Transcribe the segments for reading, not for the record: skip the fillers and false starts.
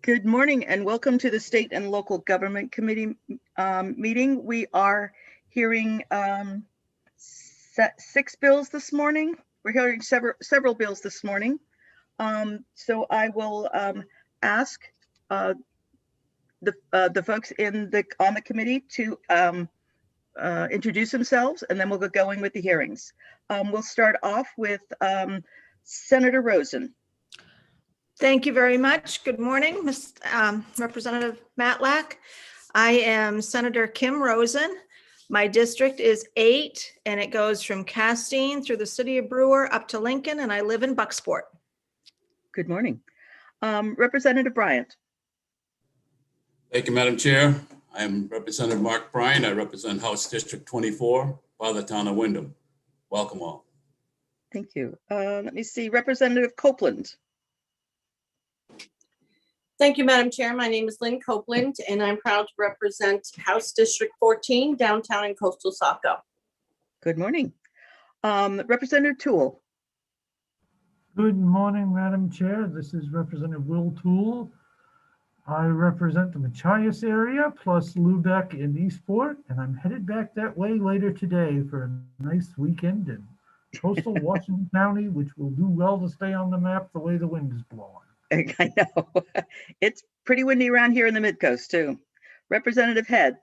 Good morning and welcome to the State and Local Government Committee meeting. We are hearing 6 bills this morning. We're hearing several bills this morning. So I will ask the folks on the committee to introduce themselves, and then we'll get going with the hearings. We'll start off with Senator Rosen. Thank you very much. Good morning, Representative Matlack. I am Senator Kim Rosen. My district is 8, and it goes from Castine through the city of Brewer up to Lincoln, and I live in Bucksport. Good morning. Representative Bryant. Thank you, Madam Chair. I am Representative Mark Bryant. I represent House District 24, by the town of Wyndham. Welcome all. Thank you. Let me see, Representative Copeland. Thank you, Madam Chair. My name is Lynn Copeland, and I'm proud to represent House District 14, downtown and coastal Saco. Good morning. Representative Toole. Good morning, Madam Chair. This is Representative Will Toole. I represent the Machias area, plus Lubec and Eastport, and I'm headed back that way later today for a nice weekend in coastal Washington County, which will do well to stay on the map the way the wind is blowing. I know. It's pretty windy around here in the Mid-Coast, too. Representative Head.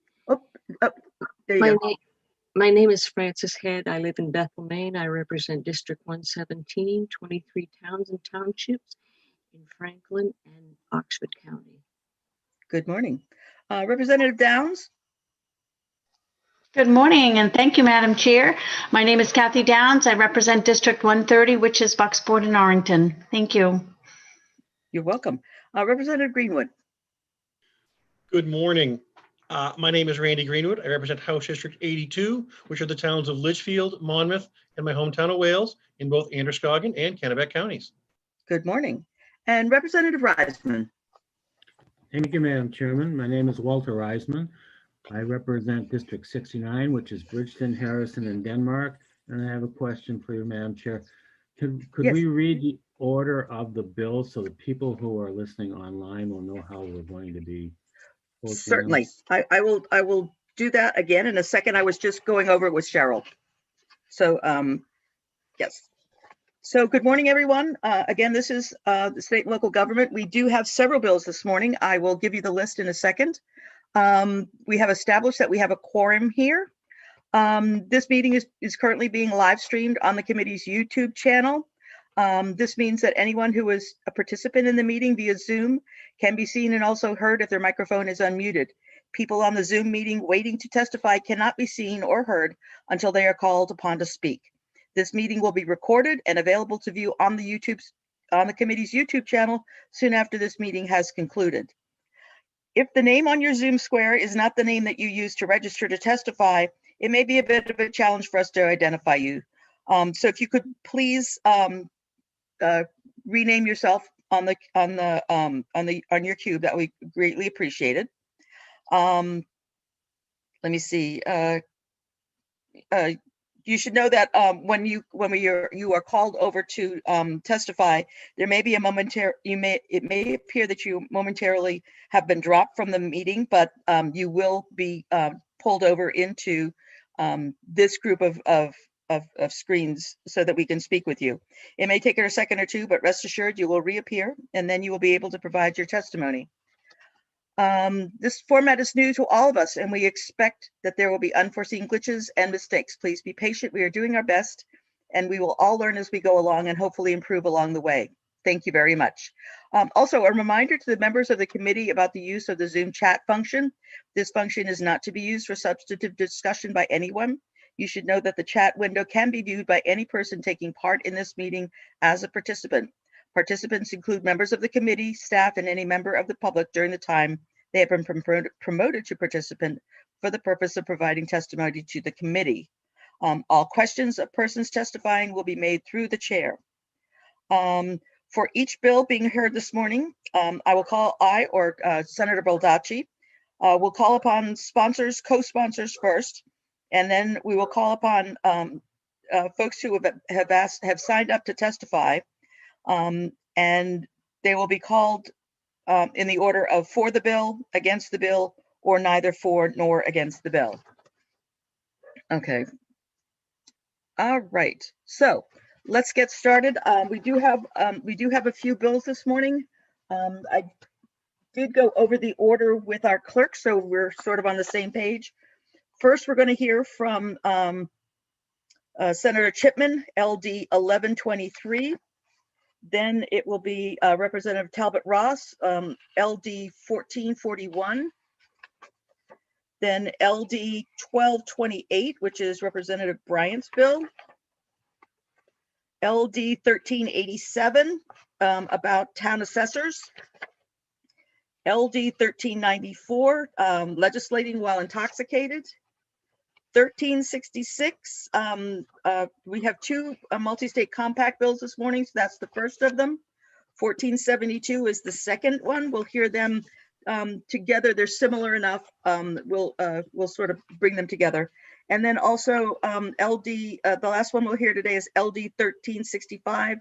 There you go. My name is Frances Head. I live in Bethel, Maine. I represent District 117, 23 towns and townships in Franklin and Oxford County. Good morning. Representative Downs. Good morning, and thank you, Madam Chair. My name is Kathy Downs. I represent District 130, which is Bucksport and Arlington. Thank you. You're welcome. Representative Greenwood. Good morning. My name is Randy Greenwood. I represent House District 82, which are the towns of Litchfield, Monmouth, and my hometown of Wales in both Androscoggin and Kennebec counties. Good morning. And Representative Reisman. Thank you, Madam Chairman. My name is Walter Reisman. I represent District 69, which is Bridgeton, Harrison, and Denmark. And I have a question for you, Madam Chair. Could Yes. we read the order of the bill so the people who are listening online will know how we're going to be voting? Certainly. I will do that again in a second. I was just going over it with Cheryl. So yes. So good morning, everyone. Again, this is the state and local government. We do have several bills this morning. I will give you the list in a second. We have established that we have a quorum here. This meeting is currently being live streamed on the committee's YouTube channel. This means that anyone who is a participant in the meeting via Zoom can be seen and also heard if their microphone is unmuted. People on the Zoom meeting waiting to testify cannot be seen or heard until they are called upon to speak. This meeting will be recorded and available to view on the committee's YouTube channel soon after this meeting has concluded. If the name on your Zoom square is not the name that you use to register to testify, it may be a bit of a challenge for us to identify you. So if you could please rename yourself on your cube, that we greatly appreciated. Let me see. You should know that when you are called over to testify, there may be a it may appear that you momentarily have been dropped from the meeting, but you will be pulled over into this group of screens so that we can speak with you. It may take a second or two, but rest assured you will reappear, and then you will be able to provide your testimony. This format is new to all of us, and we expect that there will be unforeseen glitches and mistakes. Please be patient. We are doing our best, and we will all learn as we go along and hopefully improve along the way. Thank you very much. Also, a reminder to the members of the committee about the use of the Zoom chat function. This function is not to be used for substantive discussion by anyone. You should know that the chat window can be viewed by any person taking part in this meeting as a participant. Participants include members of the committee, staff, and any member of the public during the time they have been promoted to participant for the purpose of providing testimony to the committee. All questions of persons testifying will be made through the chair. For each bill being heard this morning, I or Senator Baldacci will call upon sponsors, co-sponsors first, and then we will call upon folks who have signed up to testify, and they will be called in the order of for the bill, against the bill, or neither for nor against the bill. Okay. All right. So let's get started. We do have a few bills this morning. I did go over the order with our clerk, so we're sort of on the same page. First, we're going to hear from Senator Chipman, LD 1123. Then it will be Representative Talbot Ross, LD 1441. Then LD 1228, which is Representative Bryant's bill. LD 1387, about town assessors. LD 1394, legislating while intoxicated. 1366, we have two multi-state compact bills this morning, so that's the first of them. 1472 is the second one. We'll hear them together. They're similar enough. We'll sort of bring them together. And then also LD, the last one we'll hear today is LD 1365,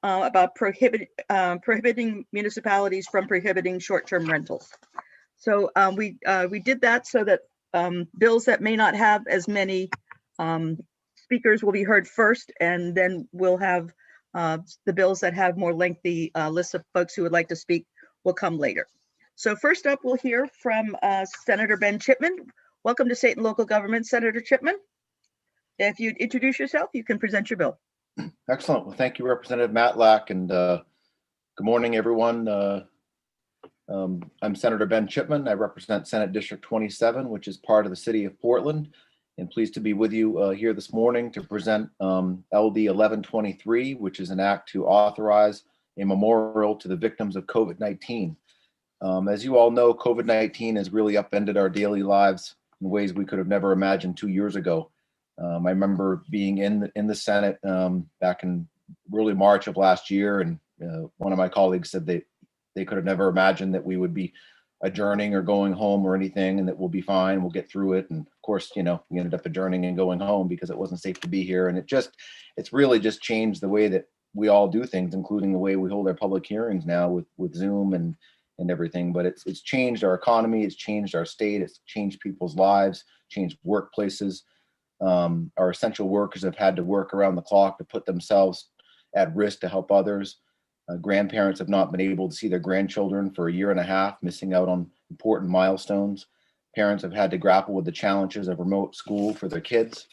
about prohibiting municipalities from prohibiting short-term rentals. So we did that so that bills that may not have as many speakers will be heard first, and then we'll have the bills that have more lengthy lists of folks who would like to speak will come later. So first up, we'll hear from Senator Ben Chipman. Welcome to State and Local Government, Senator Chipman. If you'd introduce yourself, you can present your bill. Excellent. Well, thank you, Representative Matlack, and good morning, everyone. I'm Senator Ben Chipman. I represent Senate District 27, which is part of the city of Portland, and pleased to be with you here this morning to present LD 1123, which is an act to authorize a memorial to the victims of COVID-19. As you all know, COVID-19 has really upended our daily lives in ways we could have never imagined 2 years ago. I remember being in the Senate back in early March of last year, and one of my colleagues said they could have never imagined that we would be adjourning or going home or anything, and that we'll be fine, we'll get through it. And of course, we ended up adjourning and going home because it wasn't safe to be here. And it's really just changed the way that we all do things, including the way we hold our public hearings now with Zoom and everything. But it's changed our economy, it's changed our state, it's changed people's lives, changed workplaces. Our essential workers have had to work around the clock to put themselves at risk to help others. Grandparents have not been able to see their grandchildren for a year and a half, missing out on important milestones. Parents have had to grapple with the challenges of remote school for their kids.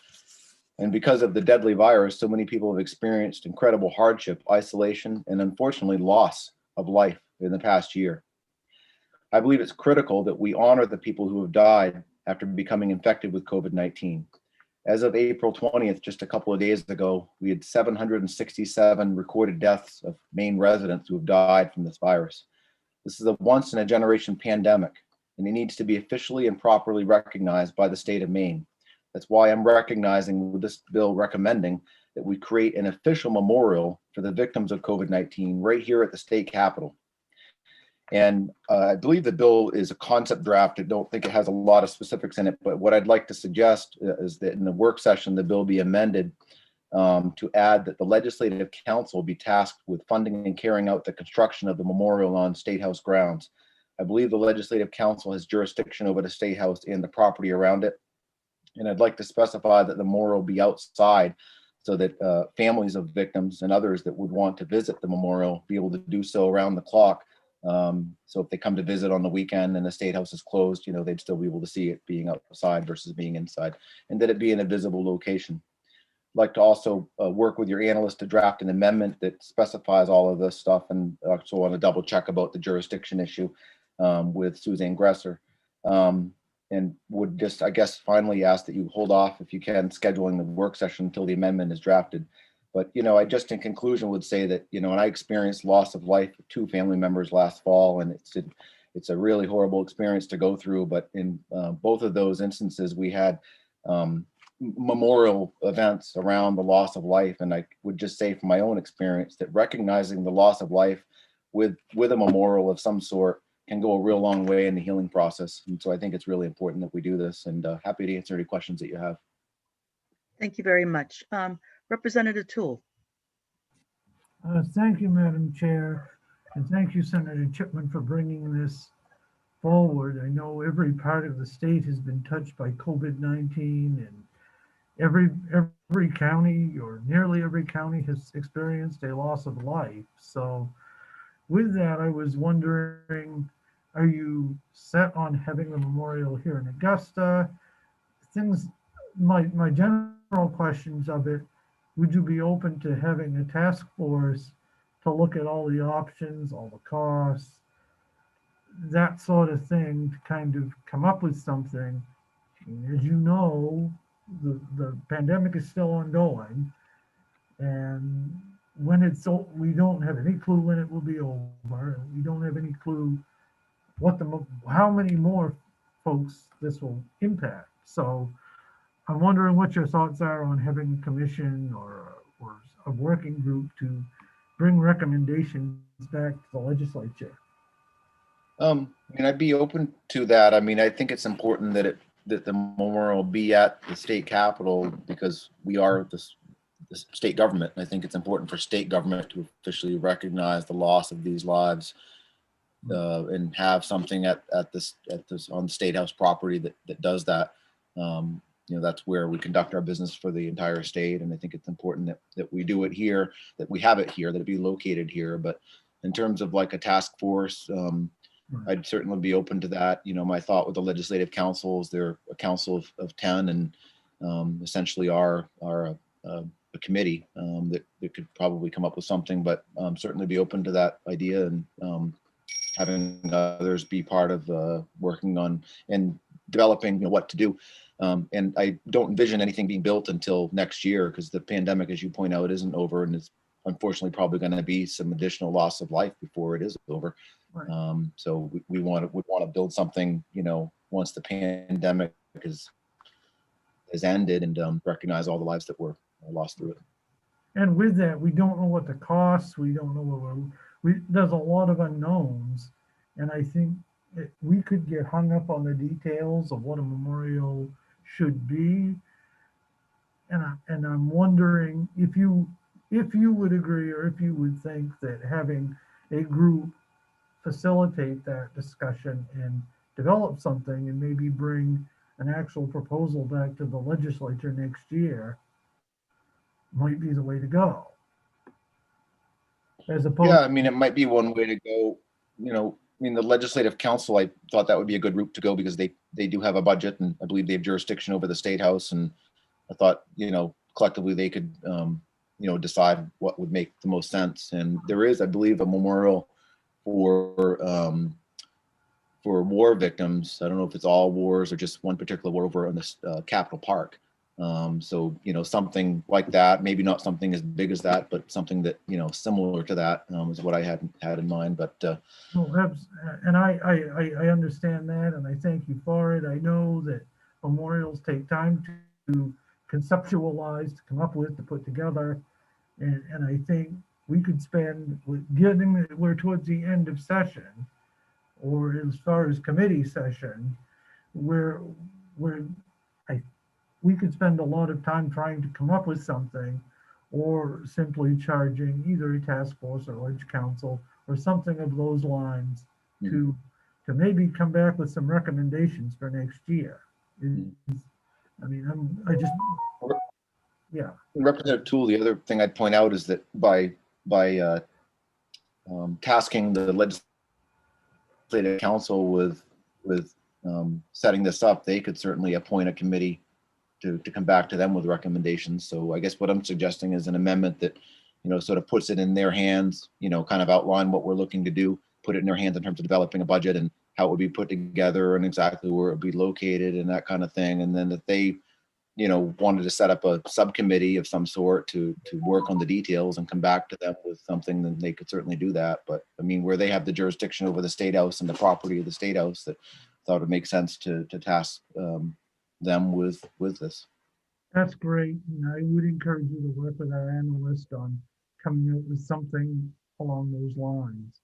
And because of the deadly virus, so many people have experienced incredible hardship, isolation, and unfortunately loss of life in the past year. I believe it's critical that we honor the people who have died after becoming infected with COVID-19. As of April 20th, just a couple of days ago, we had 767 recorded deaths of Maine residents who have died from this virus. This is a once-in-a-generation pandemic, and it needs to be officially and properly recognized by the state of Maine. That's why I'm recognizing with this bill recommending that we create an official memorial for the victims of COVID-19 right here at the state capitol. And I believe the bill is a concept draft. I don't think it has a lot of specifics in it, but what I'd like to suggest is that in the work session, the bill be amended to add that the Legislative Council be tasked with funding and carrying out the construction of the memorial on State House grounds. I believe the Legislative Council has jurisdiction over the State House and the property around it. And I'd like to specify that the memorial be outside so that families of victims and others that would want to visit the memorial be able to do so around the clock. So if they come to visit on the weekend and the State House is closed, they'd still be able to see it being outside versus being inside, and that it be in a visible location. I'd like to also work with your analyst to draft an amendment that specifies all of this stuff, and also want to double check about the jurisdiction issue with Suzanne Gresser. And would just, I guess, finally ask that you hold off, if you can, scheduling the work session until the amendment is drafted. But, I just in conclusion would say that, and I experienced loss of life of 2 family members last fall, and it's a really horrible experience to go through. But in both of those instances, we had memorial events around the loss of life. And I would just say from my own experience that recognizing the loss of life with a memorial of some sort can go a real long way in the healing process. And so I think it's really important that we do this, and happy to answer any questions that you have. Thank you very much. Representative Tool. Thank you, Madam Chair, and thank you, Senator Chipman, for bringing this forward. I know every part of the state has been touched by COVID-19, and every county, or nearly every county, has experienced a loss of life. So with that, I was wondering, are you set on having a memorial here in Augusta? My general questions of it, would you be open to having a task force to look at all the options, all the costs, that sort of thing, to kind of come up with something? As you know, the pandemic is still ongoing, and when we don't have any clue when it will be over. We don't have any clue how many more folks this will impact. So I'm wondering what your thoughts are on having a commission or a working group to bring recommendations back to the legislature. I mean, I'd be open to that. I mean, I think it's important that the memorial be at the state capitol, because we are the state government. And I think it's important for state government to officially recognize the loss of these lives, and have something at this on the State House property that does that. You know, that's where we conduct our business for the entire state, and I think it's important that we do it here, that we have it here, that it be located here. But in terms of like a task force, I'd certainly be open to that. You know, my thought with the legislative councils, they're a council of 10, and essentially are a committee that could probably come up with something, but certainly be open to that idea, and having others be part of working on and developing, you know, what to do. And I don't envision anything being built until next year, because the pandemic, as you point out, isn't over, and it's unfortunately probably going to be some additional loss of life before it is over. Right. So we want to build something, you know, once the pandemic is ended, and recognize all the lives that were lost through it. And with that, we don't know what the costs, we don't know what there's a lot of unknowns. And I think we could get hung up on the details of what a memorial should be. And I'm wondering if you would agree, or if you would think that having a group facilitate that discussion and develop something, and maybe bring an actual proposal back to the legislature next year, might be the way to go. As opposed, Yeah, I mean, it might be one way to go. You know, I mean, the legislative council, I thought that would be a good route to go, because they do have a budget, and I believe they have jurisdiction over the state house. And I thought, you know, collectively they could, you know, decide what would make the most sense. And there is, I believe, a memorial for war victims. I don't know if it's all wars or just one particular war over in this Capitol Park. So, you know, something like that, maybe not something as big as that, but something that, you know, similar to that is what I had in mind. But and I understand that, and I thank you for it. I know that memorials take time to conceptualize, to come up with, to put together. And I think we could spend, we're towards the end of session, or as far as committee session, where we could spend a lot of time trying to come up with something, or simply charging either a task force or ledge council or something of those lines to maybe come back with some recommendations for next year. I mean, yeah. Representative Toole, the other thing I'd point out is that by tasking the legislative council with setting this up, they could certainly appoint a committee to come back to them with recommendations. So I guess what I'm suggesting is an amendment that, you know, sort of puts it in their hands, you know, kind of outline what we're looking to do, put it in their hands in terms of developing a budget and how it would be put together and exactly where it would be located and that kind of thing. And then if they, you know, wanted to set up a subcommittee of some sort to work on the details and come back to them with something, then they could certainly do that. But I mean, where they have the jurisdiction over the state house and the property of the state house, that thought it would make sense to task them with this. That's great. And I would encourage you to work with our analyst on coming up with something along those lines.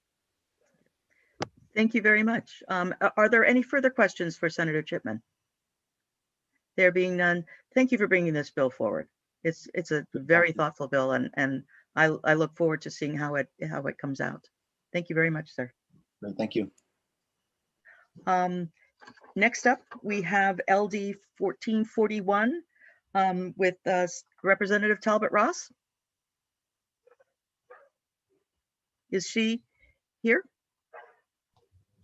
Thank you very much. Are there any further questions for Senator Chipman? There being none, thank you for bringing this bill forward. It's a very thoughtful bill, and I look forward to seeing how it comes out. Thank you very much, sir. Great, thank you. Next up, we have LD 1441 with Representative Talbot Ross. Is she here?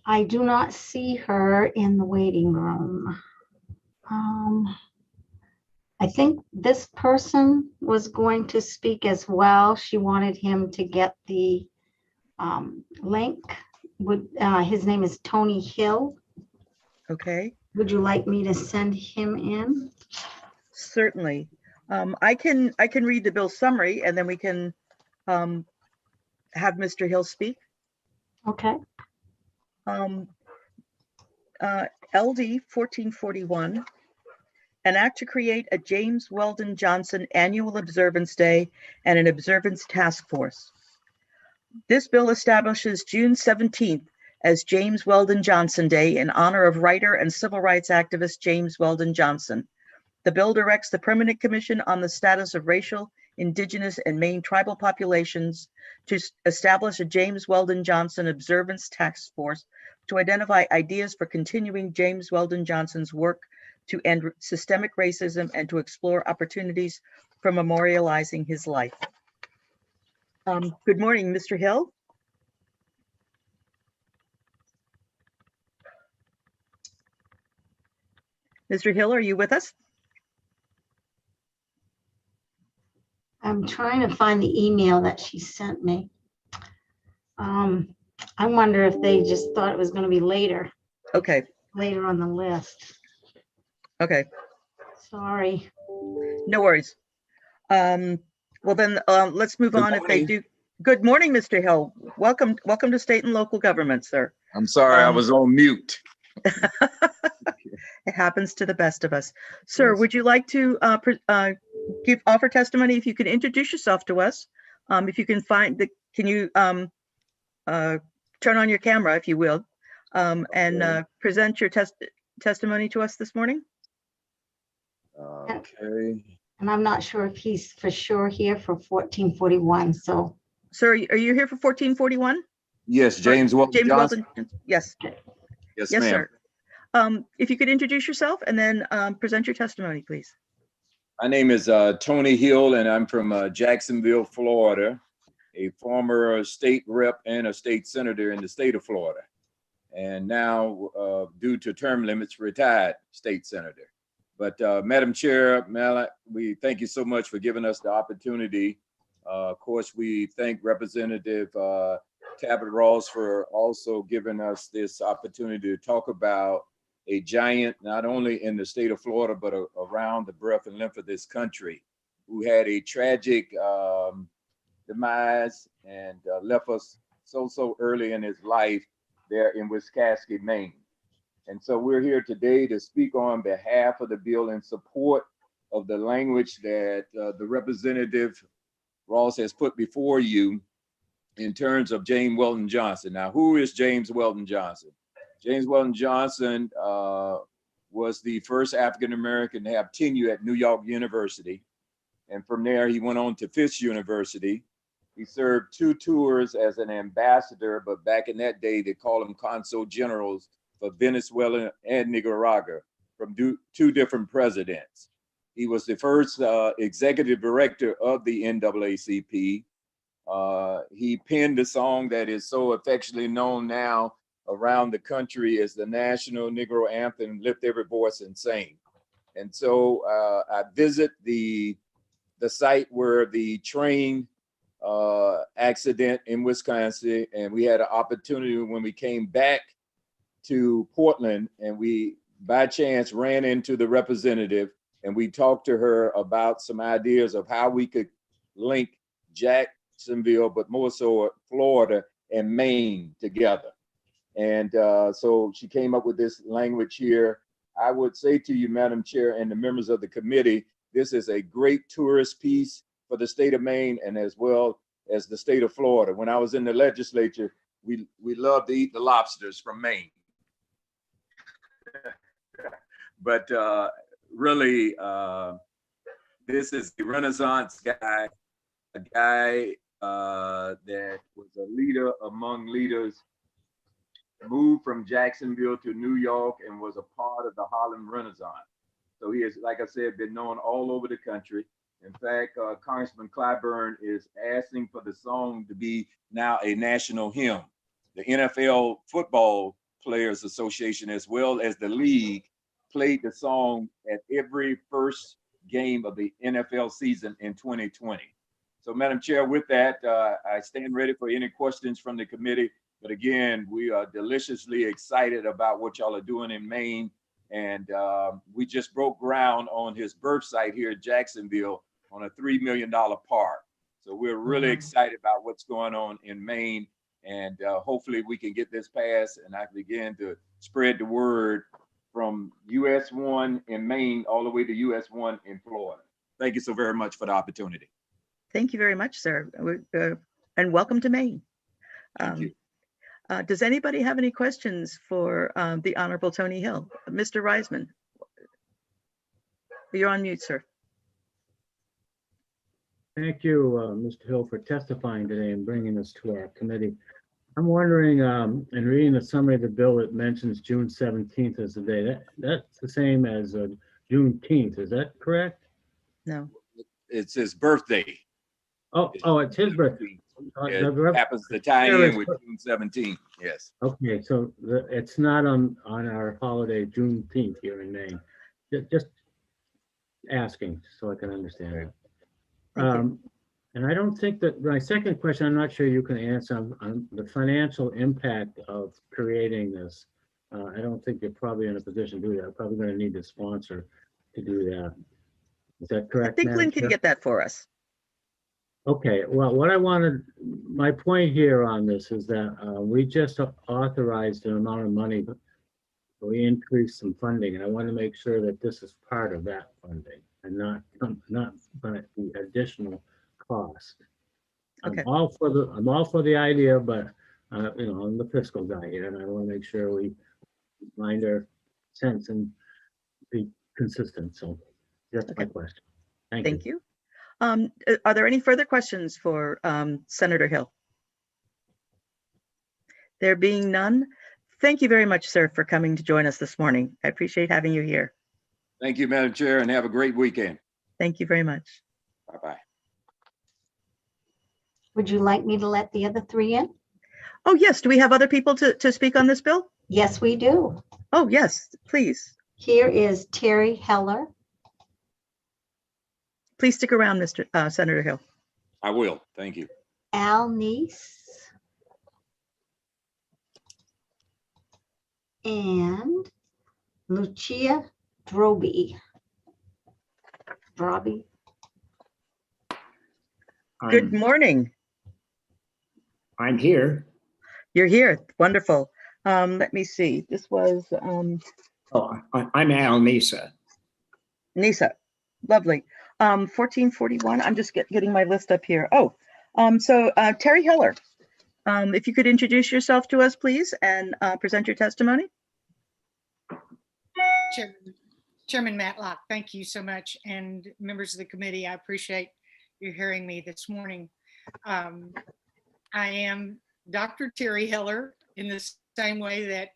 I do not see her in the waiting room. I think this person was going to speak as well. She wanted him to get the link. His name is Tony Hill. Okay. Would you like me to send him in? Certainly. I can read the bill summary, and then we can have Mr. Hill speak. Okay. LD 1441, an act to create a James Weldon Johnson Annual Observance Day and an Observance Task Force. This bill establishes June 17th as James Weldon Johnson Day in honor of writer and civil rights activist James Weldon Johnson. The bill directs the Permanent Commission on the Status of Racial, Indigenous, and Maine Tribal Populations to establish a James Weldon Johnson Observance Task Force to identify ideas for continuing James Weldon Johnson's work to end systemic racism and to explore opportunities for memorializing his life. Good morning, Mr. Hill. Mr. Hill, are you with us? I'm trying to find the email that she sent me. I wonder if they just thought it was going to be later. Okay. Later on the list. Okay. Sorry. No worries. Well then, let's move on. If they do. Good morning, Mr. Hill. Welcome to state and local government, sir. I'm sorry, I was on mute. It happens to the best of us. Sir, Yes. would you like to offer testimony? If you could introduce yourself to us. If you can can you turn on your camera, if you will, and present your testimony to us this morning? Okay. And I'm not sure if he's for sure here for 1441. So, sir, are you here for 1441? Yes, James Weldon Johnson. Yes. Yes, Yes, ma'am. sir. If you could introduce yourself and then present your testimony, please. My name is Tony Hill, and I'm from Jacksonville, Florida, a former state rep and a state senator in the state of Florida, and now, due to term limits, retired state senator. But Madam Chair, we thank you so much for giving us the opportunity. Of course, we thank Representative Talbot Ross for also giving us this opportunity to talk about a giant, not only in the state of Florida, but around the breadth and length of this country, who had a tragic demise and left us so early in his life there in Wiscasset, Maine. And so we're here today to speak on behalf of the bill in support of the language that the Representative Ross has put before you in terms of James Weldon Johnson. Now, who is James Weldon Johnson? James Weldon Johnson was the first African-American to have tenure at New York University. And from there, he went on to Fisk University. He served 2 tours as an ambassador, but back in that day, they called them consul generals for Venezuela and Nicaragua from 2 different presidents. He was the first executive director of the NAACP. He penned a song that is so affectionately known now around the country as the National Negro Anthem, Lift Every Voice and Sing. And so I visit the site where the train accident in Wisconsin, and we had an opportunity when we came back to Portland, and we by chance ran into the representative, and we talked to her about some ideas of how we could link Jacksonville, but more so Florida and Maine together. And so she came up with this language here. I would say to you, Madam Chair, and the members of the committee, this is a great tourist piece for the state of Maine and as well as the state of Florida. When I was in the legislature, we loved to eat the lobsters from Maine. But really, This is the Renaissance guy, a guy that was a leader among leaders, moved from Jacksonville to New York and was a part of the Harlem Renaissance. So he has, like I said, been known all over the country. In fact, Congressman Clyburn is asking for the song to be now a national hymn. The NFL Football Players Association, as well as the league, played the song at every first game of the NFL season in 2020. So, Madam Chair, with that, I stand ready for any questions from the committee. But again, we are deliciously excited about what y'all are doing in Maine. And we just broke ground on his birth site here in Jacksonville on a $3 million park. So we're really excited about what's going on in Maine. And hopefully we can get this passed and I begin to spread the word from US 1 in Maine all the way to US 1 in Florida. Thank you so very much for the opportunity. Thank you very much, sir. And welcome to Maine. Thank you. Does anybody have any questions for the Honorable Tony Hill? Mr. Reisman, you're on mute, sir. Thank you, Mr. Hill, for testifying today and bringing this to our committee. I'm wondering, in reading the summary of the bill, it mentions June 17th as the day. That's the same as Juneteenth. Is that correct? No. It's his birthday. Oh, it's his birthday. It happens to tie in with June 17th. Yes. Okay, so it's not on our holiday Juneteenth here in Maine. Just asking so I can understand it. And I don't think that my second question, I'm not sure you can answer on the financial impact of creating this. I don't think you're probably in a position to do that. I'm probably going to need a sponsor to do that. Is that correct? I think Lynn can get that for us. Okay, well, what I wanted, my point here on this is that we just authorized an amount of money, but we increased some funding, and I want to make sure that this is part of that funding and not but the additional cost. Okay. I'm all for the idea, but you know, I'm the fiscal guy here, and I want to make sure we mind our sense and be consistent. So that's my question. Thank you. Are there any further questions for Senator Hill? There being none, thank you very much, sir, for coming to join us this morning. I appreciate having you here. Thank you, Madam Chair, and have a great weekend. Thank you very much. Bye-bye. Would you like me to let the other three in? Oh, yes. Do we have other people to speak on this bill? Yes, we do. Oh, yes, please. Here is Terry Heller. Please stick around, Mr. Senator Hill. I will. Thank you. Al Neese. And Lucia Droby. Good morning. I'm here. You're here. Wonderful. Let me see. This was I'm Al Nisa. Nisa. Lovely. 1441. I'm just getting my list up here. Oh, so Terry Heller, if you could introduce yourself to us, please, and present your testimony. Chairman Matlock, thank you so much. And members of the committee, I appreciate you hearing me this morning. I am Dr. Terry Heller in the same way that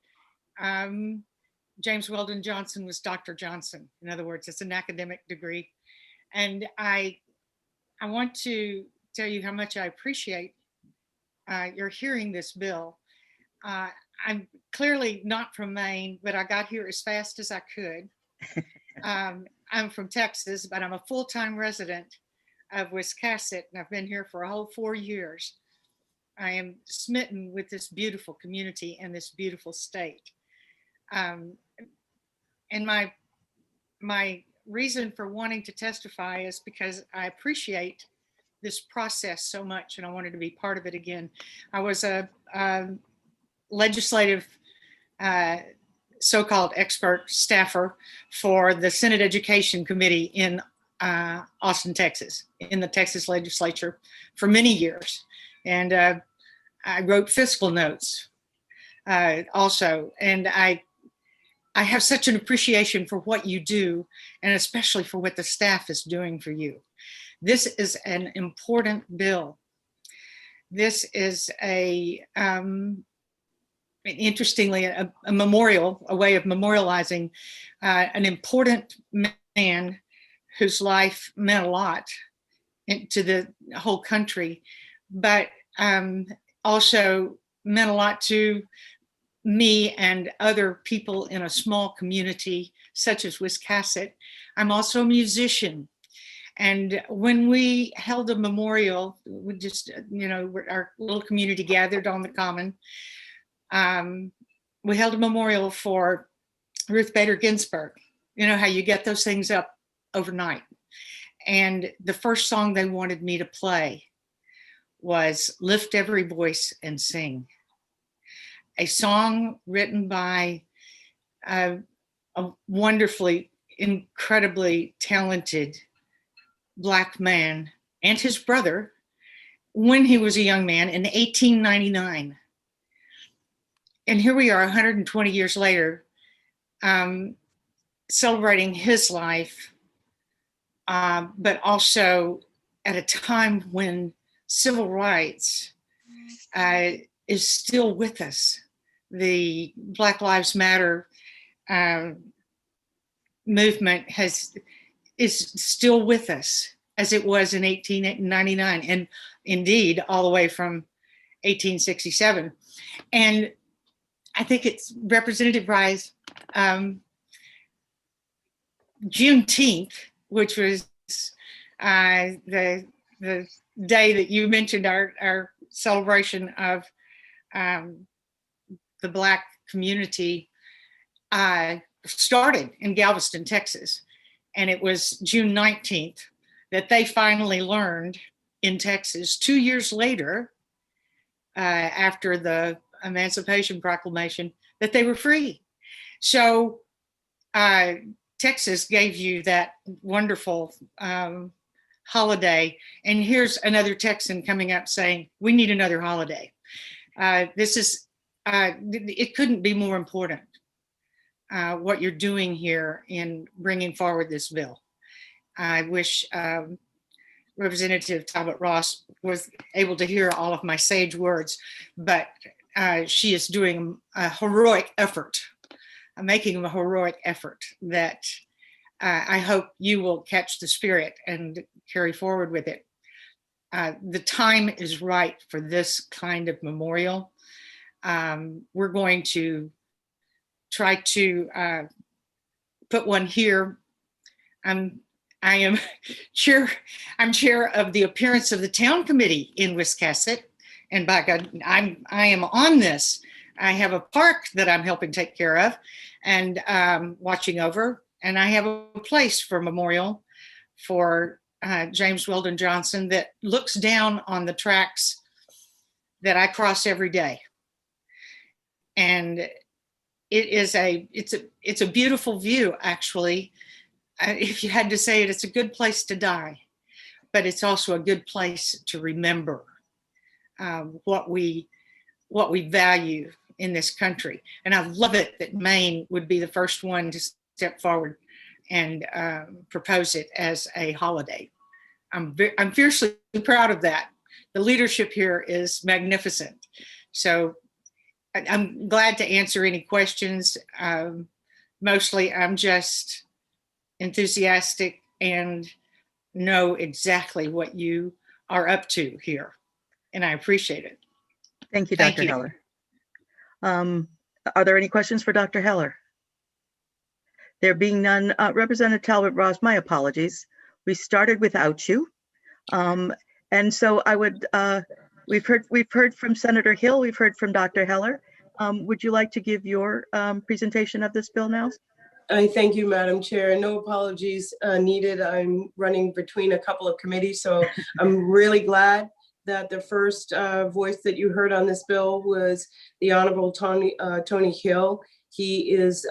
James Weldon Johnson was Dr. Johnson. In other words, it's an academic degree. And I want to tell you how much I appreciate your hearing this bill. I'm clearly not from Maine, but I got here as fast as I could. I'm from Texas, but I'm a full-time resident of Wiscasset, and I've been here for a whole 4 years. I am smitten with this beautiful community and this beautiful state. And my reason for wanting to testify is because I appreciate this process so much, and I wanted to be part of it again. I was a legislative so-called expert staffer for the Senate Education Committee in Austin, Texas, in the Texas legislature for many years. And I wrote fiscal notes also. And I have such an appreciation for what you do, and especially for what the staff is doing for you. This is an important bill. This is interestingly, a memorial, a way of memorializing an important man whose life meant a lot to the whole country, but also meant a lot to me and other people in a small community such as Wiscasset. I'm also a musician. And when we held a memorial, we just, our little community gathered on the common. We held a memorial for Ruth Bader Ginsburg. You know how you get those things up overnight. And the first song they wanted me to play was Lift Every Voice and Sing, a song written by a wonderfully, incredibly talented Black man and his brother when he was a young man in 1899. And here we are 120 years later, celebrating his life, but also at a time when civil rights is still with us. The Black Lives Matter movement is still with us as it was in 1899, and indeed all the way from 1867. And I think it's Representative Rise, Juneteenth, which was the day that you mentioned, our celebration of the Black community, started in Galveston, Texas. And it was June 19th that they finally learned in Texas 2 years later, after the Emancipation Proclamation, that they were free. So Texas gave you that wonderful holiday. And here's another Texan coming up saying, we need another holiday. It couldn't be more important. What you're doing here in bringing forward this bill. I wish Representative Talbot Ross was able to hear all of my sage words, but she is doing a heroic effort, making a heroic effort that I hope you will catch the spirit and carry forward with it. The time is right for this kind of memorial. We're going to try to put one here. I'm chair of the appearance of the town committee in Wiscasset, and by God, I am on this. I have a park that I'm helping take care of and watching over, and I have a place for memorial for James Weldon Johnson that looks down on the tracks that I cross every day, and it's a beautiful view, actually. If you had to say it, it's a good place to die, but it's also a good place to remember what we value in this country. And I love it that Maine would be the first one to step forward and propose it as a holiday. I'm fiercely proud of that. The leadership here is magnificent. So I'm glad to answer any questions. Mostly I'm just enthusiastic and know exactly what you are up to here. And I appreciate it. Thank you, Thank Dr. you. Heller. Are there any questions for Dr. Heller? There being none, Representative Talbot Ross, my apologies. We started without you. And so I would, we've heard from Senator Hill, we've heard from Dr. Heller. Would you like to give your presentation of this bill now? I thank you, Madam Chair. No apologies needed. I'm running between a couple of committees, so I'm really glad that the first voice that you heard on this bill was the Honorable Tony Hill. He is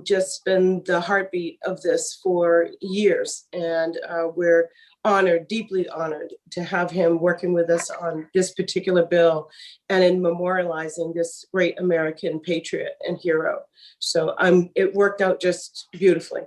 just been the heartbeat of this for years, and we're honored, deeply honored, to have him working with us on this particular bill and in memorializing this great American patriot and hero. So it worked out just beautifully.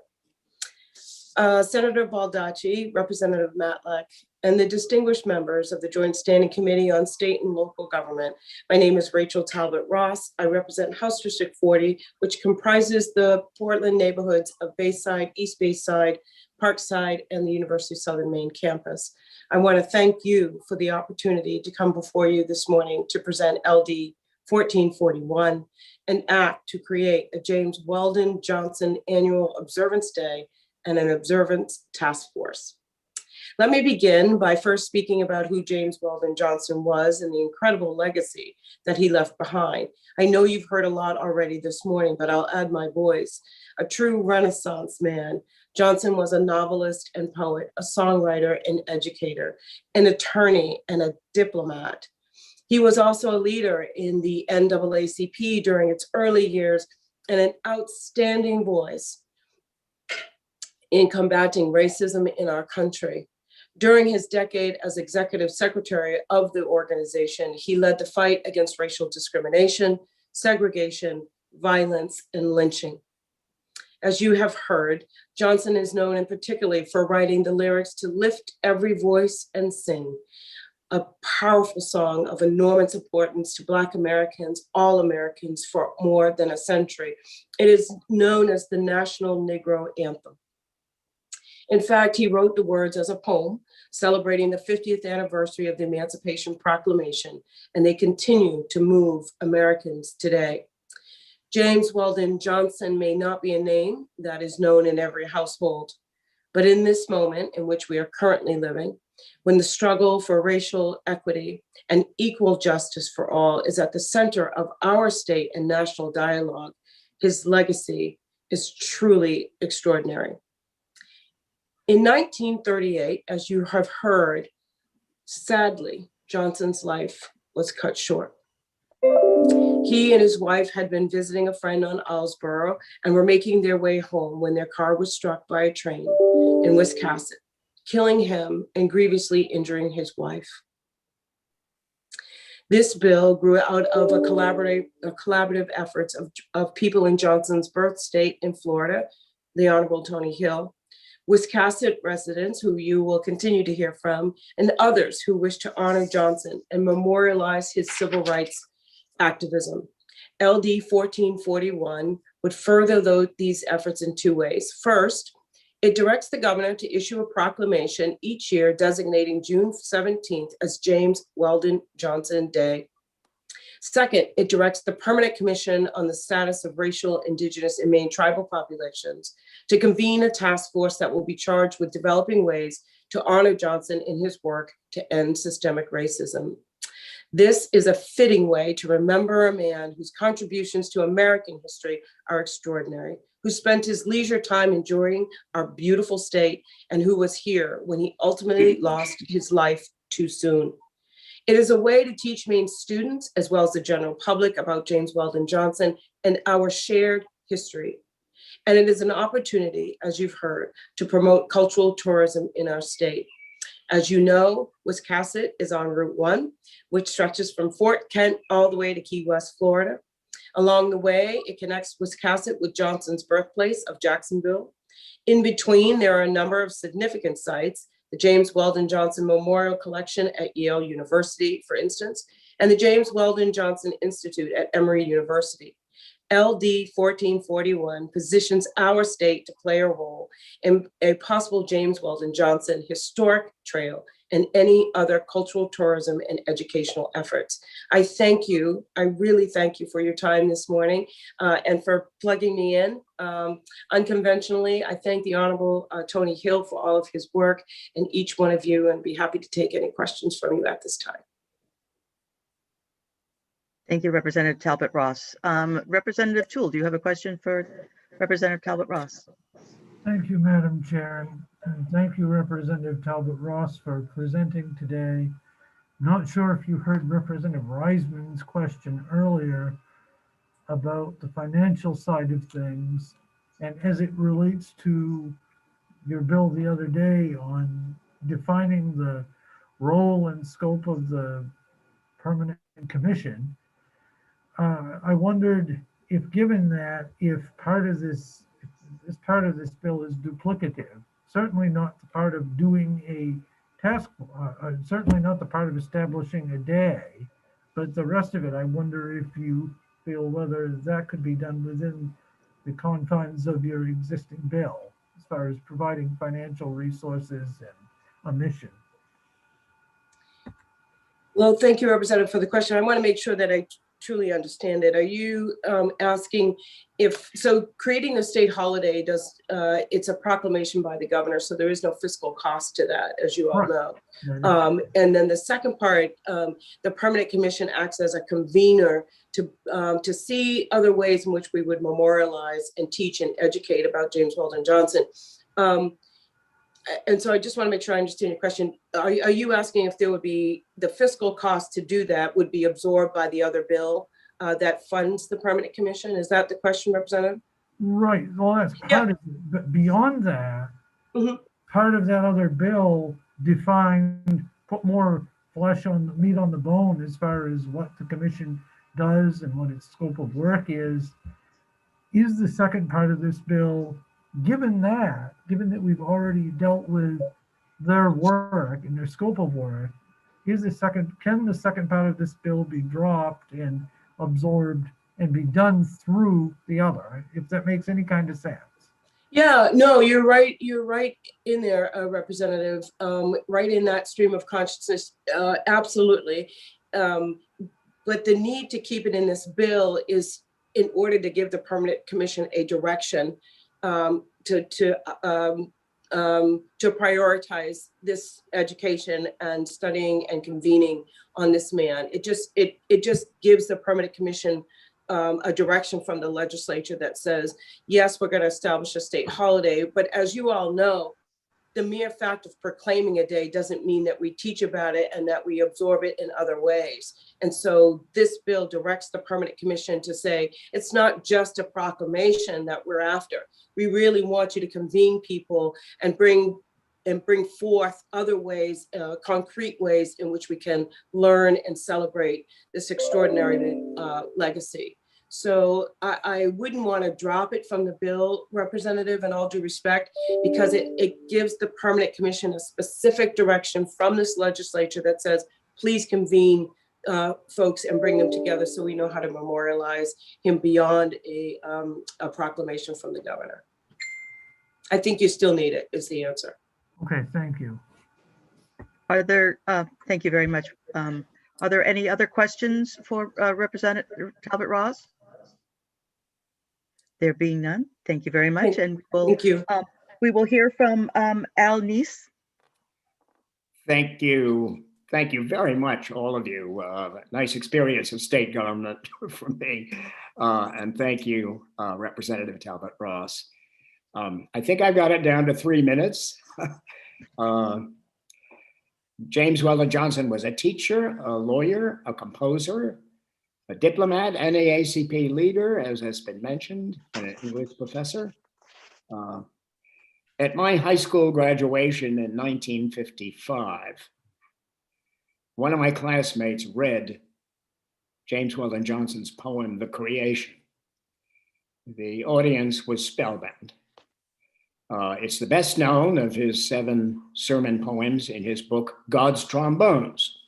Senator Baldacci, Representative Matlack, and the distinguished members of the Joint Standing Committee on State and Local Government. My name is Rachel Talbot Ross. I represent House District 40, which comprises the Portland neighborhoods of Bayside, East Bayside, Parkside, and the University of Southern Maine campus. I want to thank you for the opportunity to come before you this morning to present LD 1441, an act to create a James Weldon Johnson Annual Observance Day and an observance task force. Let me begin by first speaking about who James Weldon Johnson was and the incredible legacy that he left behind. I know you've heard a lot already this morning, but I'll add my voice. A true Renaissance man, Johnson was a novelist and poet, a songwriter and educator, an attorney and a diplomat. He was also a leader in the NAACP during its early years and an outstanding voice in combating racism in our country. During his decade as executive secretary of the organization, he led the fight against racial discrimination, segregation, violence, and lynching. As you have heard, Johnson is known in particularly for writing the lyrics to Lift Every Voice and Sing, a powerful song of enormous importance to Black Americans, all Americans, for more than a century. It is known as the National Negro Anthem. In fact, he wrote the words as a poem celebrating the 50th anniversary of the Emancipation Proclamation, and they continue to move Americans today. James Weldon Johnson may not be a name that is known in every household, but in this moment in which we are currently living, when the struggle for racial equity and equal justice for all is at the center of our state and national dialogue, his legacy is truly extraordinary. In 1938, as you have heard, sadly, Johnson's life was cut short. He and his wife had been visiting a friend on Owlsboro and were making their way home when their car was struck by a train in Wiscasset, killing him and grievously injuring his wife. This bill grew out of a collaborative efforts of people in Johnson's birth state in Florida, the Honorable Tony Hill, Wiscasset residents who you will continue to hear from, and others who wish to honor Johnson and memorialize his civil rights activism. LD 1441 would further these efforts in two ways. First, it directs the governor to issue a proclamation each year designating June 17th as James Weldon Johnson Day. Second, it directs the Permanent Commission on the Status of Racial, Indigenous, and Maine Tribal Populations to convene a task force that will be charged with developing ways to honor Johnson in his work to end systemic racism. This is a fitting way to remember a man whose contributions to American history are extraordinary, who spent his leisure time enjoying our beautiful state, and who was here when he ultimately lost his life too soon. It is a way to teach Maine students, as well as the general public, about James Weldon Johnson and our shared history. And it is an opportunity, as you've heard, to promote cultural tourism in our state. As you know, Wiscasset is on Route 1, which stretches from Fort Kent all the way to Key West, Florida. Along the way, it connects Wiscasset with Johnson's birthplace of Jacksonville. In between, there are a number of significant sites, the James Weldon Johnson Memorial Collection at Yale University, for instance, and the James Weldon Johnson Institute at Emory University. LD 1441 positions our state to play a role in a possible James Weldon Johnson historic trail and any other cultural tourism and educational efforts. I thank you. I really thank you for your time this morning and for plugging me in unconventionally. I thank the Honorable Tony Hill for all of his work and each one of you, and be happy to take any questions from you at this time. Thank you, Representative Talbot Ross. Representative Toole, do you have a question for Representative Talbot Ross? Thank you, Madam Chair, and thank you, Representative Talbot Ross, for presenting today. Not sure if you heard Representative Reisman's question earlier about the financial side of things. And as it relates to your bill the other day on defining the role and scope of the permanent commission, I wondered if, given that, if part of this bill is duplicative, certainly not the part of doing a task, certainly not the part of establishing a day, but the rest of it, I wonder if you feel whether that could be done within the confines of your existing bill, as far as providing financial resources and a mission. Well, thank you, Representative, for the question. I want to make sure that I truly understand it. Are you asking if, so creating a state holiday does, it's a proclamation by the governor, so there is no fiscal cost to that, as you all know. And then the second part, the permanent commission acts as a convener to see other ways in which we would memorialize and teach and educate about James Weldon Johnson. And so I just want to make sure I understand your question. Are you asking if there would be the fiscal cost to do that would be absorbed by the other bill that funds the permanent commission? Is that the question, Representative? Right. Well, that's part of it. But beyond that, part of that other bill defined, put more flesh on meat on the bone as far as what the commission does and what its scope of work is. Is the second part of this bill, given that we've already dealt with their work and their scope of work, can the second part of this bill be dropped and absorbed and be done through the other, if that makes any kind of sense? Yeah, no, you're right. You're right in there, Representative, right in that stream of consciousness. Absolutely. But the need to keep it in this bill is in order to give the permanent commission a direction to prioritize this education and studying and convening on this man. It just gives the permanent commission a direction from the legislature that says, yes, we're going to establish a state holiday, but as you all know, the mere fact of proclaiming a day doesn't mean that we teach about it and that we absorb it in other ways. And so this bill directs the permanent commission to say, it's not just a proclamation that we're after. We really want you to convene people and bring forth other ways, concrete ways in which we can learn and celebrate this extraordinary legacy. So I wouldn't want to drop it from the bill, Representative, in all due respect, because it gives the permanent commission a specific direction from this legislature that says, please convene folks and bring them together so we know how to memorialize him beyond a proclamation from the governor. I think you still need it, is the answer. Okay, thank you. Are there, thank you very much. Are there any other questions for Representative Talbot Ross? There being none, thank you very much. And thank you. We will hear from Al Neese. Thank you. Thank you very much, all of you. Nice experience of state government for me. And thank you, Representative Talbot Ross. I think I got it down to 3 minutes. James Weldon Johnson was a teacher, a lawyer, a composer, a diplomat, NAACP leader, as has been mentioned, and an English professor. At my high school graduation in 1955, one of my classmates read James Weldon Johnson's poem, The Creation. The audience was spellbound. It's the best known of his 7 sermon poems in his book, God's Trombones.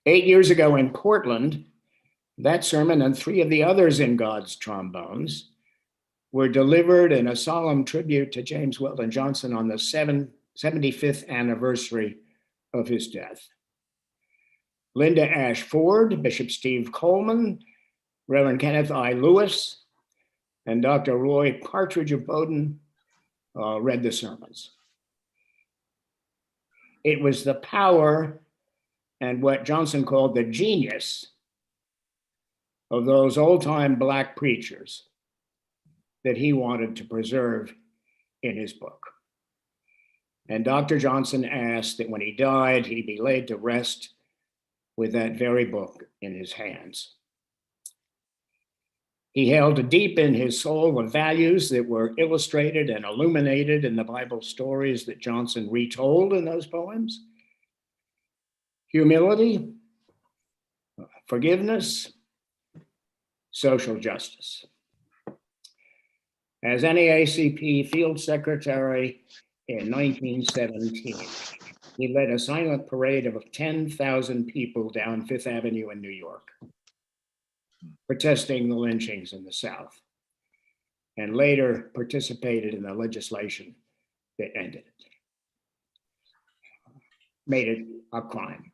8 years ago in Portland, that sermon and 3 of the others in God's Trombones were delivered in a solemn tribute to James Weldon Johnson on the 75th anniversary of his death. Linda Ash Ford, Bishop Steve Coleman, Reverend Kenneth I. Lewis, and Dr. Roy Partridge of Bowdoin read the sermons. It was the power and what Johnson called the genius of those old-time Black preachers that he wanted to preserve in his book. And Dr. Johnson asked that when he died, he be laid to rest with that very book in his hands. He held deep in his soul the values that were illustrated and illuminated in the Bible stories that Johnson retold in those poems. Humility, forgiveness, social justice. As NAACP Field Secretary in 1917, he led a silent parade of 10,000 people down Fifth Avenue in New York, protesting the lynchings in the South, and later participated in the legislation that ended it, made it a crime.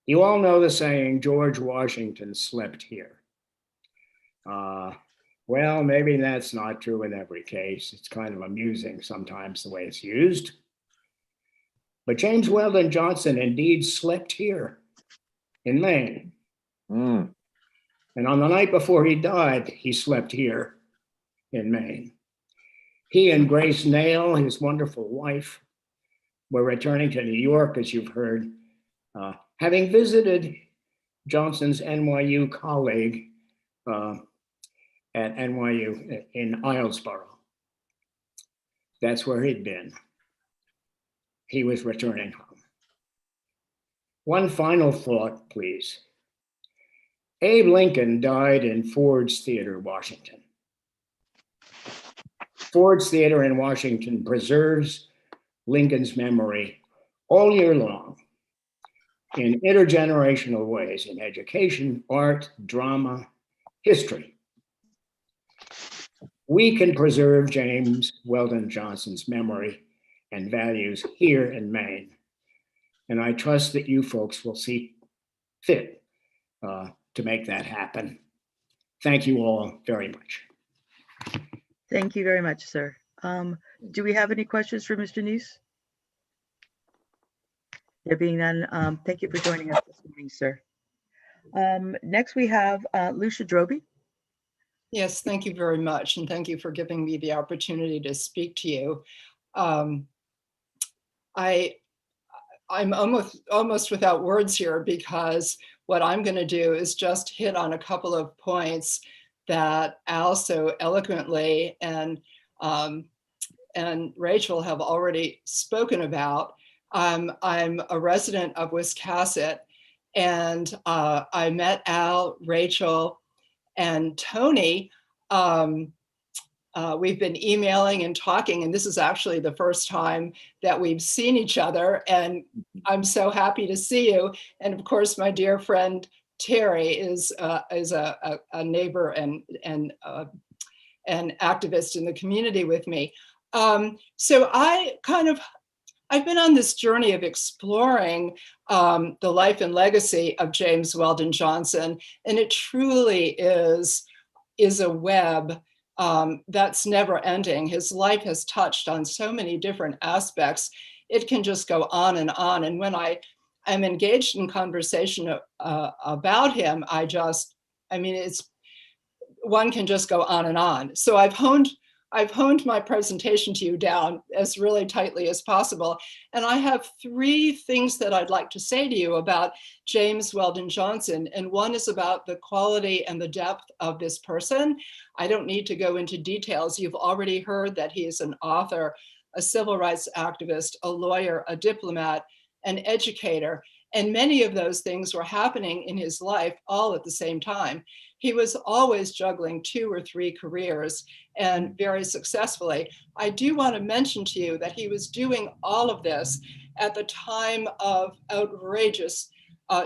You all know the saying, George Washington slept here. Well, maybe that's not true in every case. It's kind of amusing sometimes the way it's used. But James Weldon Johnson indeed slept here in Maine. And on the night before he died, he slept here in Maine. He and Grace Nail, his wonderful wife, were returning to New York, as you've heard, having visited Johnson's NYU colleague at NYU in Islesboro. That's where he'd been. He was returning home. One final thought, please. Abe Lincoln died in Ford's Theater, Washington. Ford's Theater in Washington preserves Lincoln's memory all year long in intergenerational ways in education, art, drama, history. We can preserve James Weldon Johnson's memory and values here in Maine. And I trust that you folks will see fit to make that happen. Thank you all very much. Thank you very much, sir. Do we have any questions for Mr. Neese? There being none, thank you for joining us this morning, sir. Next, we have Lucia Droby. Yes, thank you very much. And thank you for giving me the opportunity to speak to you. I'm almost without words here, because what I'm going to do is just hit on a couple of points that Al so eloquently and Rachel have already spoken about. I'm a resident of Wiscasset, and I met Al, Rachel, and Tony. We've been emailing and talking, and this is actually the first time that we've seen each other, and I'm so happy to see you. And of course, my dear friend Terry is a neighbor and an activist in the community with me. So I've been on this journey of exploring the life and legacy of James Weldon Johnson, and it truly is a web that's never ending. His life has touched on so many different aspects. It can just go on. And when I am engaged in conversation about him, one can just go on and on. So I've honed my presentation to you down as really tightly as possible. And I have three things that I'd like to say to you about James Weldon Johnson. And one is about the quality and the depth of this person. I don't need to go into details. You've already heard that he is an author, a civil rights activist, a lawyer, a diplomat, an educator. And many of those things were happening in his life all at the same time. He was always juggling 2 or 3 careers, and very successfully. I do want to mention to you that he was doing all of this at the time of outrageous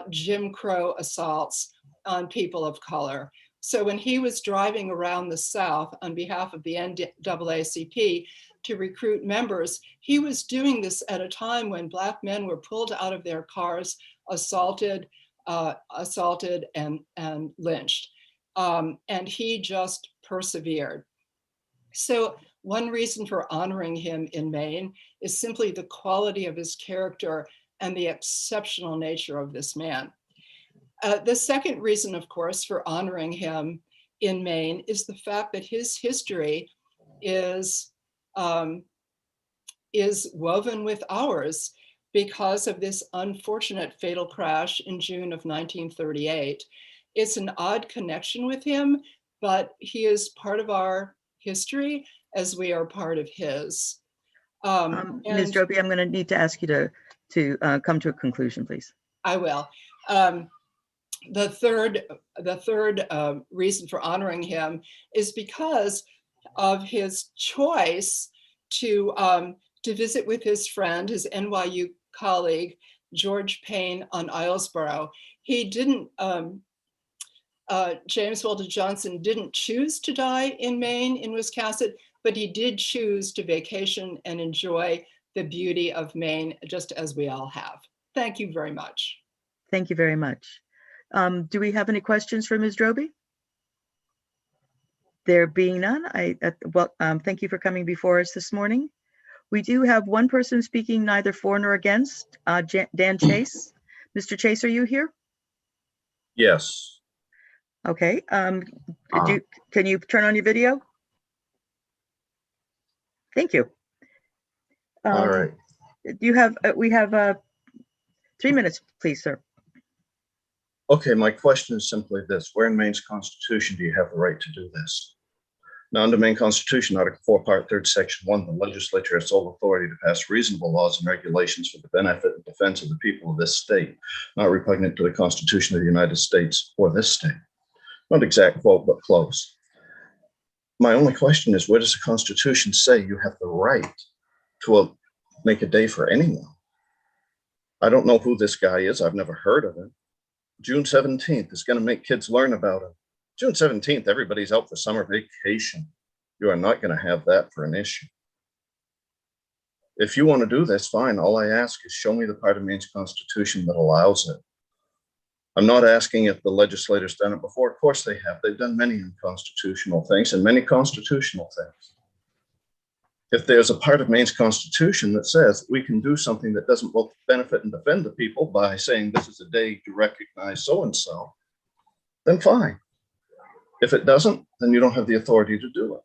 Jim Crow assaults on people of color. So when he was driving around the South on behalf of the NAACP to recruit members, he was doing this at a time when Black men were pulled out of their cars, assaulted and lynched. And he just persevered. So one reason for honoring him in Maine is simply the quality of his character and the exceptional nature of this man. The second reason, of course, for honoring him in Maine is the fact that his history is woven with ours because of this unfortunate fatal crash in June of 1938. It's an odd connection with him, but he is part of our history as we are part of his. Ms. And Drobey, I'm going to need to ask you to come to a conclusion, please. I will. The third reason for honoring him is because of his choice to visit with his friend, his NYU colleague, George Payne on Islesboro. He didn't, James Weldon Johnson didn't choose to die in Maine, in Wiscasset, but he did choose to vacation and enjoy the beauty of Maine, just as we all have. Thank you very much. Thank you very much. Do we have any questions for Ms. Drobey? There being none, thank you for coming before us this morning. We do have one person speaking neither for nor against, Dan Chase. Mr. Chase, are you here? Yes. Okay. Can you turn on your video? Thank you. All right. We have 3 minutes, please, sir. Okay, my question is simply this. Where in Maine's Constitution do you have the right to do this? Now, under Maine Constitution, Article 4, Part 3, Section 1, the legislature has sole authority to pass reasonable laws and regulations for the benefit and defense of the people of this state, not repugnant to the Constitution of the United States or this state. Not exact quote, but close. My only question is, where does the Constitution say you have the right to make a day for anyone? I don't know who this guy is. I've never heard of him. June 17th is going to make kids learn about him. June 17th, everybody's out for summer vacation. You are not going to have that for an issue. If you want to do this, fine. All I ask is show me the part of Maine's Constitution that allows it. I'm not asking if the legislators done it before. Of course they have. They've done many unconstitutional things and many constitutional things. If there's a part of Maine's Constitution that says we can do something that doesn't both benefit and defend the people by saying this is a day to recognize so-and-so, then fine. If it doesn't, then you don't have the authority to do it.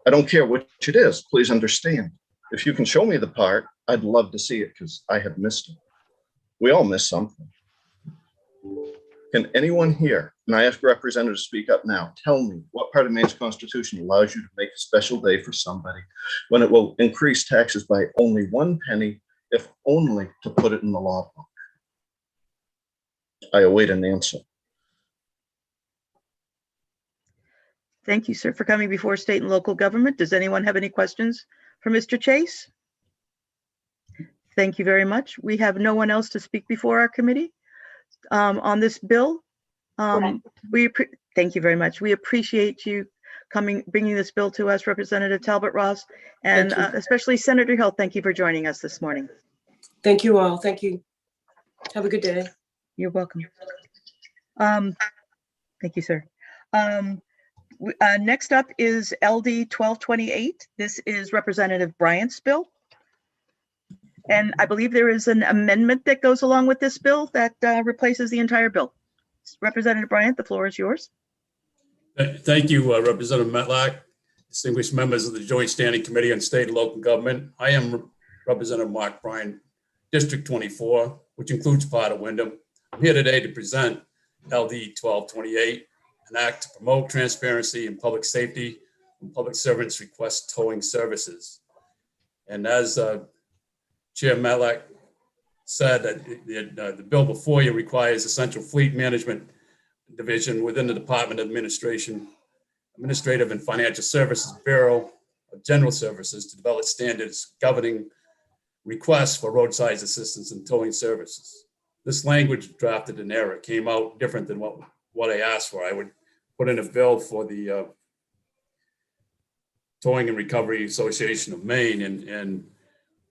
I don't care which it is, please understand. If you can show me the part, I'd love to see it because I have missed it. We all miss something. Can anyone here, and I ask representatives to speak up now, tell me what part of Maine's Constitution allows you to make a special day for somebody when it will increase taxes by only 1 penny, if only to put it in the law book? I await an answer. Thank you, sir, for coming before state and local government. Does anyone have any questions for Mr. Chase? Thank you very much. We have no one else to speak before our committee on this bill. Thank you very much. We appreciate you bringing this bill to us, Representative Talbot Ross, and especially Senator Hill. Thank you for joining us this morning. Thank you all. Thank you. Have a good day. You're welcome. Thank you, sir. Next up is LD 1228. This is Representative Bryant's bill. And I believe there is an amendment that goes along with this bill that replaces the entire bill. Representative Bryant, the floor is yours. Thank you, Representative Matlack, distinguished members of the Joint Standing Committee on State and Local Government. I am Representative Mark Bryant, District 24, which includes part of Wyndham. I'm here today to present LD 1228, an act to promote transparency and public safety when public servants request towing services. And as Chair Matlack said, that the bill before you requires the Central Fleet Management Division within the Department of Administrative and Financial Services Bureau of General Services to develop standards governing requests for roadside assistance and towing services. This language drafted in error came out different than what I asked for. I would put in a bill for the Towing and Recovery Association of Maine, and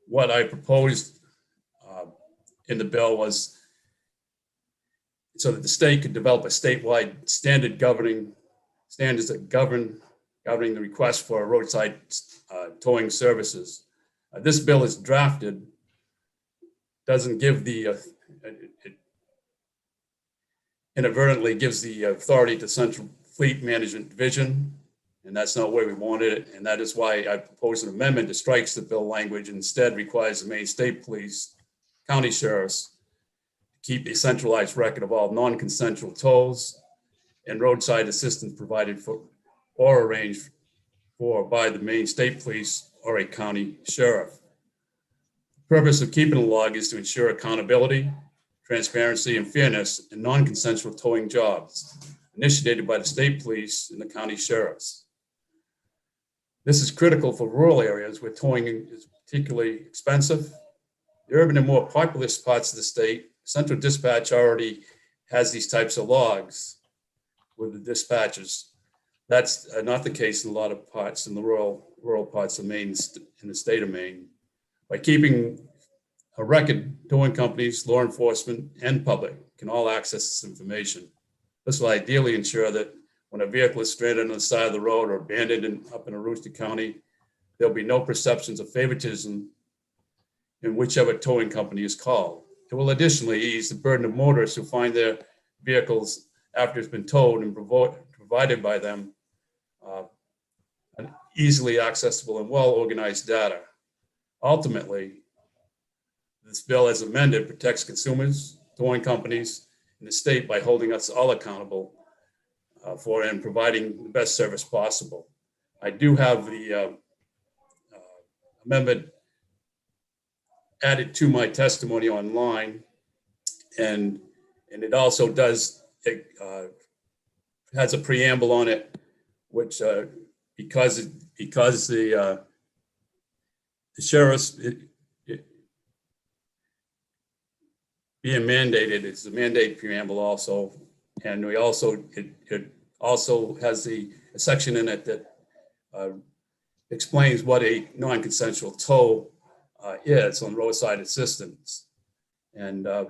what I proposed in the bill was so that the state could develop a statewide standard standards that governing the request for roadside towing services. This bill is drafted, doesn't give it inadvertently gives the authority to Central Fleet Management Division, and that's not where we wanted it. And that is why I proposed an amendment that strikes the bill language and instead requires the Maine State Police, county sheriffs to keep a centralized record of all non-consensual tolls and roadside assistance provided for or arranged for by the Maine State Police or a county sheriff. The purpose of keeping a log is to ensure accountability, transparency, and fairness in non-consensual towing jobs initiated by the state police and the county sheriffs. This is critical for rural areas where towing is particularly expensive. The urban and more populous parts of the state, Central Dispatch already has these types of logs with the dispatchers. That's not the case in a lot of parts in the rural parts of Maine, in the state of Maine. By keeping a record, towing companies, law enforcement, and public can all access this information. This will ideally ensure that when a vehicle is stranded on the side of the road or abandoned up in Aroostook County, there'll be no perceptions of favoritism in whichever towing company is called. It will additionally ease the burden of motorists who find their vehicles after it's been towed and provided by them an easily accessible and well-organized data. Ultimately, this bill as amended protects consumers, towing companies, and the state by holding us all accountable for and providing the best service possible. I do have the amendment added to my testimony online, and it also does, it has a preamble on it, which because the sheriff's being mandated, it's a mandate preamble also, and we also it also has a section in it that explains what a non-consensual tow is on roadside assistance. And the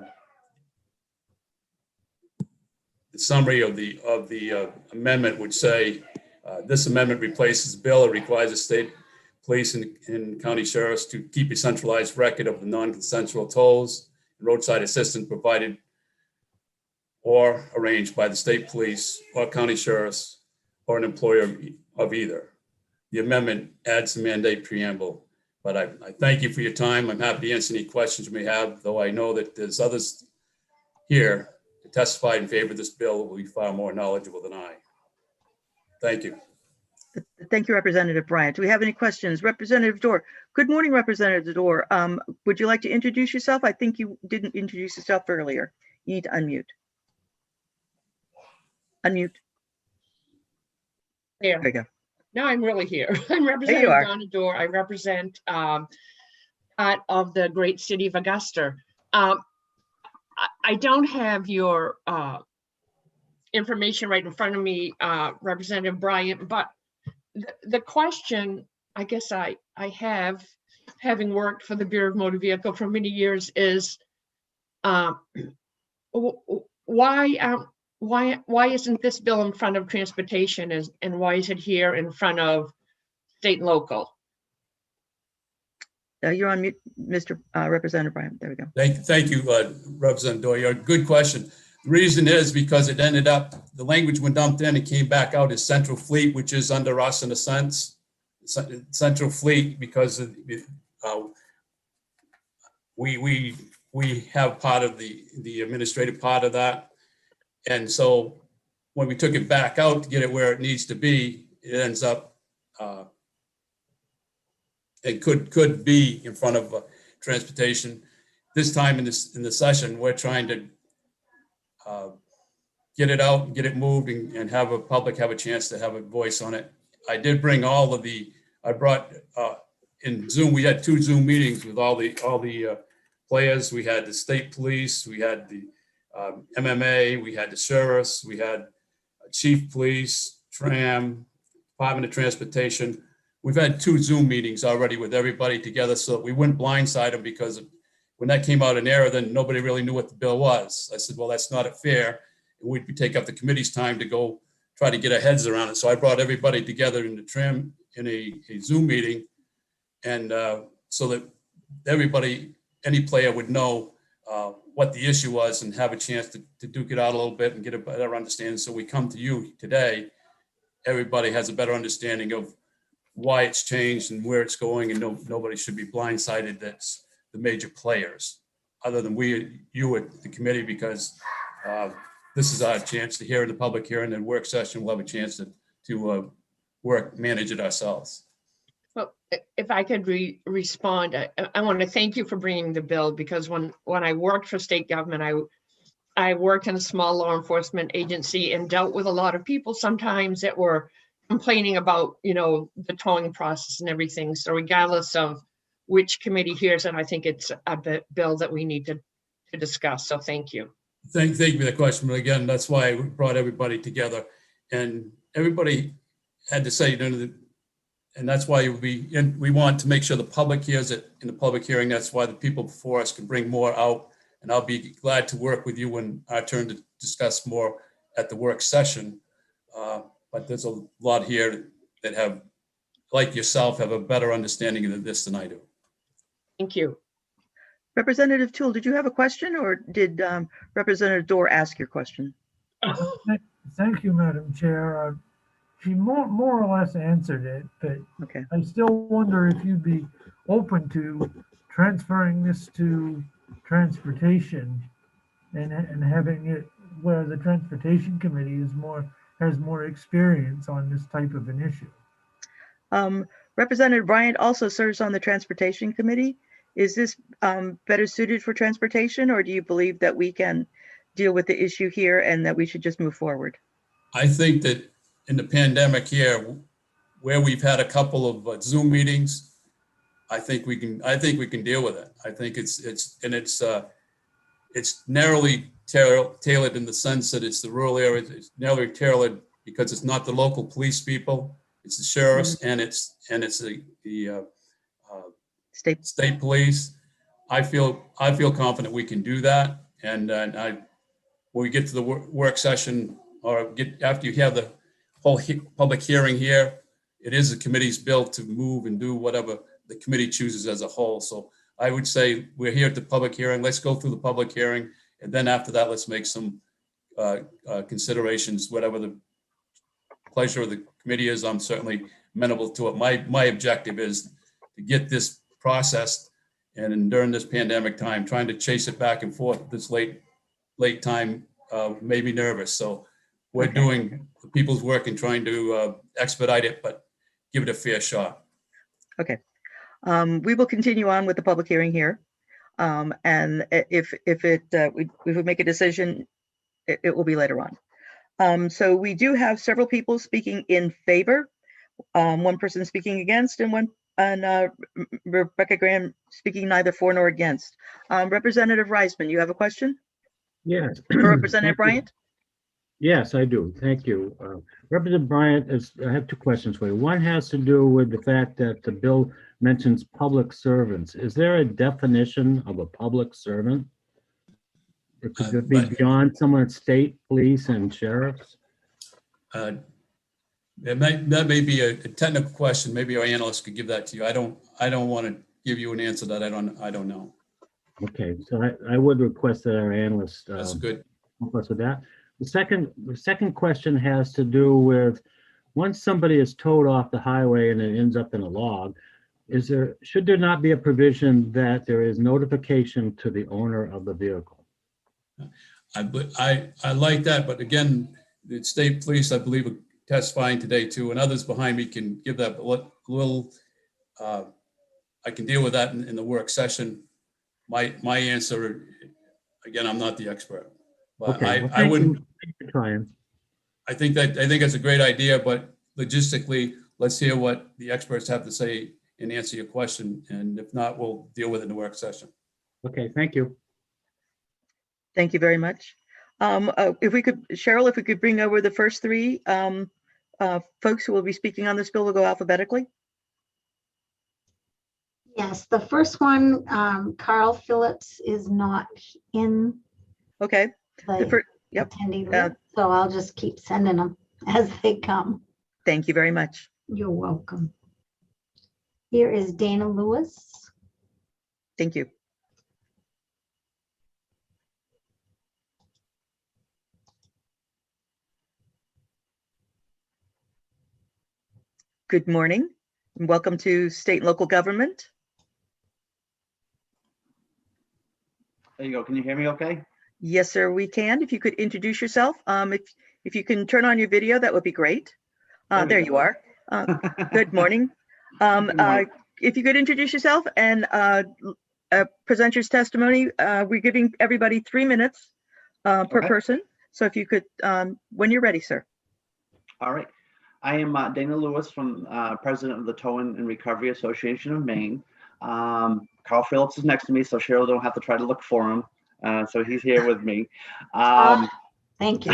summary of the amendment would say, this amendment replaces the bill. It requires the state police and county sheriffs to keep a centralized record of the non-consensual tolls and roadside assistance provided or arranged by the state police or county sheriffs or an employer of either. The amendment adds the mandate preamble. But I thank you for your time. I'm happy to answer any questions you may have, though I know that there's others here to testify in favor of this bill who will be far more knowledgeable than I. Thank you. Thank you, Representative Bryant. Do we have any questions? Representative Dorr. Good morning, Representative Dorr. Would you like to introduce yourself? I think you didn't introduce yourself earlier. You need to unmute. Unmute. There we go. Now I'm really here. I'm Representative Donna Dorr. I represent part of the great city of Augusta. I don't have your information right in front of me, Representative Bryant, but the question I guess I have, having worked for the Bureau of Motor Vehicle for many years, is why isn't this bill in front of transportation and why is it here in front of state and local? You're on mute, Mr. Representative Bryant. There we go. Thank you, Representative Doyle. Good question. The reason is because it ended up, the language when dumped in and came back out as Central Fleet, which is under us in a sense. Central Fleet, because we have part of the administrative part of that. And so when we took it back out to get it where it needs to be, it ends up, it could be in front of transportation. This time in the session, we're trying to get it out, get it moved, and have a public have a chance to have a voice on it. I did bring all of the, I brought in Zoom, we had 2 Zoom meetings with all the players. We had the state police, we had the MMA, we had the sheriffs, we had chief police, tram, Department of Transportation. We've had 2 Zoom meetings already with everybody together so that we wouldn't blindside them, because when that came out in error, then nobody really knew what the bill was. I said, well, that's not fair. And we'd take up the committee's time to go try to get our heads around it. So I brought everybody together in the tram in a Zoom meeting, and so that everybody, any player would know what the issue was and have a chance to duke it out a little bit and get a better understanding. So we come to you today, everybody has a better understanding of why it's changed and where it's going, and nobody should be blindsided that's the major players, other than you at the committee, because this is our chance to hear in the public hearing and work session. We'll have a chance to manage it ourselves. Well, if I could respond, I want to thank you for bringing the bill, because when I worked for state government, I worked in a small law enforcement agency and dealt with a lot of people sometimes that were complaining about, the towing process and everything. So regardless of which committee hears it, I think it's a bill that we need to discuss. So thank you. Thank you for the question. But again, that's why we brought everybody together, and everybody had to say, and that's why we want to make sure the public hears it in the public hearing. That's why the people before us can bring more out. And I'll be glad to work with you when our turn to discuss more at the work session. But there's a lot here that have, like yourself, have a better understanding of this than I do. Thank you. Representative Toole, did you have a question, or did Representative Dorr ask your question? Thank you, Madam Chair. She more or less answered it, but okay. I still wonder if you'd be open to transferring this to transportation and having it where the transportation committee has more experience on this type of an issue. Representative Bryant also serves on the transportation committee. Is this better suited for transportation, or do you believe that we can deal with the issue here and that we should just move forward? I think that in the pandemic here, where we've had a couple of Zoom meetings, I think we can deal with it. I think it's narrowly tailored in the sense that it's the rural areas. It's narrowly tailored because it's not the local police people, it's the sheriffs, and it's the state police. I feel confident we can do that. And when we get to the work session, or after you have the whole public hearing here, it is the committee's bill to move and do whatever the committee chooses as a whole. So I would say we're here at the public hearing. Let's go through the public hearing. And then after that, let's make some considerations, whatever the pleasure of the committee is. I'm certainly amenable to it. My objective is to get this processed, and during this pandemic time, trying to chase it back and forth this late time made me nervous. So we're doing the people's work and trying to expedite it, but give it a fair shot. Okay. We will continue on with the public hearing here. And if we make a decision, it will be later on. So we do have several people speaking in favor, one person speaking against, and Rebecca Graham speaking neither for nor against. Representative Reisman, you have a question? Yes. For Representative Bryant? Yes, I do. Thank you. Representative Bryant, I have two questions for you. One has to do with the fact that the bill mentions public servants. Is there a definition of a public servant? Or could it be beyond someone at state police and sheriffs? That may be a technical question. Maybe our analyst could give that to you. I don't want to give you an answer that I don't know. Okay, so I would request that our analyst That's good. help us with that. The second question has to do with, once somebody is towed off the highway and it ends up in a log, should there not be a provision that there is notification to the owner of the vehicle? I like that, but again, the state police, I believe, are testifying today too, and others behind me can give that little. I can deal with that in the work session. My answer, again, I'm not the expert, but okay, well, I wouldn't. I think it's a great idea, but logistically, let's hear what the experts have to say and answer your question. And if not, we'll deal with it in the work session. Okay, thank you. Thank you very much. If we could, Cheryl, if we could bring over the first three folks who will be speaking on this bill, we'll go alphabetically. Yes, the first one, Carl Phillips is not in. Okay. Yep. Attending list, so I'll just keep sending them as they come. Thank you very much. You're welcome. Here is Dana Lewis. Thank you. Good morning and welcome to State and Local Government. There you go. Can you hear me okay? Yes, sir, we can. If you could introduce yourself. If you can turn on your video, that would be great. There you are. Good morning. If you could introduce yourself and present your testimony, we're giving everybody 3 minutes per Okay. person. So if you could, when you're ready, sir. All right. I am Dana Lewis, from president of the Towing and Recovery Association of Maine. Carl Phillips is next to me, so Cheryl don't have to try to look for him. So he's here with me. Thank you.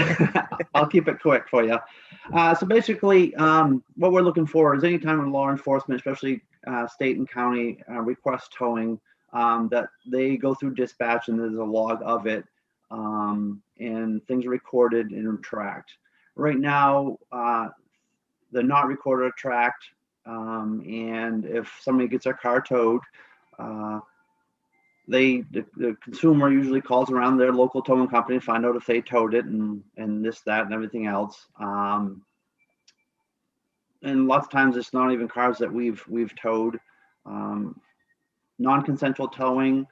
I'll keep it quick for you. So basically, what we're looking for is anytime when law enforcement, especially state and county, request towing, that they go through dispatch and there's a log of it, and things are recorded and tracked. Right now, they're not recorded or tracked, and if somebody gets their car towed, the consumer usually calls around their local towing company to find out if they towed it and this, that, and everything else. And lots of times it's not even cars that we've towed. Non-consensual towing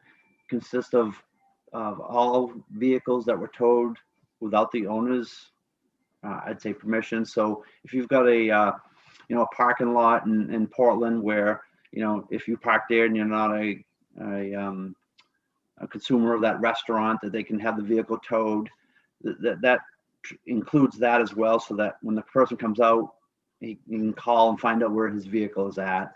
consists of all vehicles that were towed without the owner's, I'd say, permission. So if you've got a parking lot in Portland where, if you park there and you're not a consumer of that restaurant, that they can have the vehicle towed, that includes that as well, so that when the person comes out, he can call and find out where his vehicle is at.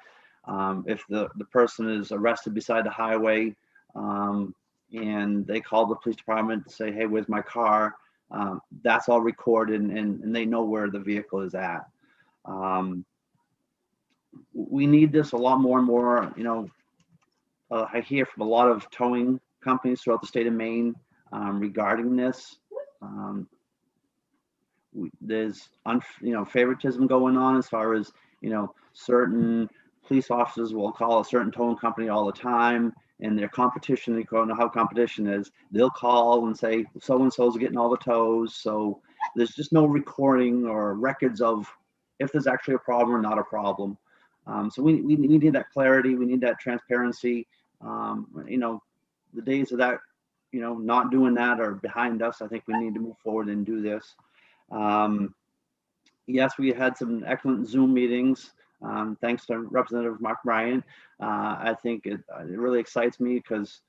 If the person is arrested beside the highway, and they call the police department to say, hey, where's my car? That's all recorded, and they know where the vehicle is at. We need this a lot more and more. I hear from a lot of towing companies throughout the state of Maine regarding this. There's favoritism going on as far as, certain police officers will call a certain towing company all the time, and their competition, you know how competition is, they'll call and say so-and-so's getting all the tows. So there's just no recording or records of if there's actually a problem or not a problem. So we need that clarity, we need that transparency. The days of that, not doing that are behind us. I think we need to move forward and do this. Yes, we had some excellent Zoom meetings. Thanks to Representative Mark Bryant. I think it really excites me because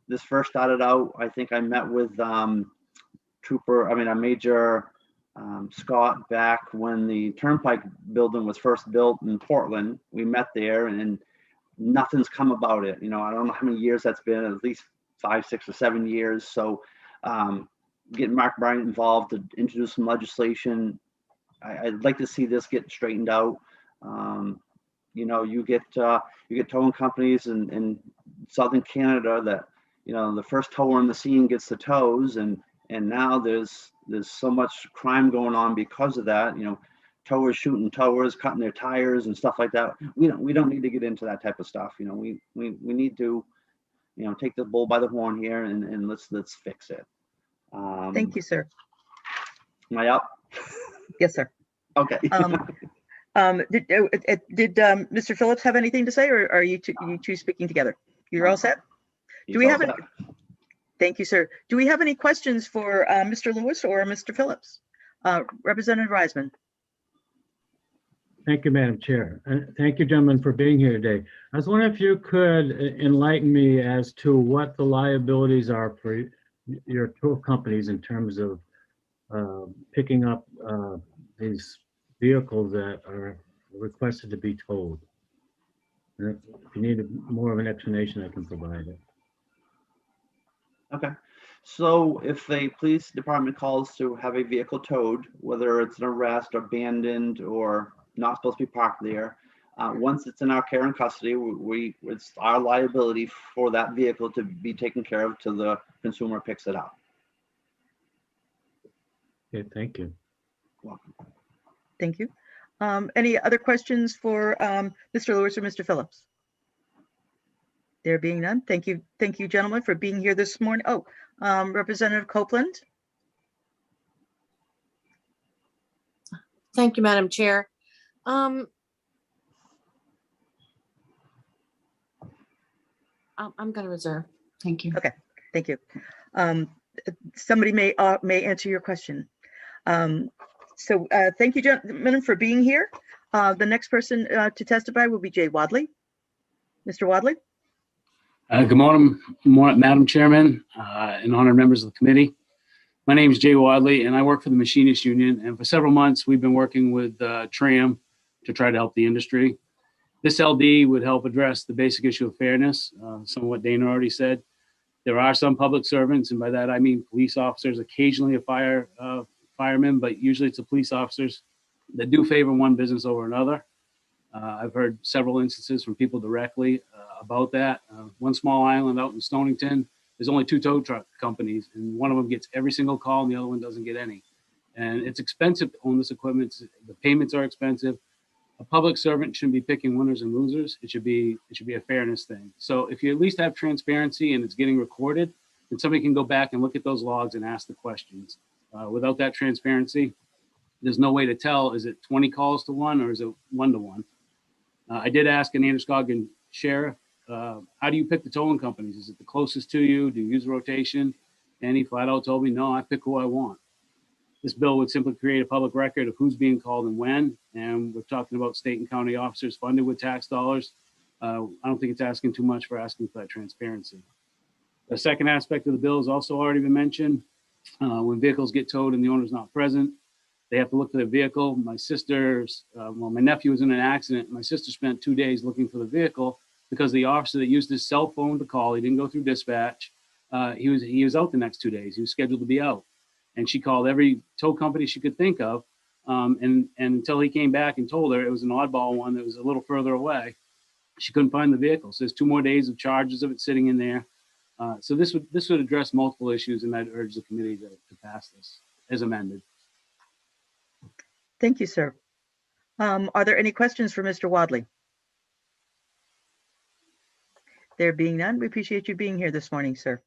this first started out, I think I met with Major Scott back when the Turnpike building was first built in Portland. We met there and nothing's come about it. I don't know how many years that's been, at least 5, 6, or 7 years. So getting Mark Bryant involved to introduce some legislation, I'd like to see this get straightened out. You get towing companies in Southern Canada that, the first tower on the scene gets the tows, and now there's so much crime going on because of that. Towers shooting towers, cutting their tires and stuff like that. We don't need to get into that type of stuff. We need to, take the bull by the horn here and let's fix it. Thank you, sir. Am I up? Yes, sir. Okay. Did Mr. Phillips have anything to say, or are you two speaking together? You're all set? Do we have any? Thank you, sir. Do we have any questions for Mr. Lewis or Mr. Phillips? Representative Reisman. Thank you, Madam Chair. And thank you, gentlemen, for being here today. I was wondering if you could enlighten me as to what the liabilities are for your tow companies in terms of picking up these vehicles that are requested to be towed. And if you need more of an explanation, I can provide it. Okay. So if a police department calls to have a vehicle towed, whether it's an arrest, abandoned, or not supposed to be parked there, once it's in our care and custody, it's our liability for that vehicle to be taken care of till the consumer picks it up. Okay, thank you. Welcome. Thank you. Any other questions for Mr. Lewis or Mr. Phillips? There being none, thank you, gentlemen, for being here this morning. Oh, Representative Copeland. Thank you, Madam Chair. I'm going to reserve. Thank you. Okay, thank you. somebody may answer your question. Thank you, gentlemen, for being here. The next person to testify will be Jay Wadley. Mr. Wadley. Good morning, Madam Chairman, and honored members of the committee. My name is Jay Wadley, and I work for the Machinists Union. And for several months, we've been working with TRAM to try to help the industry. This LD would help address the basic issue of fairness, some of what Dana already said. There are some public servants, and by that I mean police officers, occasionally a fireman, but usually it's the police officers that do favor one business over another. I've heard several instances from people directly about that. One small island out in Stonington, there's only 2 tow truck companies, and one of them gets every single call and the other one doesn't get any. And it's expensive to own this equipment. The payments are expensive. A public servant shouldn't be picking winners and losers. It should be a fairness thing. So if you at least have transparency and it's getting recorded, then somebody can go back and look at those logs and ask the questions. Without that transparency, there's no way to tell, is it 20 calls to 1 or is it 1 to 1? I did ask an Androscoggin sheriff, how do you pick the towing companies? Is it the closest to you? Do you use rotation? And he flat out told me, no, I pick who I want. This bill would simply create a public record of who's being called and when. And we're talking about state and county officers funded with tax dollars. I don't think it's asking too much for asking for that transparency. The second aspect of the bill has also already been mentioned. When vehicles get towed and the owner's not present, they have to look for their vehicle. My nephew was in an accident. My sister spent 2 days looking for the vehicle because the officer that used his cell phone to call, he didn't go through dispatch. He was out the next 2 days. He was scheduled to be out. And she called every tow company she could think of. And until he came back and told her it was an oddball one that was a little further away, she couldn't find the vehicle. So there's 2 more days of charges of it sitting in there. So this would address multiple issues, and I'd urge the committee to pass this as amended. Thank you, sir. Are there any questions for Mr. Wadley? There being none, we appreciate you being here this morning, sir.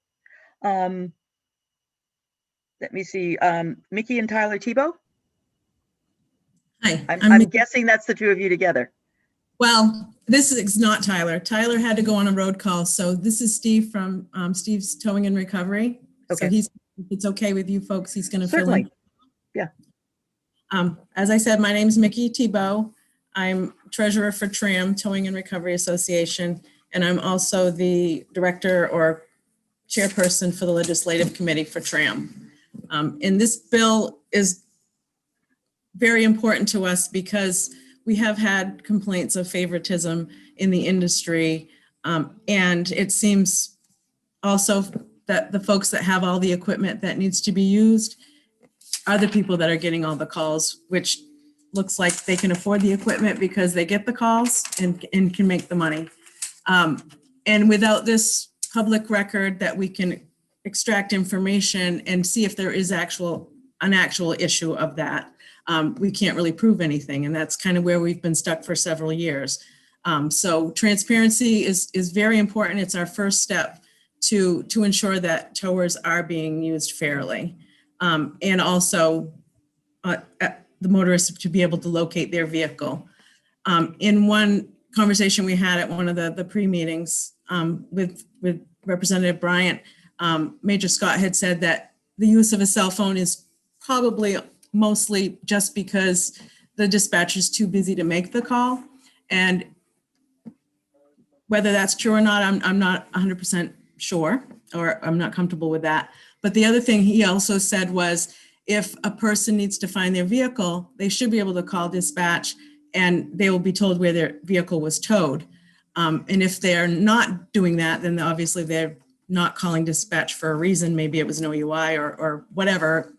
Let me see, Mickey and Tyler Tebow. Hi, I'm guessing that's the 2 of you together. Well, this is not Tyler. Tyler had to go on a road call. So this is Steve from Steve's Towing and Recovery. Okay. So if it's okay with you folks, he's going to fill in. Yeah. As I said, my name is Mickey Tebow. I'm treasurer for TRAM, Towing and Recovery Association, and I'm also the director or chairperson for the legislative committee for TRAM. And this bill is very important to us because we have had complaints of favoritism in the industry. And it seems also that the folks that have all the equipment that needs to be used are the people that are getting all the calls, which looks like they can afford the equipment because they get the calls and can make the money. And without this public record that we can extract information and see if there is an actual issue of that, we can't really prove anything. And that's kind of where we've been stuck for several years. So transparency is very important. It's our first step to ensure that towers are being used fairly. And also the motorists to be able to locate their vehicle. In one conversation we had at one of the pre-meetings with Representative Bryant, Major Scott had said that the use of a cell phone is probably mostly just because the dispatcher is too busy to make the call. And whether that's true or not, I'm not 100% sure, or I'm not comfortable with that. But the other thing he also said was, if a person needs to find their vehicle, they should be able to call dispatch and they will be told where their vehicle was towed. And if they're not doing that, then obviously they're not calling dispatch for a reason. Maybe it was an OUI or whatever.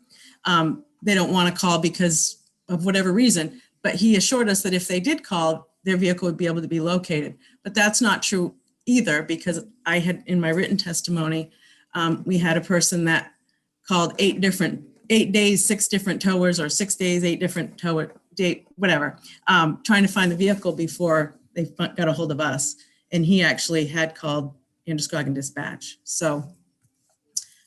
They don't want to call because of whatever reason. But he assured us that if they did call, their vehicle would be able to be located. But that's not true either, because I had, in my written testimony, we had a person that called 8 days, 6 different towers, or 6 days, 8 different whatever, trying to find the vehicle before they got a hold of us. And he actually had called Androscoggin Dispatch. So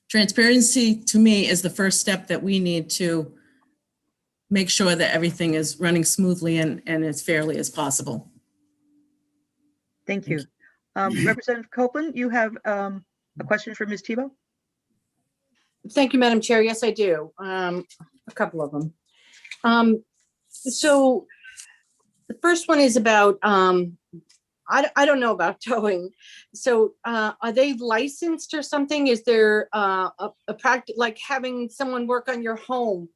transparency to me is the first step that we need to make sure that everything is running smoothly and as fairly as possible. Thank you. Representative Copeland, you have a question for Ms. Tebow? Thank you, Madam Chair. Yes, I do. A couple of them. So the first one is about, I don't know about towing. So are they licensed or something? Is there a practice, like having someone work on your home?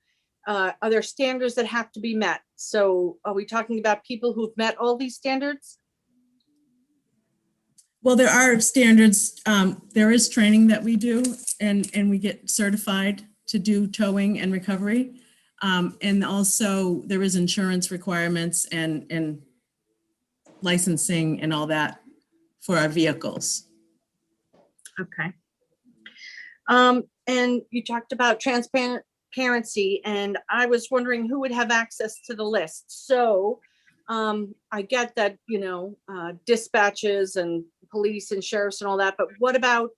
Are there standards that have to be met? So are we talking about people who've met all these standards? Well, there are standards. There is training that we do, and we get certified to do towing and recovery. And also there is insurance requirements and licensing and all that for our vehicles. Okay. And you talked about transparency, and I was wondering who would have access to the list. So I get that, you know, dispatches and police and sheriffs and all that, but what about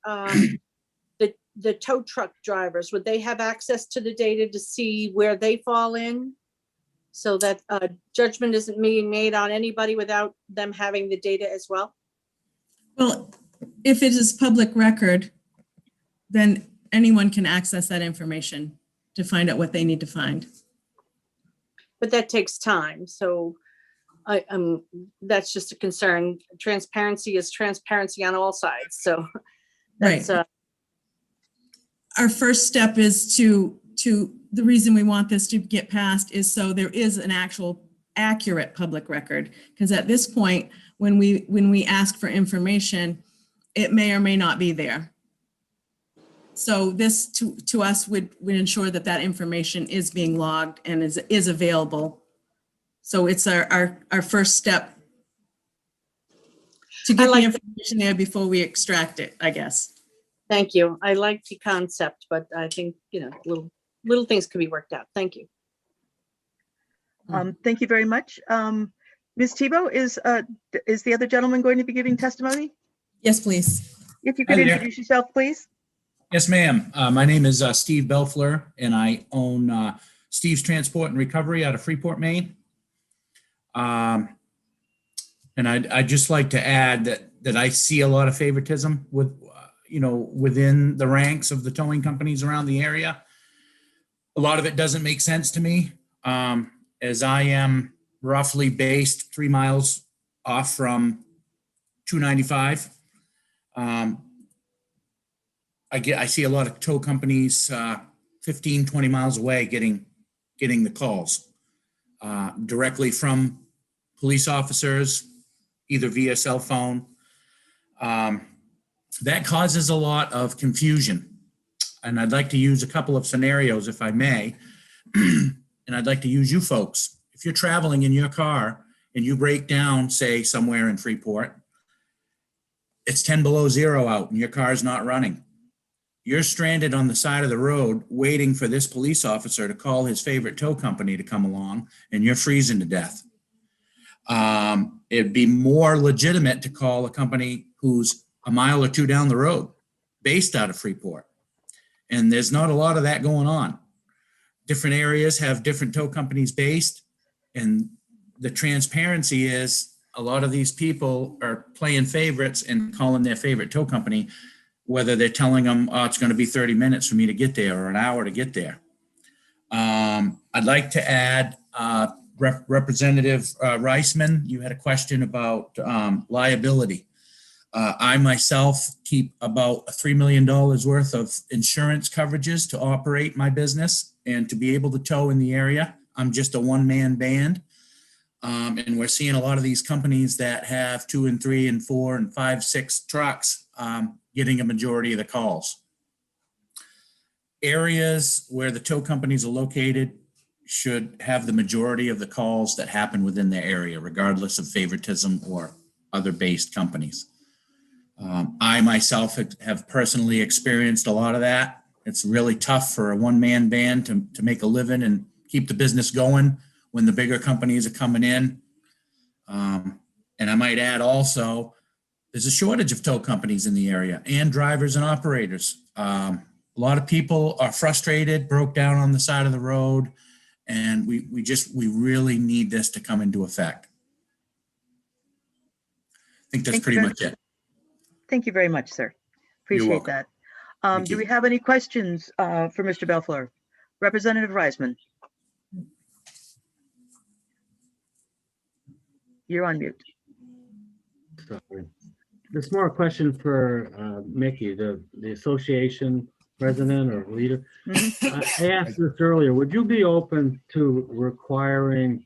the tow truck drivers? Would they have access to the data to see where they fall in, so that judgment isn't being made on anybody without them having the data as well? Well, if it is public record, then anyone can access that information to find out what they need to find. But that takes time. So that's just a concern. Transparency is transparency on all sides. So that's right. Our first step is to the reason we want this to get passed is so there is an actual accurate public record. Because at this point, when we ask for information, it may or may not be there. So this to us would ensure that that information is being logged and is available. So it's our first step to get the information there before we extract it, I guess. Thank you. I like the concept, but I think, you know, little things can be worked out. Thank you. Thank you very much. Ms. Tebow, is the other gentleman going to be giving testimony? Yes, please. If you could introduce yourself, please. Yes, ma'am. My name is Steve Belfleur, and I own Steve's Transport and Recovery out of Freeport, Maine. And I'd just like to add that I see a lot of favoritism within the ranks of the towing companies around the area. A lot of it doesn't make sense to me, as I am roughly based 3 miles off from 295. I see a lot of tow companies 15, 20 miles away getting the calls directly from police officers, either via cell phone. That causes a lot of confusion. And I'd like to use a couple of scenarios, if I may. And I'd like to use you folks. If you're traveling in your car and you break down, say, somewhere in Freeport, it's 10 below zero out and your car's not running. You're stranded on the side of the road waiting for this police officer to call his favorite tow company to come along, and you're freezing to death. It'd be more legitimate to call a company who's a mile or two down the road, based out of Freeport. And there's not a lot of that going on. Different areas have different tow companies based, and the transparency is a lot of these people are playing favorites and calling their favorite tow company, whether they're telling them, oh, it's going to be 30 minutes for me to get there or an hour to get there. I'd like to add, Representative Reisman, you had a question about liability. I myself keep about $3 million worth of insurance coverages to operate my business and to be able to tow in the area. I'm just a one-man band. And we're seeing a lot of these companies that have 2 and 3 and 4 and 5, 6 trucks getting a majority of the calls. Areas where the tow companies are located should have the majority of the calls that happen within their area, regardless of favoritism or other based companies. I myself have personally experienced a lot of that. It's really tough for a one-man band to make a living and keep the business going when the bigger companies are coming in. And I might add also, there's a shortage of tow companies in the area and drivers and operators. A lot of people are frustrated, broke down on the side of the road, and we really need this to come into effect. I think that's pretty much it. Thank you very much, sir. Appreciate that. Do we have any questions for Mr. Belfleur? Representative Reisman? You're on mute. Sorry. This is more a question for Mickey, the association president or leader. I asked this earlier. Would you be open to requiring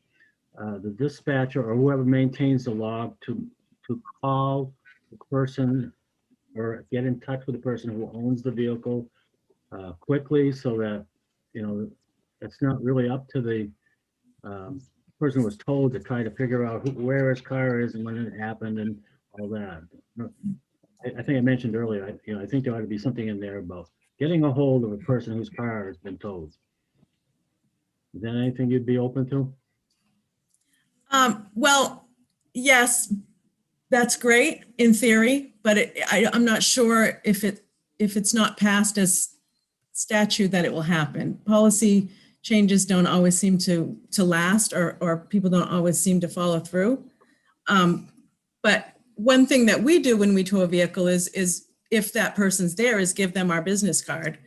the dispatcher or whoever maintains the log to call the person or get in touch with the person who owns the vehicle quickly, so that, you know, it's not really up to the person who was told to try to figure out where his car is and when it happened and all that. I think I mentioned earlier, I think there ought to be something in there about getting a hold of a person whose car has been towed. Is that anything you'd be open to? Well, yes, that's great in theory, but I'm not sure if it's not passed as statute that it will happen. Policy changes don't always seem to last, or people don't always seem to follow through. But one thing that we do when we tow a vehicle is if that person's there, is give them our business card.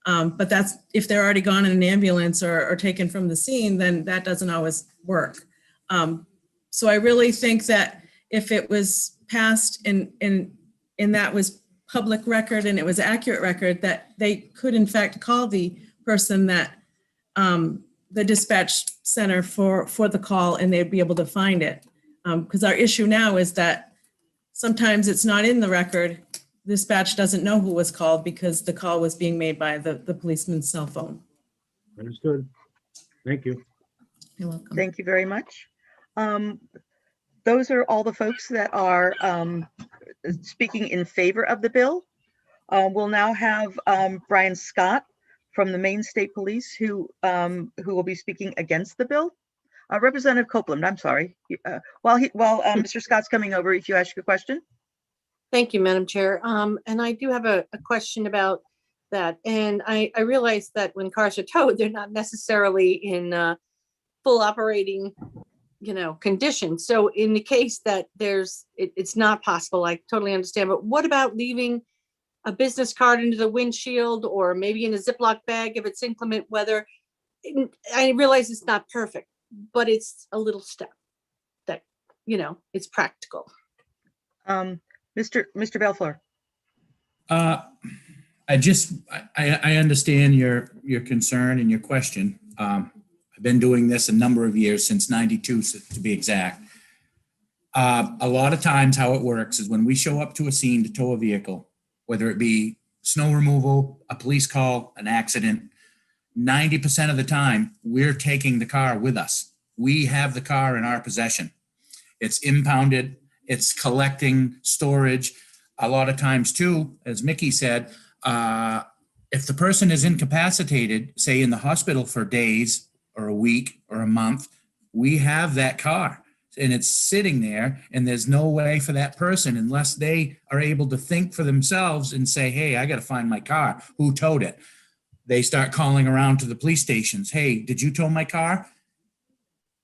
But that's if they're already gone in an ambulance or taken from the scene, then that doesn't always work. So I really think that if it was passed and that was public record and it was accurate record, that they could in fact call the person that the dispatch center for the call, and they'd be able to find it. Because our issue now is that sometimes it's not in the record. Dispatch doesn't know who was called because the call was being made by the policeman's cell phone. Understood. Thank you. You're welcome. Thank you very much. Those are all the folks that are speaking in favor of the bill. We'll now have Brian Scott from the Maine State Police who will be speaking against the bill. Representative Copeland, I'm sorry. While Mr. Scott's coming over, if you ask your question. Thank you, Madam Chair. And I do have a question about that. And I realize that when cars are towed, they're not necessarily in full operating, condition. So in the case that it's not possible, I totally understand. But what about leaving a business card into the windshield or maybe in a Ziploc bag if it's inclement weather? I realize it's not perfect, but it's a little step that, it's practical. Mr. Belfleur. I understand your concern and your question. I've been doing this a number of years, since 92 to be exact. A lot of times how it works is when we show up to a scene to tow a vehicle, whether it be snow removal, a police call, an accident, 90% of the time we're taking the car with us. We have the car in our possession. It's impounded, it's collecting storage. A lot of times too, as Mickey said, if the person is incapacitated, say in the hospital for days or a week or a month, we have that car and it's sitting there, and there's no way for that person, unless they are able to think for themselves and say, hey, I got to find my car. Who towed it? They start calling around to the police stations. Hey, did you tow my car?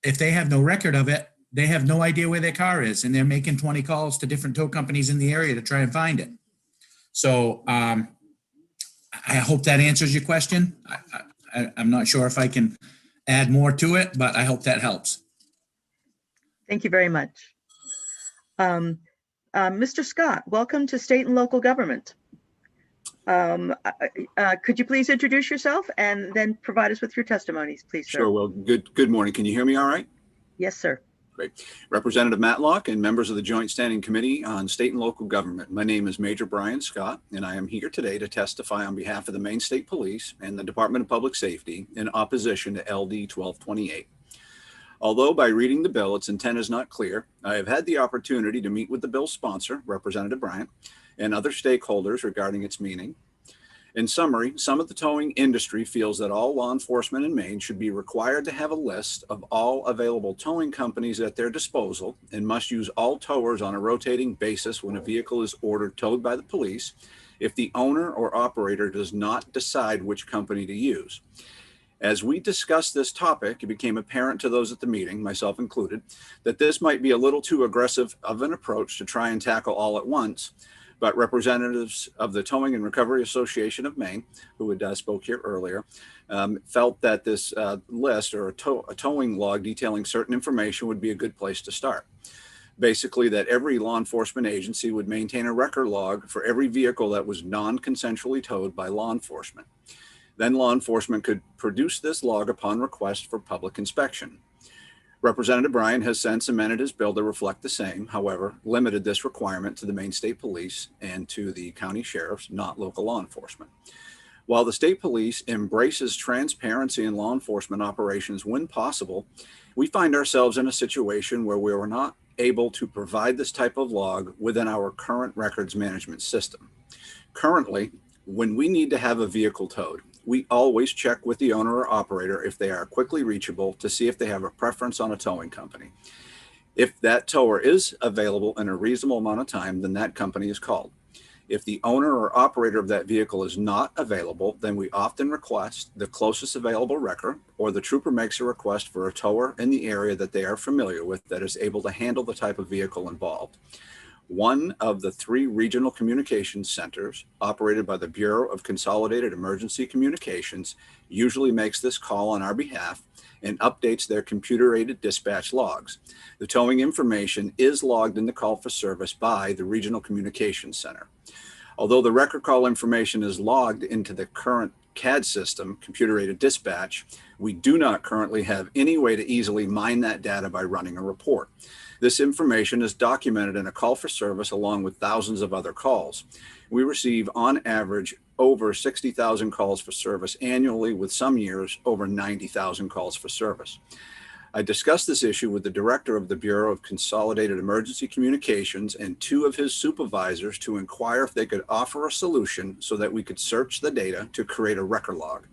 If they have no record of it, they have no idea where their car is, and they're making 20 calls to different tow companies in the area to try and find it. So I hope that answers your question. I'm not sure if I can add more to it, but I hope that helps. Thank you very much. Mr. Scott, welcome to State and Local Government. Could you please introduce yourself and then provide us with your testimonies, please, sir? Sure. Well, good morning. Can you hear me all right? Yes, sir. Great. Representative Matlock and members of the Joint Standing Committee on State and Local Government. My name is Major Brian Scott, and I am here today to testify on behalf of the Maine State Police and the Department of Public Safety in opposition to LD 1228. Although by reading the bill, its intent is not clear, I have had the opportunity to meet with the bill's sponsor, Representative Bryant, and other stakeholders regarding its meaning. In summary, some of the towing industry feels that all law enforcement in Maine should be required to have a list of all available towing companies at their disposal and must use all towers on a rotating basis when a vehicle is ordered towed by the police if the owner or operator does not decide which company to use. As we discussed this topic, it became apparent to those at the meeting, myself included, that this might be a little too aggressive of an approach to try and tackle all at once. but representatives of the Towing and Recovery Association of Maine, who had spoke here earlier, felt that this list or a towing log detailing certain information would be a good place to start. Basically, that every law enforcement agency would maintain a record log for every vehicle that was non-consensually towed by law enforcement. Then law enforcement could produce this log upon request for public inspection. Representative Bryan has since amended his bill to reflect the same, however, limited this requirement to the Maine State Police and to the county sheriffs, not local law enforcement. While the state police embraces transparency in law enforcement operations when possible, we find ourselves in a situation where we were not able to provide this type of log within our current records management system. Currently, when we need to have a vehicle towed, we always check with the owner or operator if they are quickly reachable to see if they have a preference on a towing company. If that tower is available in a reasonable amount of time, then that company is called. If the owner or operator of that vehicle is not available, then we often request the closest available wrecker, or the trooper makes a request for a tower in the area that they are familiar with that is able to handle the type of vehicle involved. One of the 3 regional communications centers operated by the Bureau of Consolidated Emergency Communications usually makes this call on our behalf and updates their computer-aided dispatch logs. The towing information is logged in the call for service by the Regional Communications Center. Although the record call information is logged into the current CAD system, computer-aided dispatch, we do not currently have any way to easily mine that data by running a report. This information is documented in a call for service along with thousands of other calls. We receive on average over 60,000 calls for service annually, with some years over 90,000 calls for service. I discussed this issue with the director of the Bureau of Consolidated Emergency Communications and 2 of his supervisors to inquire if they could offer a solution so that we could search the data to create a record log.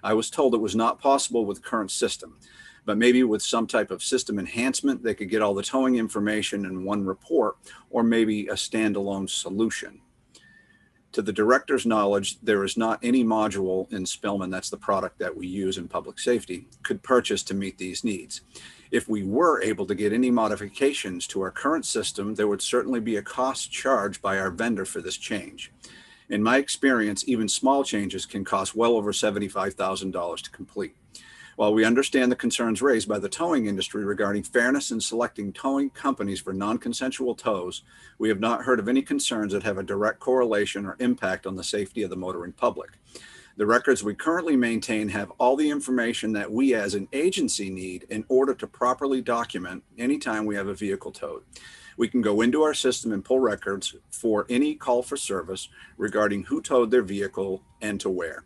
I was told it was not possible with the current system, but maybe with some type of system enhancement, they could get all the towing information in one report, or maybe a standalone solution. To the director's knowledge, there is not any module in Spillman, that's the product that we use in public safety, could purchase to meet these needs. If we were able to get any modifications to our current system, there would certainly be a cost charged by our vendor for this change. In my experience, even small changes can cost well over $75,000 to complete. While we understand the concerns raised by the towing industry regarding fairness in selecting towing companies for non-consensual tows, we have not heard of any concerns that have a direct correlation or impact on the safety of the motoring public. The records we currently maintain have all the information that we as an agency need in order to properly document anytime we have a vehicle towed. We can go into our system and pull records for any call for service regarding who towed their vehicle and to where.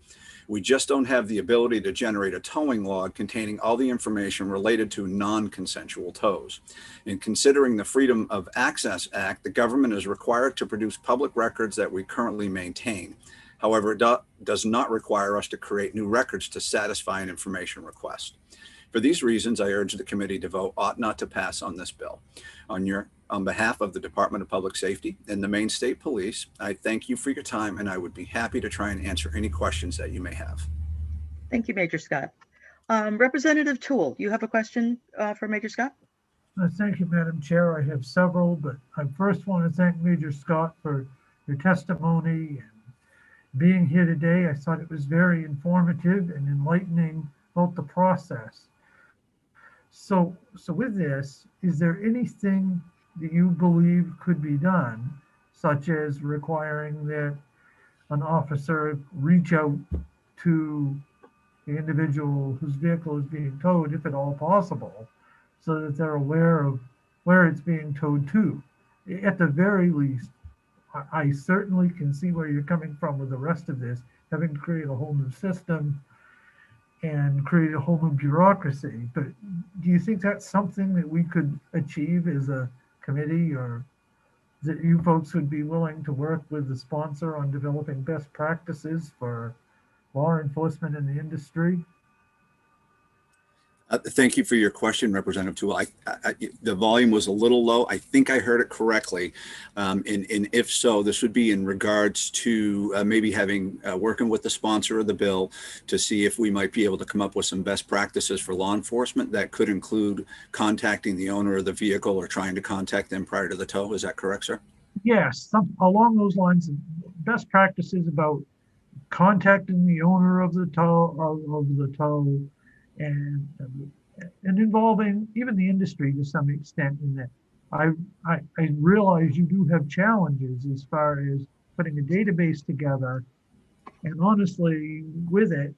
We just don't have the ability to generate a towing log containing all the information related to non-consensual tows. In considering the Freedom of Access Act, the government is required to produce public records that we currently maintain. However, it does not require us to create new records to satisfy an information request. For these reasons, I urge the committee to vote ought not to pass on this bill. On behalf of the Department of Public Safety and the Maine State Police, I thank you for your time, and I would be happy to try and answer any questions that you may have. Thank you, Major Scott. Representative Toole, you have a question for Major Scott? Thank you, Madam Chair. I have several, but I first want to thank Major Scott for your testimony and being here today. I thought it was very informative and enlightening about the process. So with this, is there anything that you believe could be done, such as requiring that an officer reach out to the individual whose vehicle is being towed, if at all possible, so that they're aware of where it's being towed to? At the very least, I certainly can see where you're coming from with the rest of this, having to create a whole new system and create a whole new bureaucracy. But do you think that's something that we could achieve as a committee, or that you folks would be willing to work with the sponsor on developing best practices for law enforcement in the industry? Thank you for your question, Representative Toole. The volume was a little low. I think I heard it correctly. And if so, this would be in regards to maybe having, working with the sponsor of the bill to see if we might be able to come up with some best practices for law enforcement that could include contacting the owner of the vehicle or trying to contact them prior to the tow. Is that correct, sir? Yes, some, along those lines, best practices about contacting the owner of the tow and involving even the industry to some extent in that. I realize you do have challenges as far as putting a database together. And honestly, with it,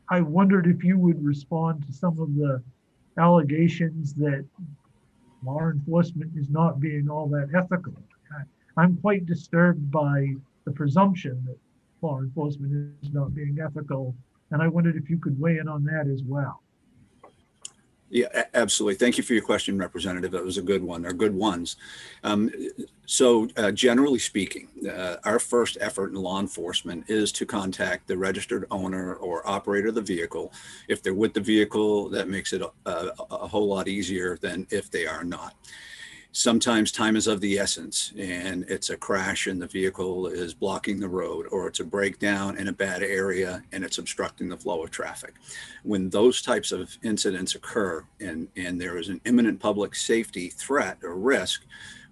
I wondered if you would respond to some of the allegations that law enforcement is not being all that ethical. I'm quite disturbed by the presumption that law enforcement is not being ethical. And I wondered if you could weigh in on that as well. Yeah, absolutely. Thank you for your question, Representative. That was a good one, or good ones. Generally speaking, our first effort in law enforcement is to contact the registered owner or operator of the vehicle. If they're with the vehicle, that makes it a whole lot easier than if they are not. Sometimes time is of the essence and it's a crash and the vehicle is blocking the road, or it's a breakdown in a bad area and it's obstructing the flow of traffic. When those types of incidents occur and there is an imminent public safety threat or risk,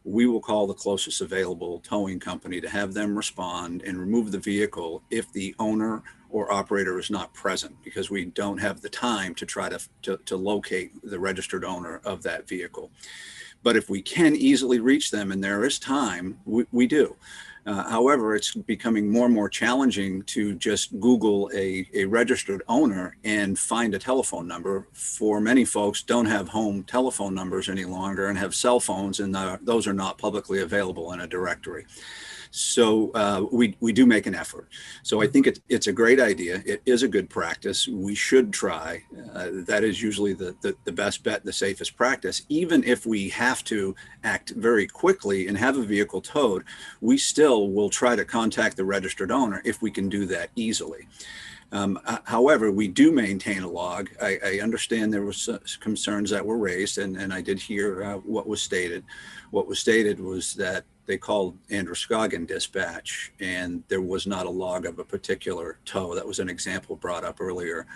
we will call the closest available towing company to have them respond and remove the vehicle if the owner or operator is not present, because we don't have the time to try to locate the registered owner of that vehicle. But if we can easily reach them and there is time, we do. However, it's becoming more and more challenging to just Google a registered owner and find a telephone number. For many folks, don't have home telephone numbers any longer and have cell phones, and those are not publicly available in a directory. So we do make an effort. So I think it's a great idea. It is a good practice. We should try. That is usually the best bet, the safest practice. Even if we have to act very quickly and have a vehicle towed, we still will try to contact the registered owner if we can do that easily. However, we do maintain a log. I understand there was concerns that were raised, and I did hear what was stated. What was stated was that they called Androscoggin Dispatch, and there was not a log of a particular tow. That was an example brought up earlier,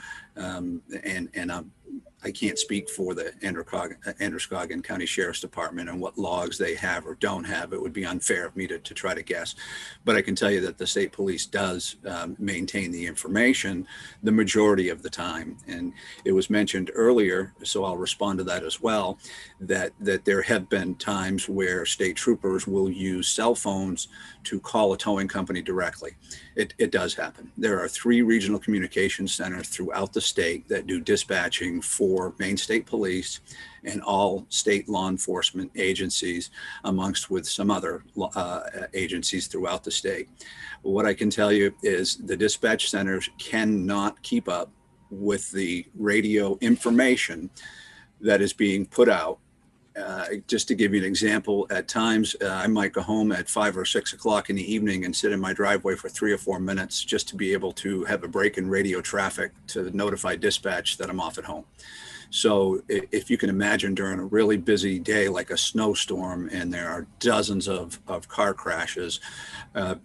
I can't speak for the Androscoggin County Sheriff's Department and what logs they have or don't have. It would be unfair of me to try to guess. But I can tell you that the state police does maintain the information the majority of the time. And it was mentioned earlier, so I'll respond to that as well, that there have been times where state troopers will use cell phones to call a towing company directly. It does happen. There are 3 regional communications centers throughout the state that do dispatching for Maine State Police and all state law enforcement agencies, amongst with some other agencies throughout the state. What I can tell you is the dispatch centers cannot keep up with the radio information that is being put out. Just to give you an example, at times I might go home at 5 or 6 o'clock in the evening and sit in my driveway for 3 or 4 minutes just to be able to have a break in radio traffic to notify dispatch that I'm off at home. So if you can imagine during a really busy day like a snowstorm and there are dozens of car crashes,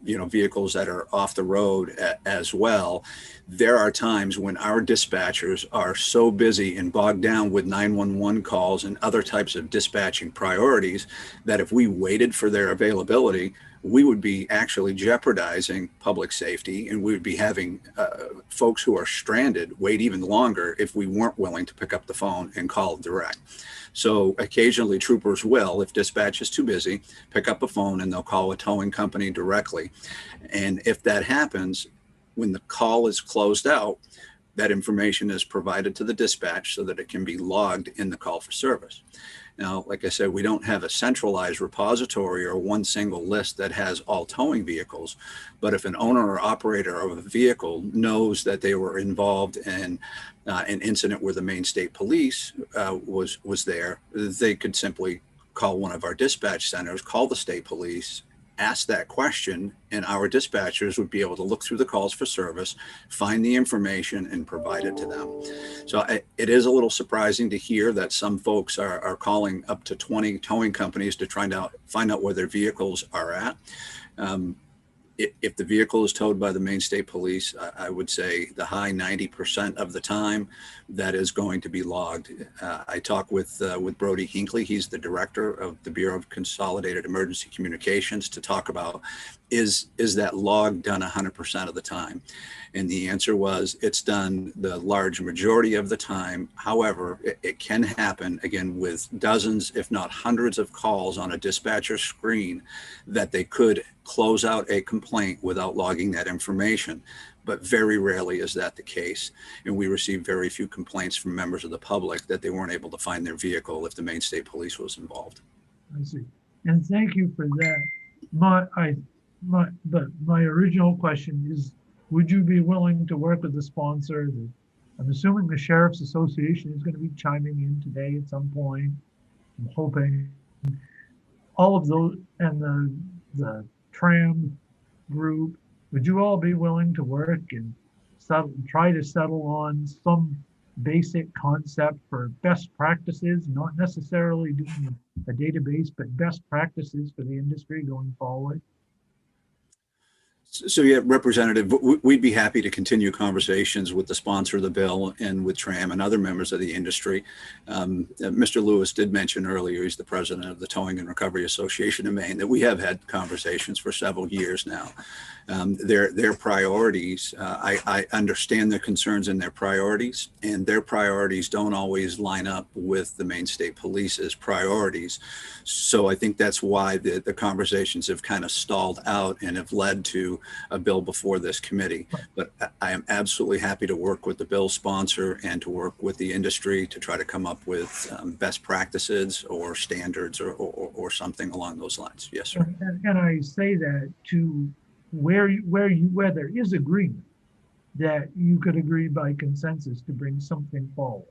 vehicles that are off the road as well, there are times when our dispatchers are so busy and bogged down with 911 calls and other types of dispatching priorities that if we waited for their availability, we would be actually jeopardizing public safety, and we would be having folks who are stranded wait even longer if we weren't willing to pick up the phone and call direct. So occasionally troopers will, if dispatch is too busy, pick up a phone and they'll call a towing company directly. And if that happens, when the call is closed out, that information is provided to the dispatch so that it can be logged in the call for service. Now, like I said, we don't have a centralized repository or one single list that has all towing vehicles, but if an owner or operator of a vehicle knows that they were involved in an incident where the Maine State Police was there, they could simply call one of our dispatch centers, call the state police, ask that question, and our dispatchers would be able to look through the calls for service, find the information, and provide it to them. So it is a little surprising to hear that some folks are calling up to 20 towing companies to try to find out where their vehicles are at. If the vehicle is towed by the Maine State Police, I would say the high 90% of the time that is going to be logged. I talked with Brody Hinckley. He's the director of the Bureau of Consolidated Emergency Communications to talk about is that log done 100% of the time? And the answer was it's done the large majority of the time. However, it can happen, again, with dozens, if not hundreds of calls on a dispatcher screen that they could close out a complaint without logging that information. But very rarely is that the case. And we receive very few complaints from members of the public that they weren't able to find their vehicle if the Maine State Police was involved. I see. And thank you for that. My original question is, would you be willing to work with the sponsor? I'm assuming the Sheriff's Association is going to be chiming in today at some point. I'm hoping all of those, and the TRAM group, would you all be willing to work and try to settle on some basic concept for best practices, not necessarily doing a database, but best practices for the industry going forward? So yeah, Representative, we'd be happy to continue conversations with the sponsor of the bill and with TRAM and other members of the industry. Mr. Lewis did mention earlier, he's the president of the Towing and Recovery Association of Maine, that we have had conversations for several years now. Their priorities, I understand their concerns and their priorities, and their priorities don't always line up with the Maine State Police's priorities. So I think that's why the conversations have kind of stalled out and have led to a bill before this committee. But I am absolutely happy to work with the bill sponsor and to work with the industry to try to come up with best practices or standards or something along those lines. Yes, sir. And I say that to where there is agreement that you could agree by consensus to bring something forward.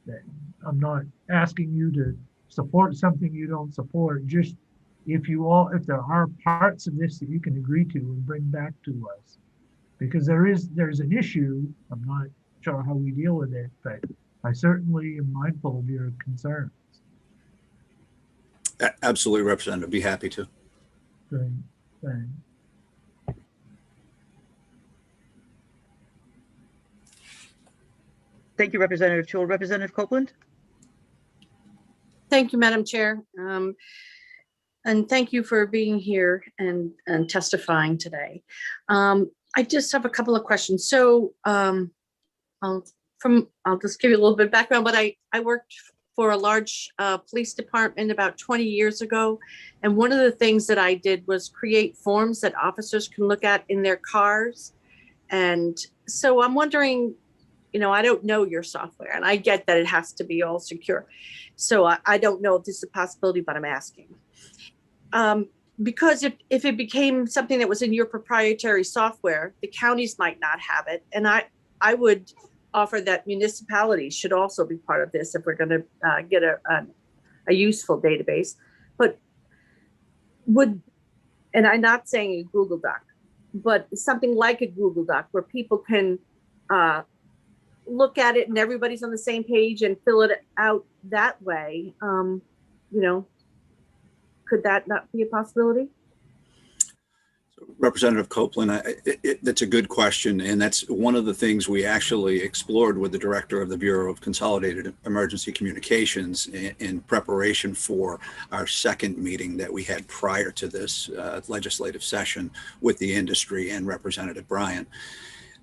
That I'm not asking you to support something you don't support, just if there are parts of this that you can agree to and bring back to us, because there's an issue. I'm not sure how we deal with it, but I certainly am mindful of your concerns. Absolutely, Representative. Be happy to. Great, thanks. Thank you, Representative Toole. Representative Copeland? Thank you, Madam Chair. And thank you for being here and testifying today. I just have a couple of questions. So I'll just give you a little bit of background, but I worked for a large police department about 20 years ago. And one of the things that I did was create forms that officers can look at in their cars. And so I'm wondering, I don't know your software, and I get that it has to be all secure. So I don't know if this is a possibility, but I'm asking. Because if it became something that was in your proprietary software, the counties might not have it. And I would offer that municipalities should also be part of this if we're going to get a useful database. But and I'm not saying a Google Doc, but something like a Google Doc where people can look at it and everybody's on the same page and fill it out that way. Could that not be a possibility? Representative Copeland, that's a good question. And that's one of the things we actually explored with the director of the Bureau of Consolidated Emergency Communications in preparation for our second meeting that we had prior to this legislative session with the industry and Representative Bryant.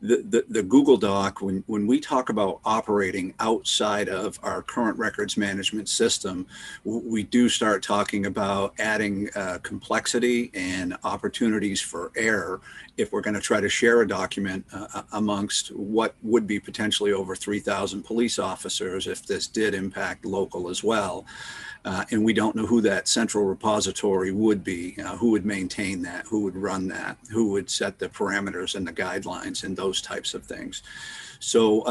The Google Doc, when we talk about operating outside of our current records management system, we do start talking about adding complexity and opportunities for error if we're going to try to share a document amongst what would be potentially over 3,000 police officers if this did impact local as well. And we don't know who that central repository would be, who would maintain that, who would run that, who would set the parameters and the guidelines and those types of things. So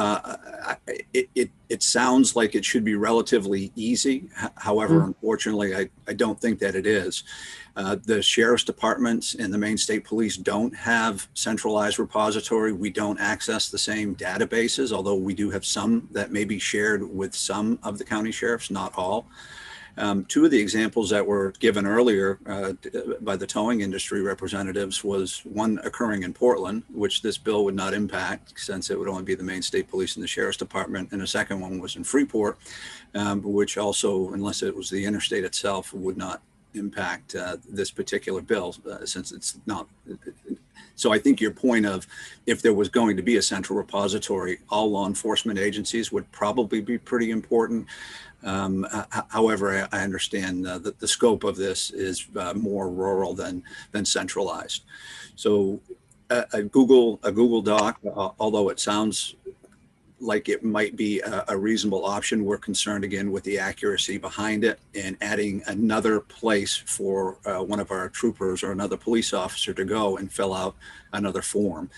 it sounds like it should be relatively easy. However, unfortunately, I don't think that it is. The sheriff's departments and the Maine State Police don't have centralized repository. We don't access the same databases, although we do have some that may be shared with some of the county sheriffs, not all. Two of the examples that were given earlier by the towing industry representatives was one occurring in Portland, which this bill would not impact since it would only be the Maine State Police and the Sheriff's Department. And the second one was in Freeport, which also, unless it was the interstate itself, would not impact this particular bill since it's not. So I think your point of if there was going to be a central repository, all law enforcement agencies would probably be pretty important. However, I understand that the scope of this is more rural than centralized. So a Google Doc, although it sounds like it might be a reasonable option, we're concerned again with the accuracy behind it and adding another place for one of our troopers or another police officer to go and fill out another form.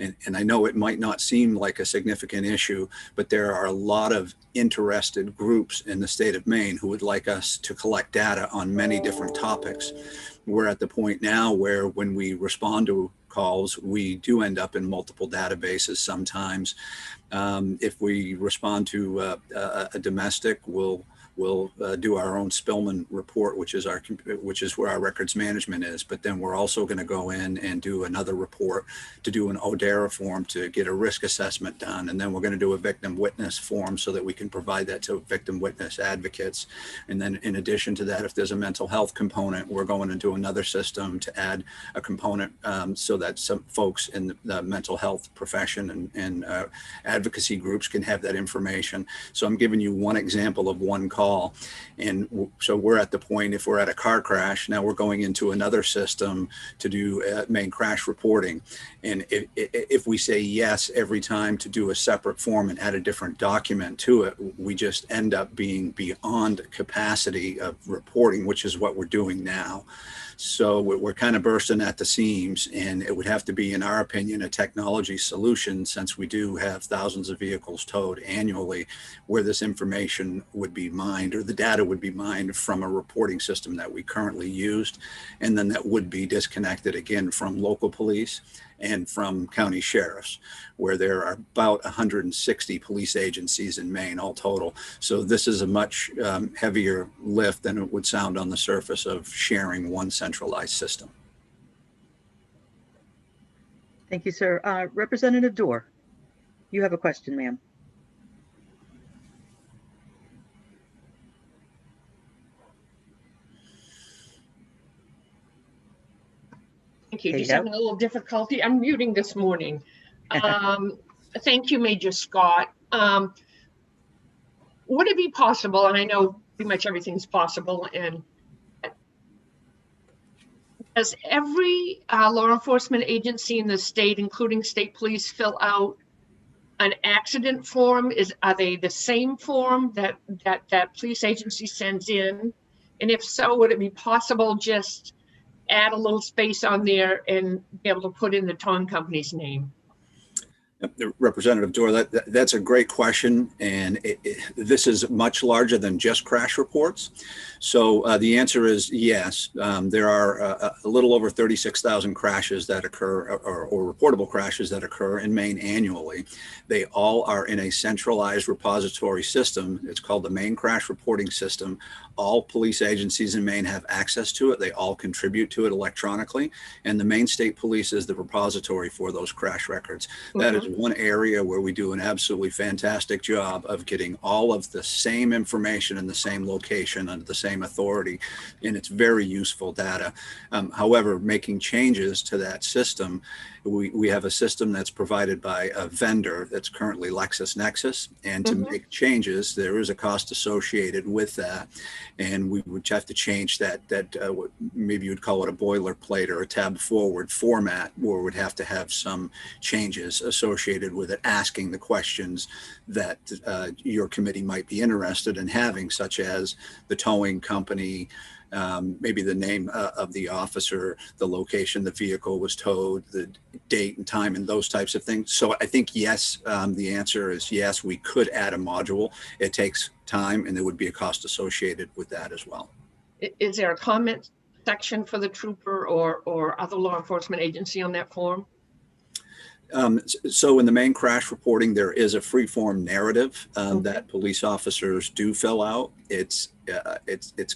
And I know it might not seem like a significant issue, but there are a lot of interested groups in the state of Maine who would like us to collect data on many different topics. We're at the point now where when we respond to calls, we do end up in multiple databases sometimes. If we respond to a domestic, we'll do our own Spillman report, which is where our records management is. But then we're also going to go in and do another report to do an ODERA form to get a risk assessment done. And then we're going to do a victim witness form so that we can provide that to victim witness advocates. And then in addition to that, if there's a mental health component, we're going into another system to add a component so that some folks in the mental health profession and advocacy groups can have that information. So I'm giving you one example of one call. And so we're at the point, if we're at a car crash, now we're going into another system to do main crash reporting. And if we say yes every time to do a separate form and add a different document to it, we just end up being beyond capacity of reporting, which is what we're doing now. So we're kind of bursting at the seams, and it would have to be, in our opinion, a technology solution, since we do have thousands of vehicles towed annually, where this information would be mined, or the data would be mined from a reporting system that we currently used, and then that would be disconnected again from local police and from county sheriffs, where there are about 160 police agencies in Maine all total. So this is a much heavier lift than it would sound on the surface of sharing one centralized system. Thank you, sir. Representative Dorr, you have a question, ma'am. Thank you. Just having a little difficulty. I'm muting this morning. Thank you, Major Scott. Would it be possible, and I know pretty much everything's possible, and does every law enforcement agency in the state, including state police, fill out an accident form? Are they the same form that police agency sends in? And if so, would it be possible just add a little space on there and be able to put in the towing company's name? Representative Dorr, that's a great question, and this is much larger than just crash reports. So the answer is yes. There are a little over 36,000 crashes that occur, or reportable crashes that occur in Maine annually. They all are in a centralized repository system. It's called the Maine Crash Reporting System. All police agencies in Maine have access to it. They all contribute to it electronically, and the Maine State Police is the repository for those crash records. That is one area where we do an absolutely fantastic job of getting all of the same information in the same location under the same authority, and it's very useful data. However, making changes to that system, we have a system that's provided by a vendor that's currently LexisNexis, and to make changes, there is a cost associated with that, and we would have to change that what maybe you would call it a boilerplate or a tab forward format, where we'd have to have some changes associated with it, asking the questions that your committee might be interested in having, such as the towing company, maybe the name of the officer, the location the vehicle was towed, the date and time, and those types of things. So I think yes, the answer is yes, we could add a module. It takes time, and there would be a cost associated with that as well. Is there a comment section for the trooper or other law enforcement agency on that form? So in the main crash reporting, there is a free-form narrative that police officers do fill out. It's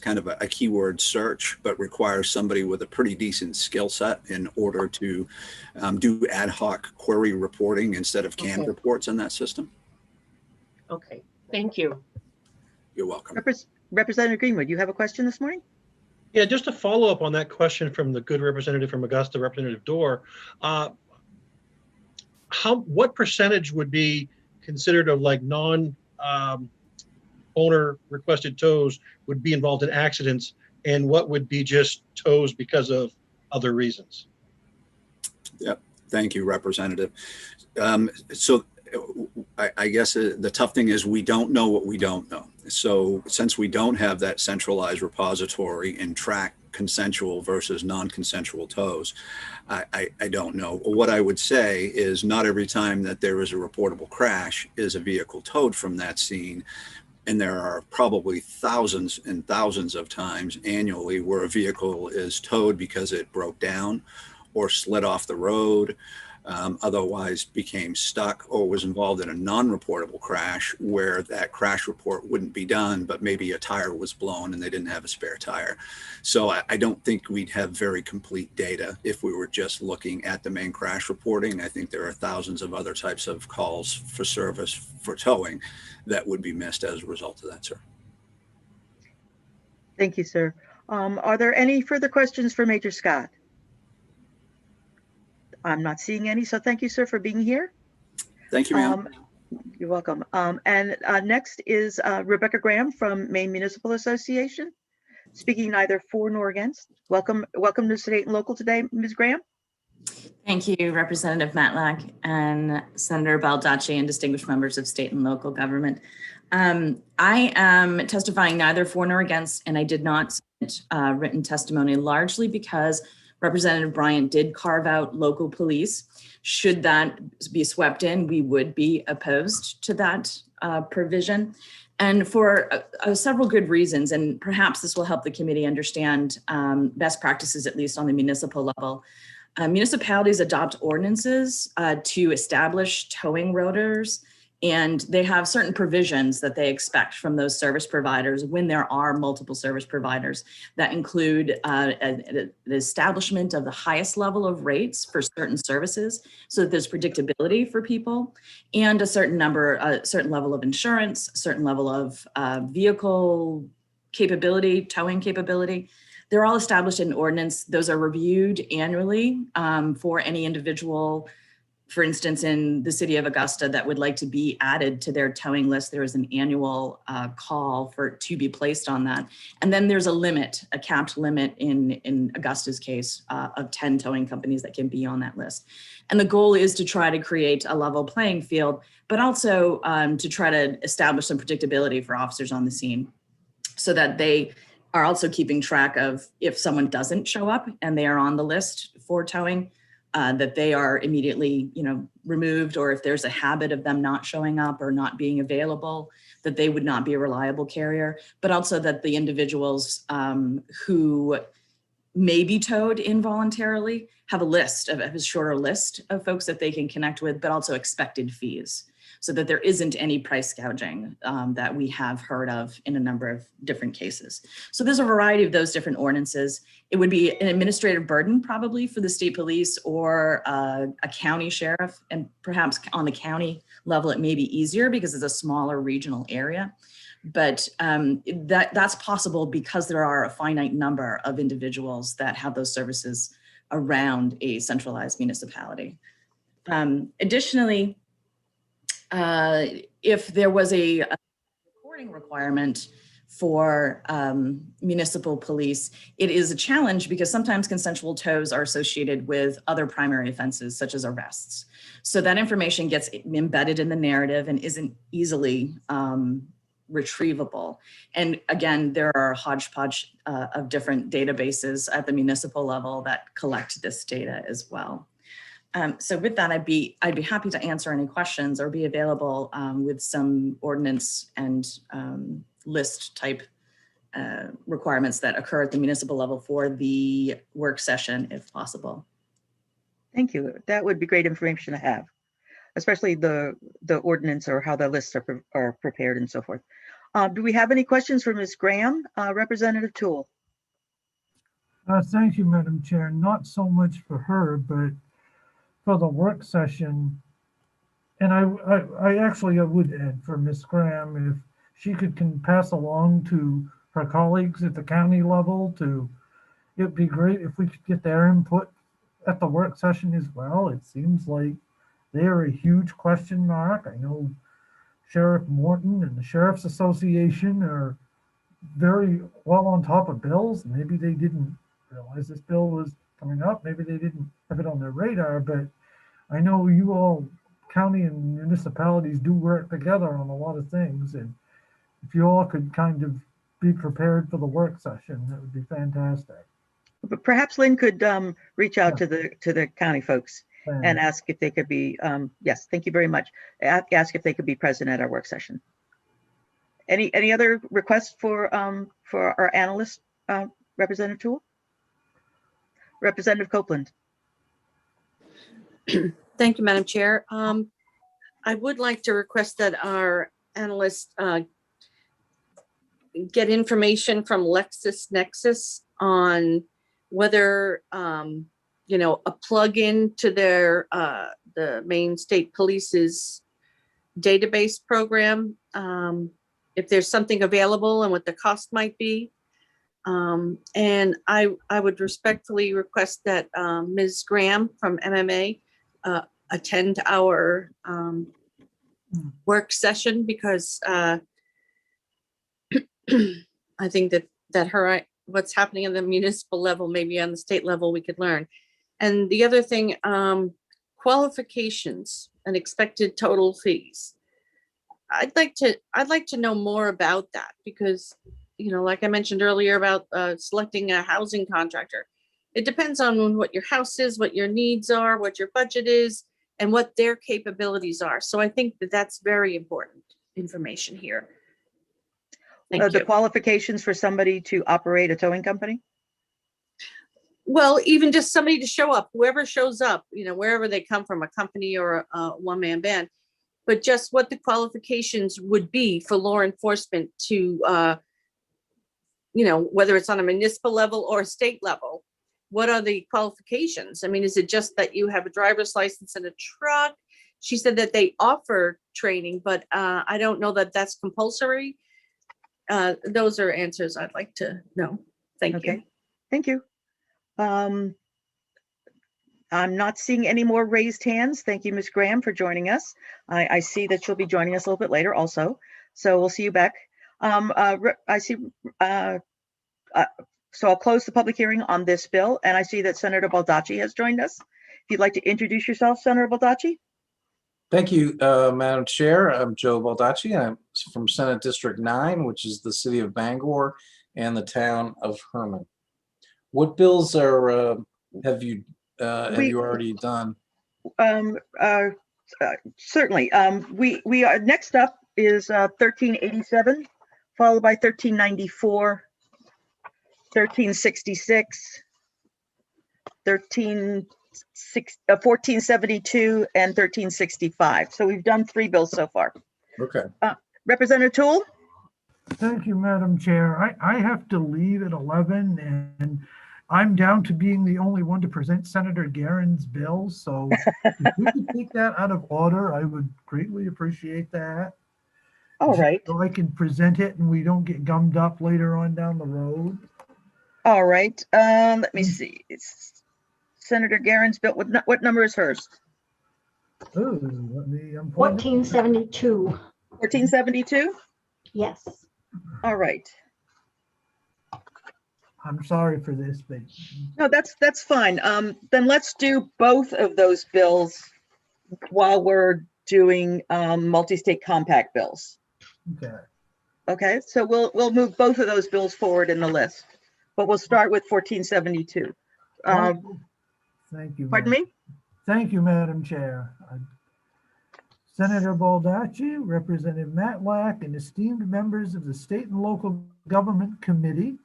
kind of a keyword search, but requires somebody with a pretty decent skill set in order to do ad hoc query reporting instead of canned reports in that system. Okay, thank you. You're welcome. Representative Greenwood, you have a question this morning? Yeah, just to follow up on that question from the good representative from Augusta, Representative Dorr. What percentage would be considered of like owner requested tows would be involved in accidents, and what would be just tows because of other reasons? Yep. Thank you, Representative. So I guess the tough thing is we don't know what we don't know. So since we don't have that centralized repository and track consensual versus non-consensual tows, I don't know. What I would say is not every time that there is a reportable crash is a vehicle towed from that scene. And there are probably thousands and thousands of times annually where a vehicle is towed because it broke down or slid off the road, otherwise became stuck, or was involved in a non-reportable crash where that crash report wouldn't be done, but maybe a tire was blown and they didn't have a spare tire. So I don't think we'd have very complete data if we were just looking at the main crash reporting. I think there are thousands of other types of calls for service for towing that would be missed as a result of that, sir. Thank you, sir. Are there any further questions for Major Scott? I'm not seeing any, so thank you, sir, for being here. Thank you, ma'am. You're welcome. And next is Rebecca Graham from Maine Municipal Association, speaking neither for nor against. Welcome to State and Local today, Ms. Graham. Thank you, Representative Matlack and Senator Baldacci and distinguished members of state and local government. I am testifying neither for nor against, and I did not submit written testimony largely because Representative Bryant did carve out local police. Should that be swept in, we would be opposed to that provision. And for several good reasons, and perhaps this will help the committee understand best practices, at least on the municipal level. Municipalities adopt ordinances to establish towing rotors, and they have certain provisions that they expect from those service providers when there are multiple service providers that include the establishment of the highest level of rates for certain services so that there's predictability for people, and a certain level of insurance, a certain level of vehicle capability, towing capability. They're all established in ordinance. Those are reviewed annually for any individual. For instance, in the city of Augusta that would like to be added to their towing list, there is an annual call to be placed on that. And then there's a limit, a capped limit in Augusta's case of 10 towing companies that can be on that list. And the goal is to try to create a level playing field, but also to try to establish some predictability for officers on the scene so that they are also keeping track of if someone doesn't show up and they are on the list for towing, that they are immediately, removed, or if there's a habit of them not showing up or not being available, that they would not be a reliable carrier, but also that the individuals who may be towed involuntarily have a shorter list of folks that they can connect with, but also expected fees, so that there isn't any price gouging that we have heard of in a number of different cases. So there's a variety of those different ordinances. It would be an administrative burden probably for the state police or a county sheriff, and perhaps on the county level it may be easier because it's a smaller regional area. But that's possible because there are a finite number of individuals that have those services around a centralized municipality. Additionally, if there was a reporting requirement for municipal police, it is a challenge because sometimes consensual tows are associated with other primary offenses such as arrests. So that information gets embedded in the narrative and isn't easily retrievable. And again, there are a hodgepodge of different databases at the municipal level that collect this data as well. So with that, I'd be happy to answer any questions or be available with some ordinance and list type requirements that occur at the municipal level for the work session, if possible. Thank you. That would be great information to have, especially the ordinance or how the lists are prepared and so forth. Do we have any questions for Ms. Graham? Representative Toole? Thank you, Madam Chair. Not so much for her, but for the work session. And I actually would add for Ms. Graham, if she can pass along to her colleagues at the county level it'd be great if we could get their input at the work session as well. It seems like they're a huge question mark. I know Sheriff Morton and the Sheriff's Association are very well on top of bills. Maybe they didn't realize this bill was coming up. Maybe they didn't have it on their radar, but I know you all, county and municipalities, do work together on a lot of things. And if you all could kind of be prepared for the work session, that would be fantastic. But perhaps Lynn could reach out to the county folks and ask if they could be, yes, thank you very much. Ask if they could be present at our work session. Any other requests for our analyst, Representative Toole? Representative Copeland. Thank you, Madam Chair. I would like to request that our analysts get information from LexisNexis on whether, a plug-in to their the Maine State Police's database program, if there's something available and what the cost might be. And I would respectfully request that Ms. Graham from MMA attend our work session, because I think that her, what's happening on the municipal level, maybe on the state level, we could learn. And the other thing, qualifications and expected total fees. I'd like to know more about that, because, like I mentioned earlier about selecting a housing contractor, it depends on what your house is, what your needs are, what your budget is, and what their capabilities are. So I think that that's very important information here. Thank The you. qualifications for somebody to operate a towing company? Well, even just somebody to show up, whoever shows up, wherever they come from, a company or a one-man band, but just what the qualifications would be for law enforcement to, whether it's on a municipal level or a state level, what are the qualifications? I mean, is it just that you have a driver's license and a truck? She said that they offer training, but I don't know that that's compulsory. Those are answers I'd like to know. Thank you. Thank you. I'm not seeing any more raised hands. Thank you, Ms. Graham, for joining us. I see that she'll be joining us a little bit later also. So we'll see you back. I see, so I'll close the public hearing on this bill, and I see that Senator Baldacci has joined us. If you'd like to introduce yourself, Senator Baldacci. Thank you, Madam Chair. I'm Joe Baldacci. I'm from Senate District 9, which is the city of Bangor and the town of Herman. What bills have you already done? Certainly. We are, next up is 1387, followed by 1394, 1366, 1472, and 1365. So we've done 3 bills so far. Okay. Representative Toole? Thank you, Madam Chair. I have to leave at 11, and I'm down to being the only one to present Senator Garen's bill. So if we could take that out of order, I would greatly appreciate that. All right. So I can present it and we don't get gummed up later on down the road. All right. Let me see. It's Senator Garen's bill. What number is hers? Oh, let me. 1472. 1472? Yes. All right. I'm sorry for this, but no, that's fine. Then let's do both of those bills while we're doing multi-state compact bills. Okay. Okay, so we'll move both of those bills forward in the list, but we'll start with 1472. Thank you. Pardon me? Thank you, Madam Chair. Senator Baldacci, Representative Matlack, and esteemed members of the State and Local Government Committee,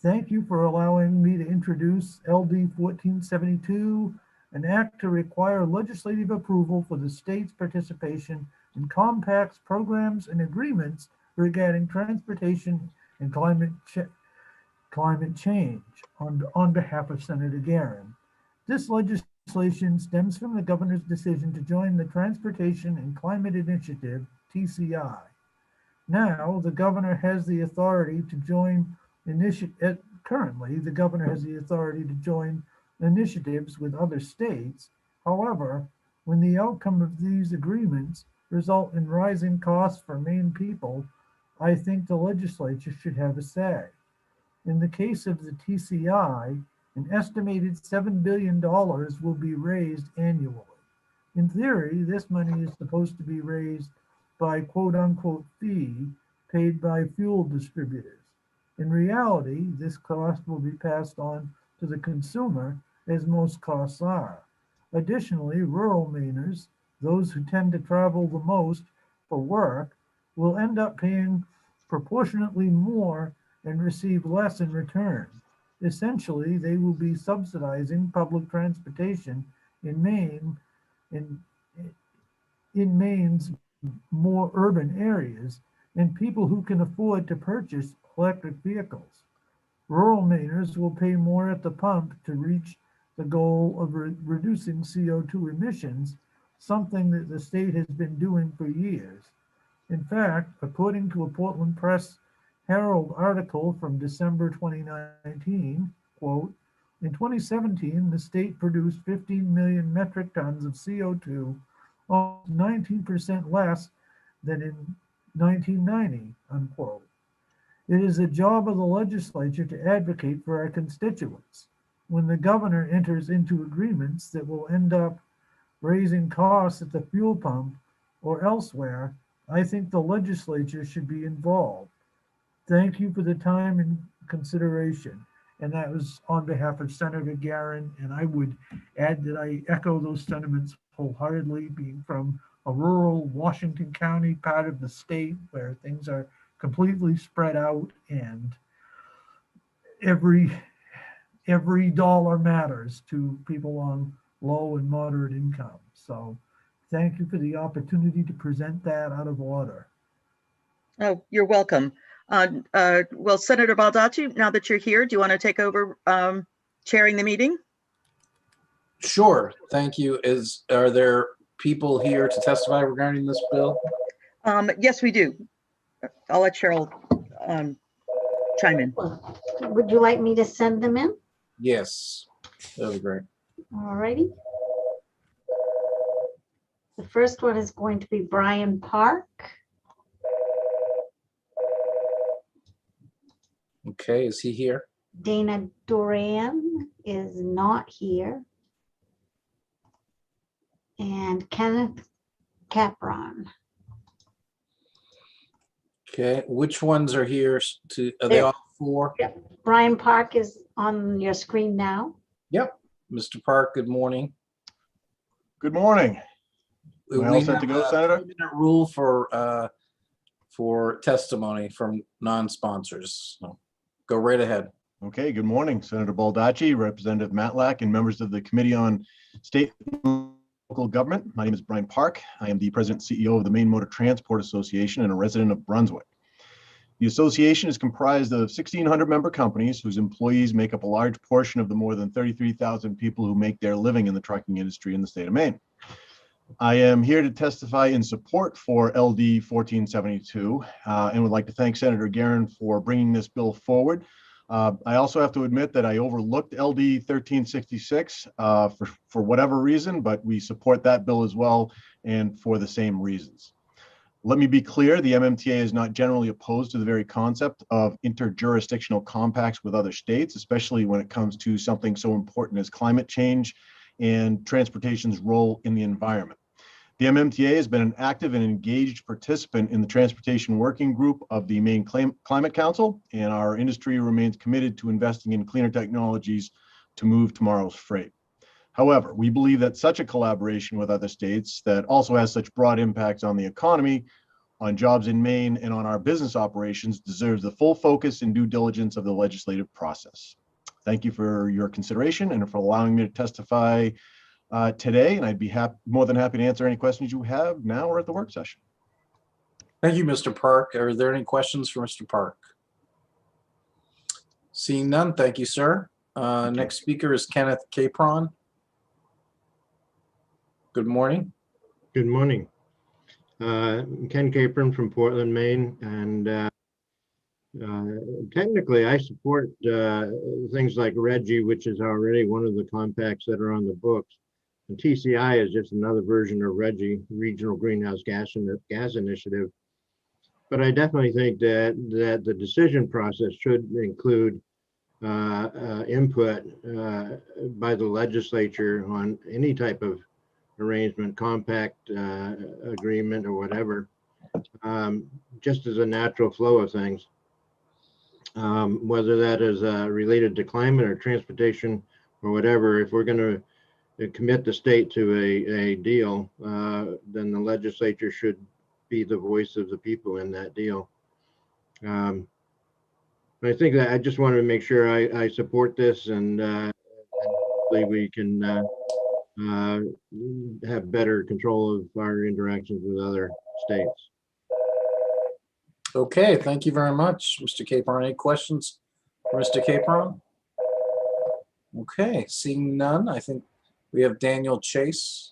thank you for allowing me to introduce LD 1472, an act to require legislative approval for the state's participation in compacts, programs, and agreements regarding transportation and climate change on behalf of Senator Garin. This legislation stems from the governor's decision to join the Transportation and Climate Initiative, TCI. Now, the governor has the authority to join currently, the governor has the authority to join initiatives with other states. However, when the outcome of these agreements result in rising costs for Maine people, I think the legislature should have a say. In the case of the TCI, an estimated $7 billion will be raised annually. In theory, this money is supposed to be raised by quote-unquote fee paid by fuel distributors. In reality, this cost will be passed on to the consumer, as most costs are. Additionally, rural Mainers, those who tend to travel the most for work, will end up paying proportionately more and receive less in return. Essentially, they will be subsidizing public transportation in Maine, in Maine's more urban areas, and people who can afford to purchase electric vehicles. Rural Mainers will pay more at the pump to reach the goal of reducing CO2 emissions, something that the state has been doing for years. In fact, according to a Portland Press Herald article from December 2019, quote, in 2017, the state produced 15 million metric tons of CO2, almost 19% less than in 1990, unquote. It is the job of the legislature to advocate for our constituents. When the governor enters into agreements that will end up raising costs at the fuel pump or elsewhere, I think the legislature should be involved. Thank you for the time and consideration. And that was on behalf of Senator Garin. And I would add that I echo those sentiments wholeheartedly, being from a rural Washington County part of the state where things are completely spread out and every dollar matters to people on low and moderate income. So thank you for the opportunity to present that out of order. Oh, you're welcome. Well, Senator Baldacci, now that you're here, do you want to take over chairing the meeting? Sure, thank you. Are there people here to testify regarding this bill? Yes, we do. I'll let Cheryl chime in. Would you like me to send them in? Yes, that would be great. All righty. The first one is going to be Brian Park. Okay, is he here? Dana Duran is not here. And Kenneth Capron. Okay, which ones are here? Are they all four? Yep. Brian Park is on your screen now. Yep. Mr. Park, good morning. Good morning. Am I all set to go, Senator? 3-minute rule for testimony from non-sponsors. So go right ahead. Okay, good morning, Senator Baldacci, Representative Matlack, and members of the Committee on State and Local Government. My name is Brian Park. I am the President and CEO of the Maine Motor Transport Association and a resident of Brunswick. The association is comprised of 1,600 member companies whose employees make up a large portion of the more than 33,000 people who make their living in the trucking industry in the state of Maine. I am here to testify in support for LD 1472 and would like to thank Senator Garin for bringing this bill forward. I also have to admit that I overlooked LD 1366 for whatever reason, but we support that bill as well and for the same reasons. Let me be clear, the MMTA is not generally opposed to the very concept of interjurisdictional compacts with other states, especially when it comes to something so important as climate change and transportation's role in the environment. The MMTA has been an active and engaged participant in the Transportation Working Group of the Maine Climate Council, and our industry remains committed to investing in cleaner technologies to move tomorrow's freight. However, we believe that such a collaboration with other states that also has such broad impacts on the economy, on jobs in Maine, and on our business operations deserves the full focus and due diligence of the legislative process. Thank you for your consideration and for allowing me to testify today, and I'd be more than happy to answer any questions you have now or at the work session. Thank you, Mr. Park. Are there any questions for Mr. Park? Seeing none, thank you, sir. Next speaker is Kenneth Capron. Good morning. Good morning. Ken Capron from Portland, Maine, and technically I support things like RGGI, which is already one of the compacts that are on the books. And TCI is just another version of RGGI, Regional Greenhouse Gas Initiative. But I definitely think that the decision process should include input by the legislature on any type of arrangement, compact agreement or whatever, just as a natural flow of things. Whether that is related to climate or transportation or whatever, if we're going to commit the state to a deal, then the legislature should be the voice of the people in that deal. I think that I just wanted to make sure I support this, and hopefully we can have better control of our interactions with other states. Okay, thank you very much, Mr. Capron. Any questions for Mr. Capron? Okay, seeing none, I think we have Daniel Chase.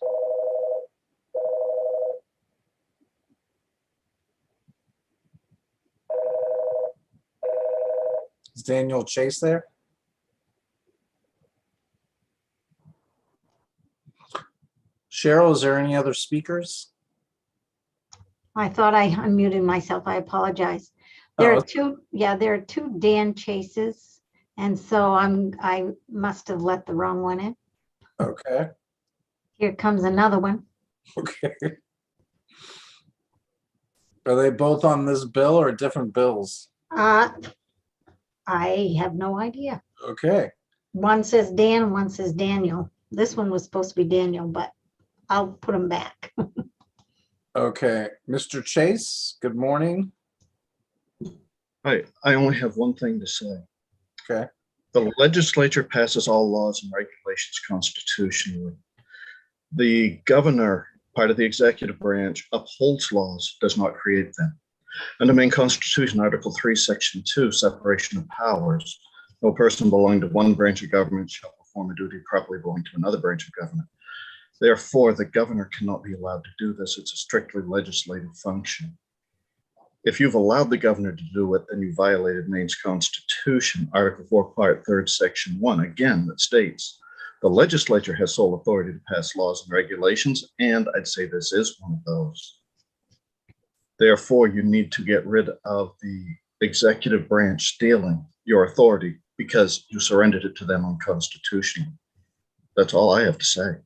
Is Daniel Chase there? Cheryl, is there any other speakers? I thought I unmuted myself. I apologize. There are two, there are two Dan Chases, and so I must have let the wrong one in. Okay. Here comes another one. Okay. Are they both on this bill or different bills? I have no idea. Okay. One says Dan, one says Daniel. This one was supposed to be Daniel, but I'll put them back. Okay. Mr. Chase, good morning. I only have one thing to say. Okay. The legislature passes all laws and regulations constitutionally. The governor, part of the executive branch, upholds laws, does not create them. Under Maine Constitution, Article 3, Section 2, separation of powers, no person belonging to one branch of government shall perform a duty properly belonging to another branch of government. Therefore, the governor cannot be allowed to do this. It's a strictly legislative function. If you've allowed the governor to do it, then you violated Maine's Constitution, Article 4, Part 3, Section 1, again, that states the legislature has sole authority to pass laws and regulations, and I'd say this is one of those. Therefore, you need to get rid of the executive branch stealing your authority because you surrendered it to them unconstitutionally. That's all I have to say.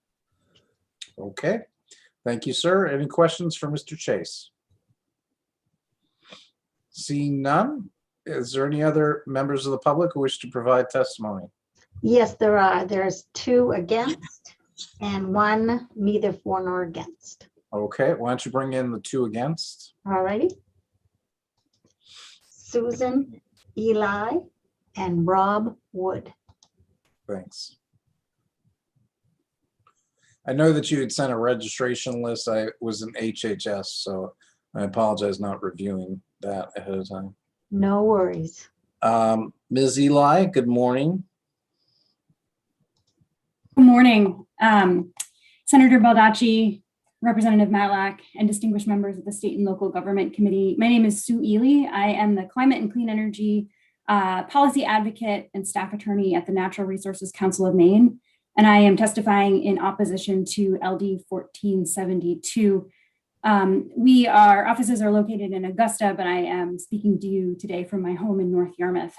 Okay. Thank you, sir. Any questions for Mr. Chase? Seeing none, is there any other members of the public who wish to provide testimony? Yes, there are. There's 2 against and 1 neither for nor against. Okay, why don't you bring in the 2 against? All righty. Susan Eli and Rob Wood. Thanks. I know that you had sent a registration list. I was in HHS, so I apologize not reviewing that ahead of time. No worries. Ms. Eli, good morning. Good morning, Senator Baldacci, Representative Matlack, and distinguished members of the State and Local Government Committee. My name is Sue Ely. I am the Climate and Clean Energy Policy Advocate and Staff Attorney at the Natural Resources Council of Maine, and I am testifying in opposition to LD 1472. Our offices are located in Augusta, but I am speaking to you today from my home in North Yarmouth.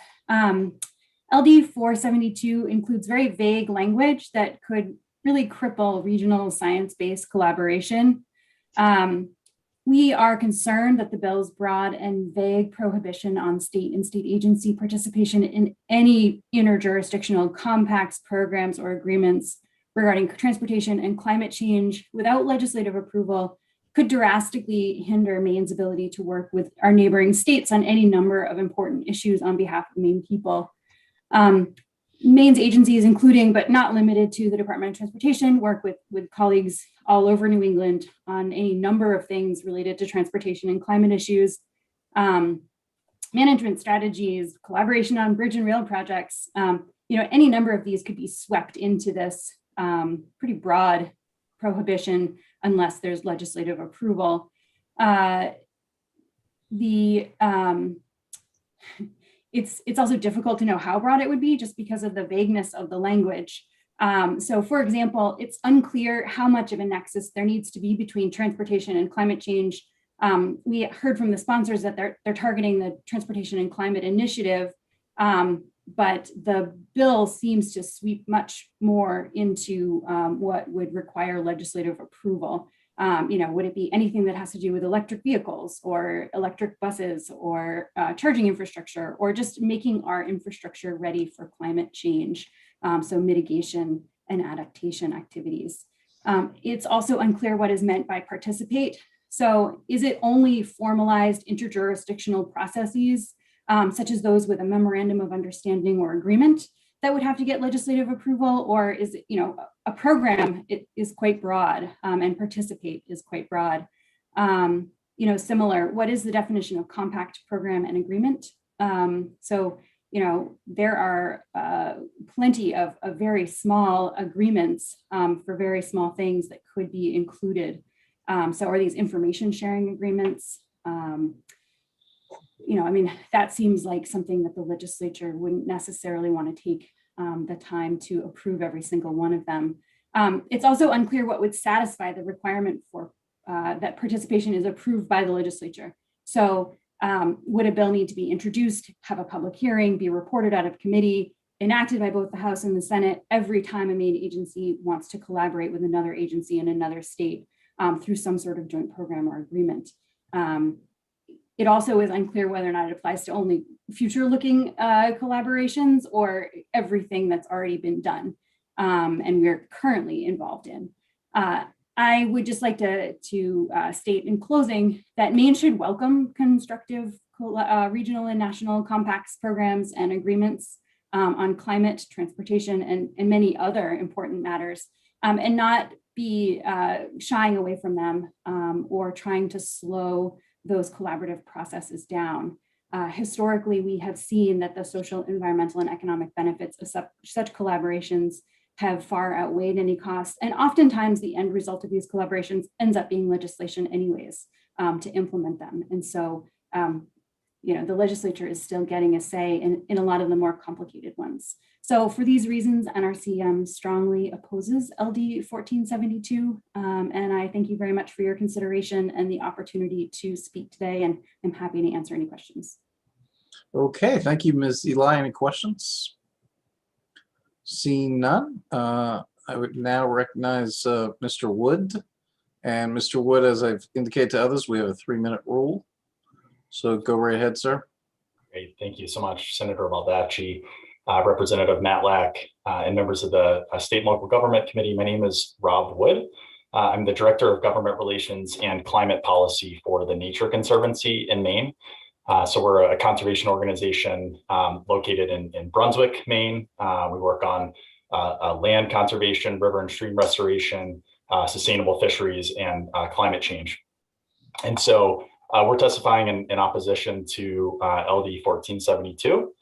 LD 472 includes very vague language that could really cripple regional science-based collaboration. We are concerned that the bill's broad and vague prohibition on state and state agency participation in any interjurisdictional compacts, programs, or agreements regarding transportation and climate change without legislative approval could drastically hinder Maine's ability to work with our neighboring states on any number of important issues on behalf of Maine people. Maine's agencies, including but not limited to the Department of Transportation, work with colleagues all over New England on a number of things related to transportation and climate issues, management strategies, collaboration on bridge and rail projects. Any number of these could be swept into this pretty broad prohibition unless there's legislative approval. It's also difficult to know how broad it would be just because of the vagueness of the language. So for example, it's unclear how much of a nexus there needs to be between transportation and climate change. We heard from the sponsors that they're targeting the Transportation and Climate Initiative, but the bill seems to sweep much more into what would require legislative approval. Would it be anything that has to do with electric vehicles or electric buses or charging infrastructure, or just making our infrastructure ready for climate change? So mitigation and adaptation activities. It's also unclear what is meant by participate. So is it only formalized interjurisdictional processes, such as those with a memorandum of understanding or agreement, that would have to get legislative approval, or is it, a program is quite broad, and participate is quite broad. Similar, what is the definition of compact, program, and agreement? There are plenty of very small agreements for very small things that could be included. So are these information sharing agreements? That seems like something that the legislature wouldn't necessarily want to take the time to approve every single one of them. It's also unclear what would satisfy the requirement for that participation is approved by the legislature. So would a bill need to be introduced, have a public hearing, be reported out of committee, enacted by both the House and the Senate every time a Maine agency wants to collaborate with another agency in another state through some sort of joint program or agreement? It also is unclear whether or not it applies to only future-looking collaborations or everything that's already been done and we're currently involved in. I would just like to state in closing that Maine should welcome constructive regional and national compacts, programs, and agreements on climate, transportation, and many other important matters, and not be shying away from them or trying to slow those collaborative processes down. Historically, we have seen that the social, environmental, and economic benefits of such collaborations have far outweighed any costs. And oftentimes the end result of these collaborations ends up being legislation anyways to implement them. And so, the legislature is still getting a say in a lot of the more complicated ones. So for these reasons, NRC strongly opposes LD 1472. And I thank you very much for your consideration and the opportunity to speak today. And I'm happy to answer any questions. Okay, thank you, Ms. Eli. Any questions? Seeing none, I would now recognize Mr. Wood. And Mr. Wood, as I've indicated to others, we have a 3-minute rule. So go right ahead, sir. Great, thank you so much, Senator Baldacci, Representative Matlack, and members of the State and Local Government Committee. My name is Rob Wood. I'm the Director of Government Relations and Climate Policy for the Nature Conservancy in Maine. So we're a conservation organization located in Brunswick, Maine. We work on land conservation, river and stream restoration, sustainable fisheries, and climate change. And so we're testifying in opposition to LD 1472.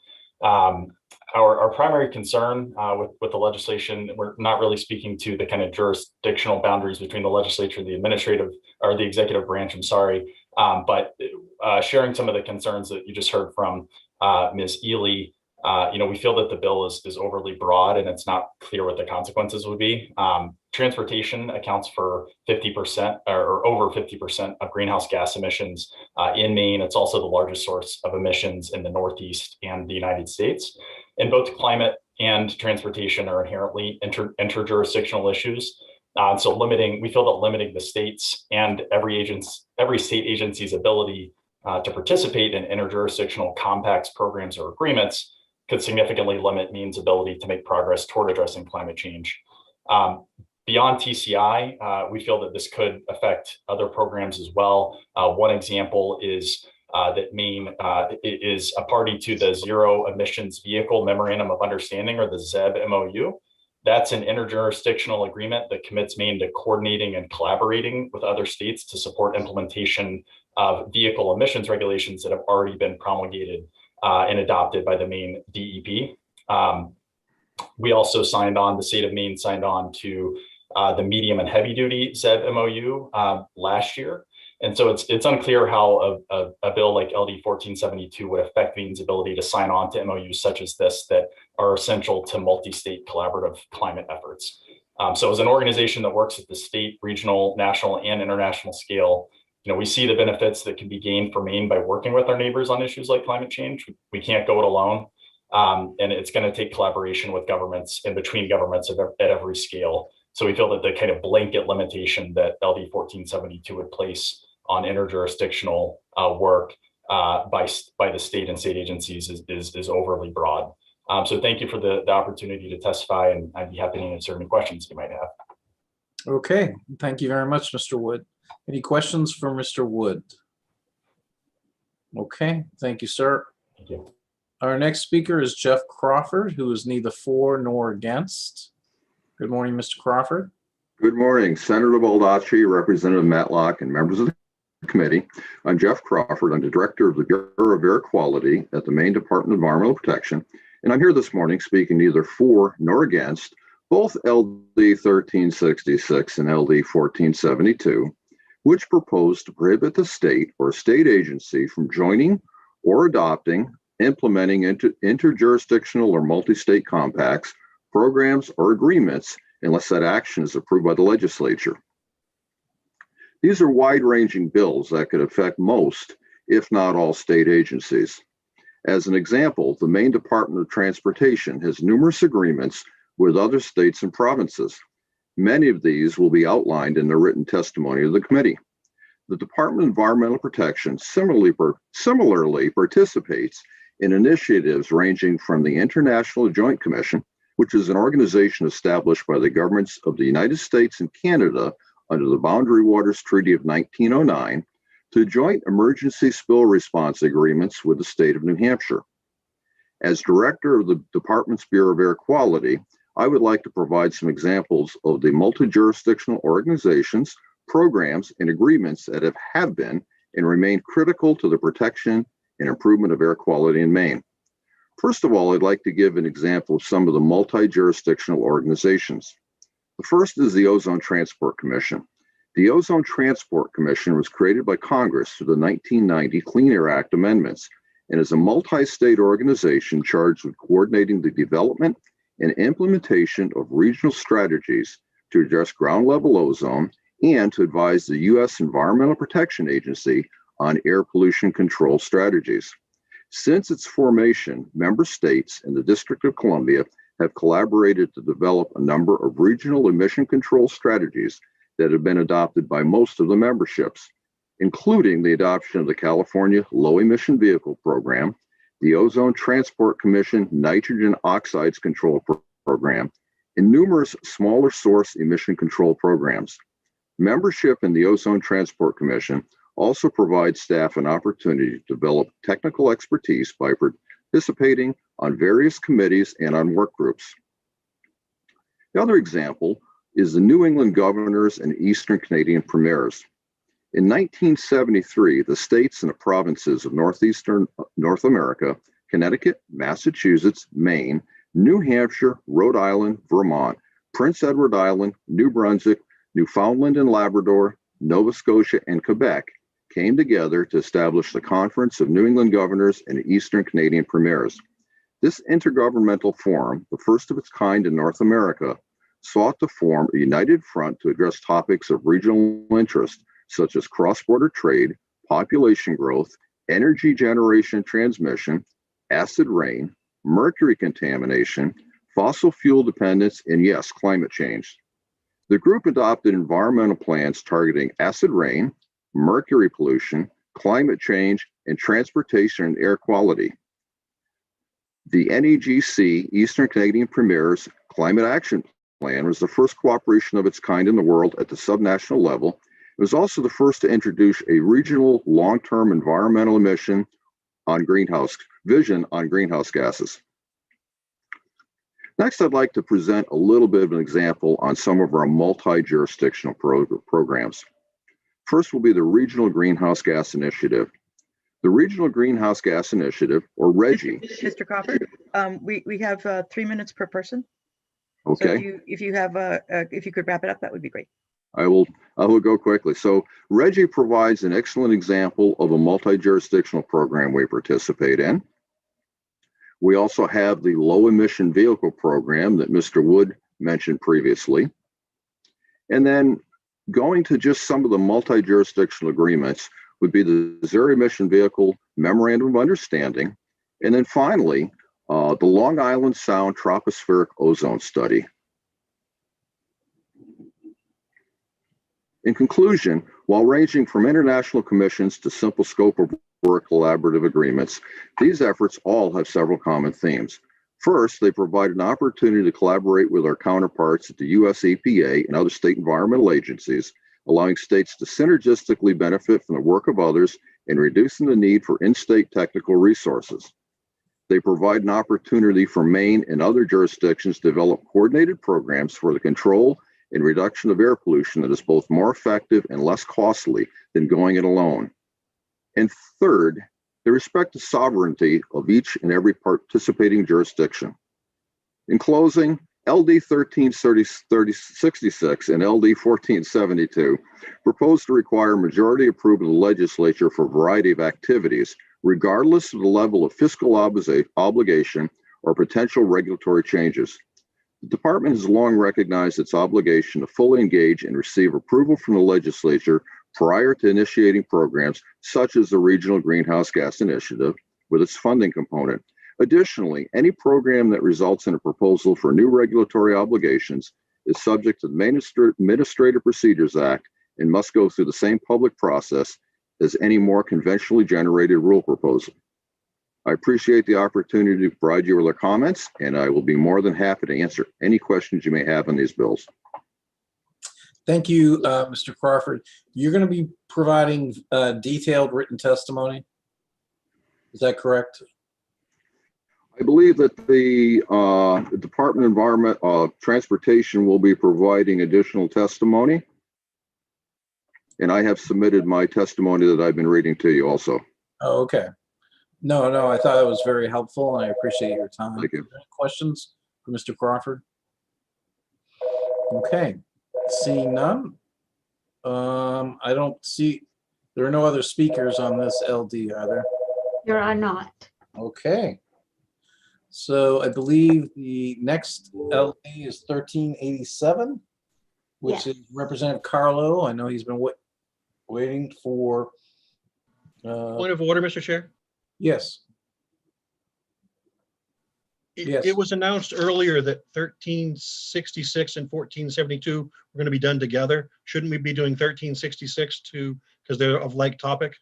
Our primary concern with the legislation, we're not really speaking to the kind of jurisdictional boundaries between the legislature and the administrative or the executive branch, I'm sorry, but sharing some of the concerns that you just heard from Ms. Ely, we feel that the bill is overly broad and it's not clear what the consequences would be. Transportation accounts for 50% or over 50% of greenhouse gas emissions in Maine. It's also the largest source of emissions in the Northeast and the United States. And both climate and transportation are inherently interjurisdictional issues. So we feel that limiting the states and every state agency's ability to participate in interjurisdictional compacts, programs, or agreements could significantly limit Maine's ability to make progress toward addressing climate change. Beyond TCI, we feel that this could affect other programs as well. One example is that Maine is a party to the Zero Emissions Vehicle Memorandum of Understanding, or the ZEB MOU. That's an interjurisdictional agreement that commits Maine to coordinating and collaborating with other states to support implementation of vehicle emissions regulations that have already been promulgated and adopted by the Maine DEP. We also the state of Maine signed on to the medium and heavy duty ZEB MOU last year. And so it's unclear how a bill like LD 1472 would affect Maine's ability to sign on to MOUs such as this that are essential to multi-state collaborative climate efforts. So as an organization that works at the state, regional, national, and international scale, we see the benefits that can be gained for Maine by working with our neighbors on issues like climate change. We can't go it alone. And it's going to take collaboration with governments and between governments at every scale. So we feel that the kind of blanket limitation that LD 1472 would place on interjurisdictional work by the state and state agencies is overly broad. So thank you for the opportunity to testify, and I'd be happy to answer any questions you might have. Okay, thank you very much, Mr. Wood. Any questions for Mr. Wood? Okay, thank you, sir. Thank you. Our next speaker is Jeff Crawford, who is neither for nor against. Good morning, Mr. Crawford. Good morning, Senator Baldacci, Representative Matlock, and members of the committee. I'm Jeff Crawford. I'm the director of the Bureau of Air Quality at the Maine Department of Environmental Protection. And I'm here this morning speaking neither for nor against both LD 1366 and LD 1472, which propose to prohibit the state or state agency from joining or adopting, implementing interjurisdictional or multi-state compacts, programs, or agreements unless that action is approved by the legislature. These are wide-ranging bills that could affect most, if not all, state agencies. As an example, the Maine Department of Transportation has numerous agreements with other states and provinces. Many of these will be outlined in the written testimony of the committee. The Department of Environmental Protection similarly participates in initiatives ranging from the International Joint Commission, which is an organization established by the governments of the United States and Canada under the Boundary Waters Treaty of 1909, to joint emergency spill response agreements with the state of New Hampshire. As director of the Department's Bureau of Air Quality, I would like to provide some examples of the multi-jurisdictional organizations, programs, and agreements that have been and remain critical to the protection and improvement of air quality in Maine. First of all, I'd like to give an example of some of the multi-jurisdictional organizations. The first is the Ozone Transport Commission. The Ozone Transport Commission was created by Congress through the 1990 Clean Air Act amendments and is a multi-state organization charged with coordinating the development and implementation of regional strategies to address ground level ozone and to advise the U.S. Environmental Protection Agency on air pollution control strategies. Since its formation, member states and the District of Columbia have collaborated to develop a number of regional emission control strategies that have been adopted by most of the memberships, including the adoption of the California Low Emission Vehicle Program, the Ozone Transport Commission Nitrogen Oxides Control Program, and numerous smaller source emission control programs. Membership in the Ozone Transport Commission also provides staff an opportunity to develop technical expertise by participating on various committees and on work groups. The other example is the New England Governors and Eastern Canadian Premiers. In 1973, the states and the provinces of northeastern North America, Connecticut, Massachusetts, Maine, New Hampshire, Rhode Island, Vermont, Prince Edward Island, New Brunswick, Newfoundland and Labrador, Nova Scotia, and Quebec came together to establish the Conference of New England Governors and Eastern Canadian Premiers. This intergovernmental forum, the first of its kind in North America, sought to form a united front to address topics of regional interest, such as cross-border trade, population growth, energy generation transmission, acid rain, mercury contamination, fossil fuel dependence, and yes, climate change. The group adopted environmental plans targeting acid rain, mercury pollution, climate change, and transportation and air quality. The NEGC Eastern Canadian Premiers Climate Action Plan was the first cooperation of its kind in the world at the subnational level It was also the first to introduce a regional long-term environmental vision on greenhouse gases. Next, I'd like to present a little bit of an example on some of our multi-jurisdictional programs. First will be the Regional Greenhouse Gas Initiative. The Regional Greenhouse Gas Initiative, or RGGI. Mr. Crawford, we have 3 minutes per person. Okay. So if you could wrap it up, that would be great. I will go quickly. So RGGI provides an excellent example of a multi-jurisdictional program we participate in. We also have the low emission vehicle program that Mr. Wood mentioned previously. And then going to just some of the multi-jurisdictional agreements would be the Zero Emission Vehicle Memorandum of Understanding. And then finally, the Long Island Sound Tropospheric Ozone Study. In conclusion, while ranging from international commissions to simple scope of work collaborative agreements, these efforts all have several common themes. First, they provide an opportunity to collaborate with our counterparts at the US EPA and other state environmental agencies, allowing states to synergistically benefit from the work of others and reducing the need for in-state technical resources. They provide an opportunity for Maine and other jurisdictions to develop coordinated programs for the control and reduction of air pollution that is both more effective and less costly than going it alone. And third, they respect the sovereignty of each and every participating jurisdiction. In closing, LD 1366 and LD 1472 propose to require majority approval of the legislature for a variety of activities, regardless of the level of fiscal obligation or potential regulatory changes. The department has long recognized its obligation to fully engage and receive approval from the legislature prior to initiating programs such as the Regional Greenhouse Gas Initiative with its funding component. Additionally, any program that results in a proposal for new regulatory obligations is subject to the Administrative Procedures Act and must go through the same public process as any more conventionally generated rule proposal. I appreciate the opportunity to provide you with our comments, and I will be more than happy to answer any questions you may have on these bills. Thank you, Mr. Crawford. You're going to be providing detailed written testimony. Is that correct? I believe that the Department of Environment Transportation will be providing additional testimony. And I have submitted my testimony that I've been reading to you also. Oh, okay. No, I thought it was very helpful, and I appreciate your time. Thank you. Any questions for Mr. Crawford? Okay, seeing none. I don't see, there are no other speakers on this LD, are there? There are not. Okay. So I believe the next LD is 1387, which is Representative Carlo. I know he's been waiting for. Point of order, Mr. Chair. Yes. It was announced earlier that 1366 and 1472 were going to be done together. Shouldn't we be doing 1366 too, because they're of like topic?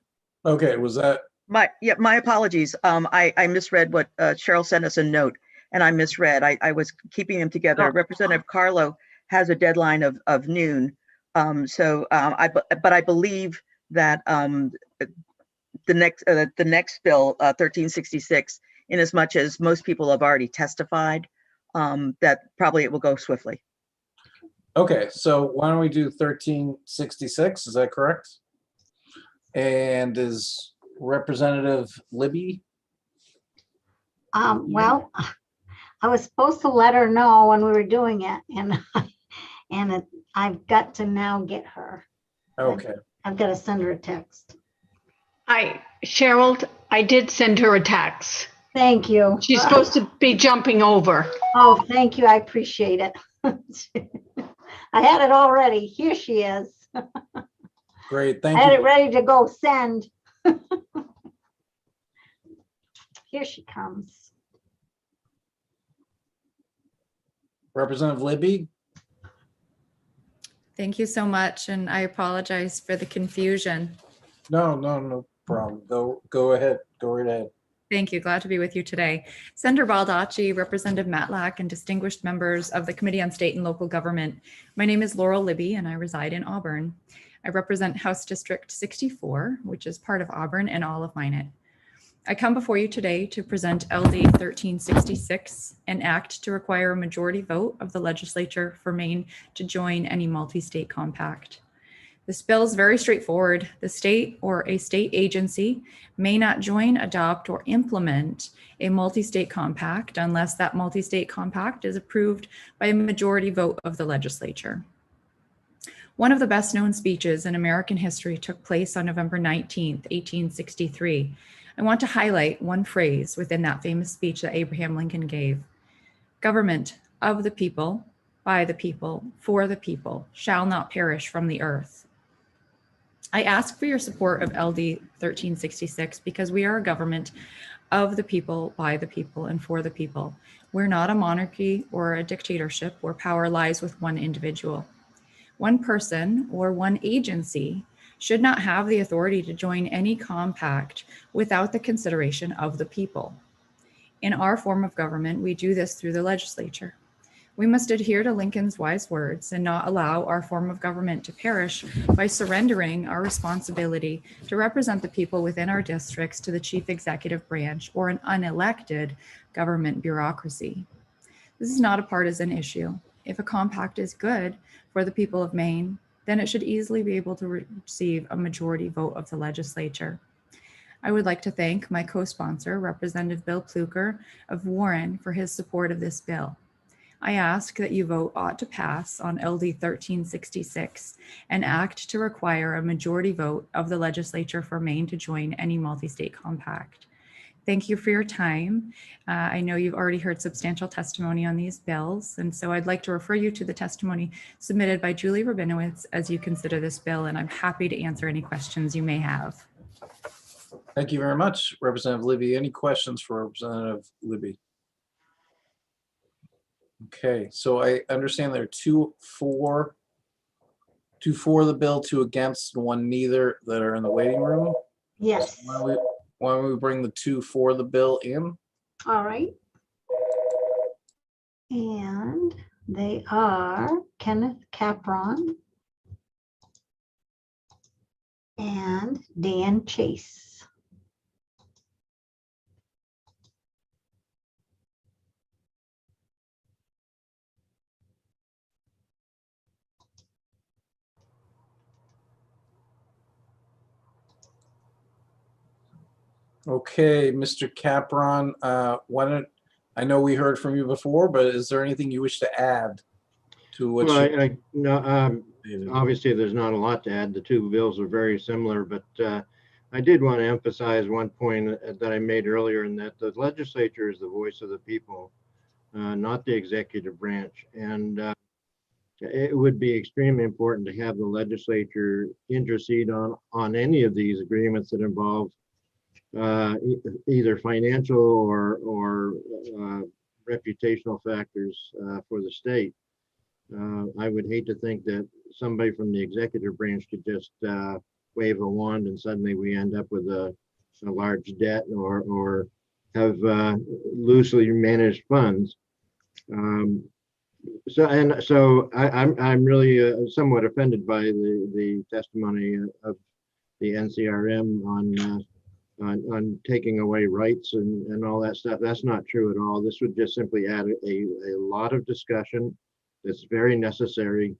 Okay, was that? My apologies. I misread what Cheryl sent us a note, and I misread. I was keeping them together. Representative Carlo has a deadline of noon. But I believe that the next bill, 1366, in as much as most people have already testified, that probably it will go swiftly. Okay, so why don't we do 1366? Is that correct? And is Representative Libby? Well, I was supposed to let her know when we were doing it, and I've got to now get her. Okay. I've got to send her a text. Cheryl, I did send her a text. Thank you. She's supposed to be jumping over. Oh, thank you. I appreciate it. I had it already. Here she is. Great, thank you. I had it ready to go send. Here she comes. Representative Libby? Thank you so much, and I apologize for the confusion. No problem. Go ahead. Go right ahead. Thank you. Glad to be with you today. Senator Baldacci, Representative Matlack, and distinguished members of the Committee on State and Local Government. My name is Laurel Libby, and I reside in Auburn. I represent House District 64, which is part of Auburn and all of Minot. I come before you today to present LD 1366, an act to require a majority vote of the legislature for Maine to join any multi-state compact. This bill is very straightforward. The state or a state agency may not join, adopt, or implement a multi-state compact unless that multi-state compact is approved by a majority vote of the legislature. One of the best known speeches in American history took place on November 19th, 1863. I want to highlight one phrase within that famous speech that Abraham Lincoln gave. Government of the people, by the people, for the people, shall not perish from the earth. I ask for your support of LD 1366 because we are a government of the people, by the people, and for the people. We're not a monarchy or a dictatorship where power lies with one individual. One person or one agency should not have the authority to join any compact without the consideration of the people. In our form of government, we do this through the legislature. We must adhere to Lincoln's wise words and not allow our form of government to perish by surrendering our responsibility to represent the people within our districts to the chief executive branch or an unelected government bureaucracy. This is not a partisan issue. If a compact is good for the people of Maine, then it should easily be able to receive a majority vote of the legislature. I would like to thank my co-sponsor, Representative Bill Pluker of Warren, for his support of this bill. I ask that you vote ought to pass on LD 1366, an act to require a majority vote of the legislature for Maine to join any multi-state compact. Thank you for your time. I know you've already heard substantial testimony on these bills, and so I'd like to refer you to the testimony submitted by Julie Rabinowitz as you consider this bill, and I'm happy to answer any questions you may have. Thank you very much, Representative Libby. Any questions for Representative Libby? Okay, so I understand there are two for the bill, 2 against, and 1 neither that are in the waiting room. Yes. Why don't we bring the 2 for the bill in? All right. And they are Kenneth Capron and Dan Chase. Okay, Mr. Capron, I know we heard from you before, but is there anything you wish to add to what Well, no, obviously there's not a lot to add. The 2 bills are very similar, but I did want to emphasize one point that I made earlier, in that the legislature is the voice of the people, not the executive branch. And it would be extremely important to have the legislature intercede on any of these agreements that involve either financial or reputational factors for the state. I would hate to think that somebody from the executive branch could just wave a wand and suddenly we end up with a large debt or have loosely managed funds. So I'm really somewhat offended by the testimony of the NCRM on taking away rights and all that stuff. That's not true at all. This would just simply add a lot of discussion that's very necessary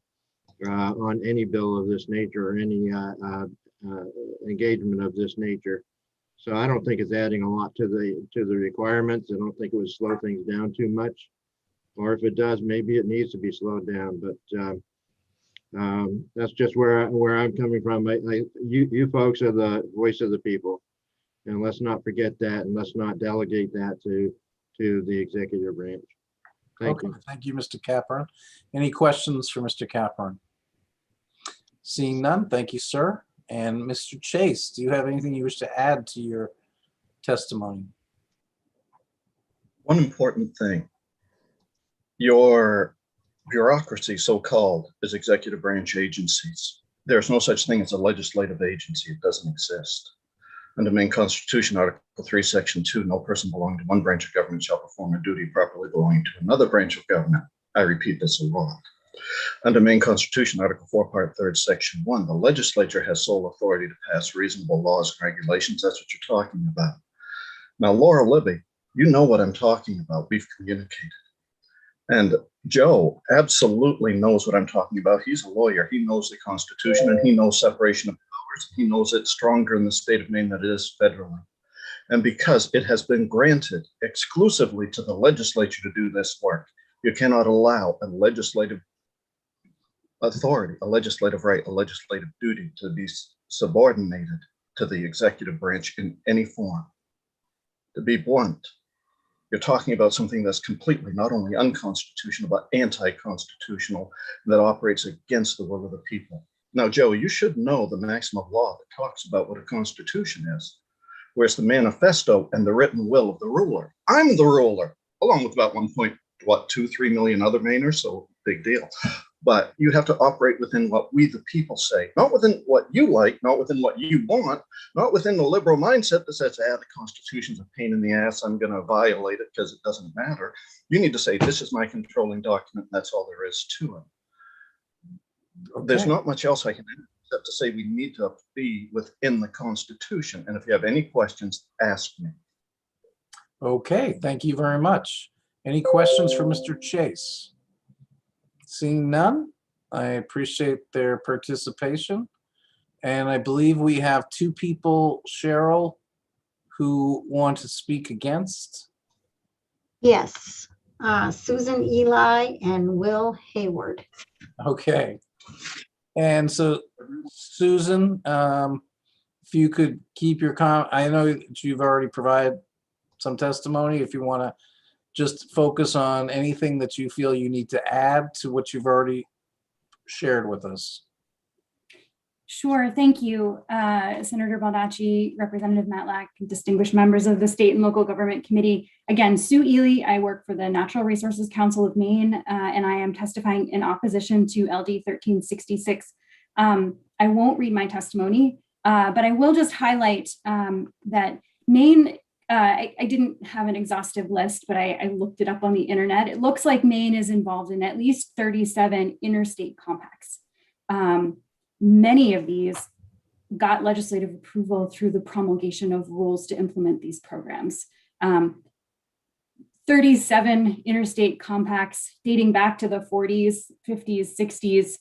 on any bill of this nature or any engagement of this nature. So I don't think it's adding a lot to the requirements. I don't think it would slow things down too much. Or if it does, maybe it needs to be slowed down. But that's just where I'm coming from. You folks are the voice of the people. And let's not forget that, and let's not delegate that to the executive branch. Thank you. Thank you, Mr. Capron. Any questions for Mr. Capron? Seeing none, thank you, sir. And Mr. Chase, do you have anything you wish to add to your testimony? One important thing. Your bureaucracy, so-called, is executive branch agencies. There's no such thing as a legislative agency. It doesn't exist. Under Maine Constitution, Article 3, Section 2, no person belonging to one branch of government shall perform a duty properly belonging to another branch of government. I repeat this a lot. Under Maine Constitution, Article 4, Part 3rd, Section 1, the legislature has sole authority to pass reasonable laws and regulations. That's what you're talking about. Now, Laura Libby, you know what I'm talking about. We've communicated. And Joe absolutely knows what I'm talking about. He's a lawyer. He knows the Constitution and he knows separation of powers. He knows it's stronger in the state of Maine than it is federally. And because it has been granted exclusively to the legislature to do this work, you cannot allow a legislative authority, a legislative right, a legislative duty to be subordinated to the executive branch in any form. To be blunt, you're talking about something that's completely not only unconstitutional, but anti-constitutional, that operates against the will of the people. Now, Joe, you should know the maxim of law that talks about what a constitution is, where it's the manifesto and the written will of the ruler. I'm the ruler, along with about 1.3 million other Mainers, so big deal. But you have to operate within what we, the people, say, not within what you like, not within what you want, not within the liberal mindset that says, the Constitution's a pain in the ass, I'm going to violate it because it doesn't matter. You need to say, this is my controlling document, and that's all there is to it. Okay. There's not much else I can add except to say we need to be within the Constitution. And if you have any questions, ask me. Okay, thank you very much. Any questions for Mr. Chase? Seeing none, I appreciate their participation. And I believe we have two people, Cheryl, who want to speak against. Yes, Susan Eli and Will Hayward. Okay. And so, Susan, if you could keep your comment, I know that you've already provided some testimony. If you want to just focus on anything that you feel you need to add to what you've already shared with us. Sure, thank you, Senator Baldacci, Representative Matlack, distinguished members of the State and Local Government Committee. Again, Sue Ely, I work for the Natural Resources Council of Maine, and I am testifying in opposition to LD 1366. I won't read my testimony, but I will just highlight that Maine, I didn't have an exhaustive list, but I looked it up on the internet. It looks like Maine is involved in at least 37 interstate compacts. Many of these got legislative approval through the promulgation of rules to implement these programs. 37 interstate compacts dating back to the 40s, 50s, 60s.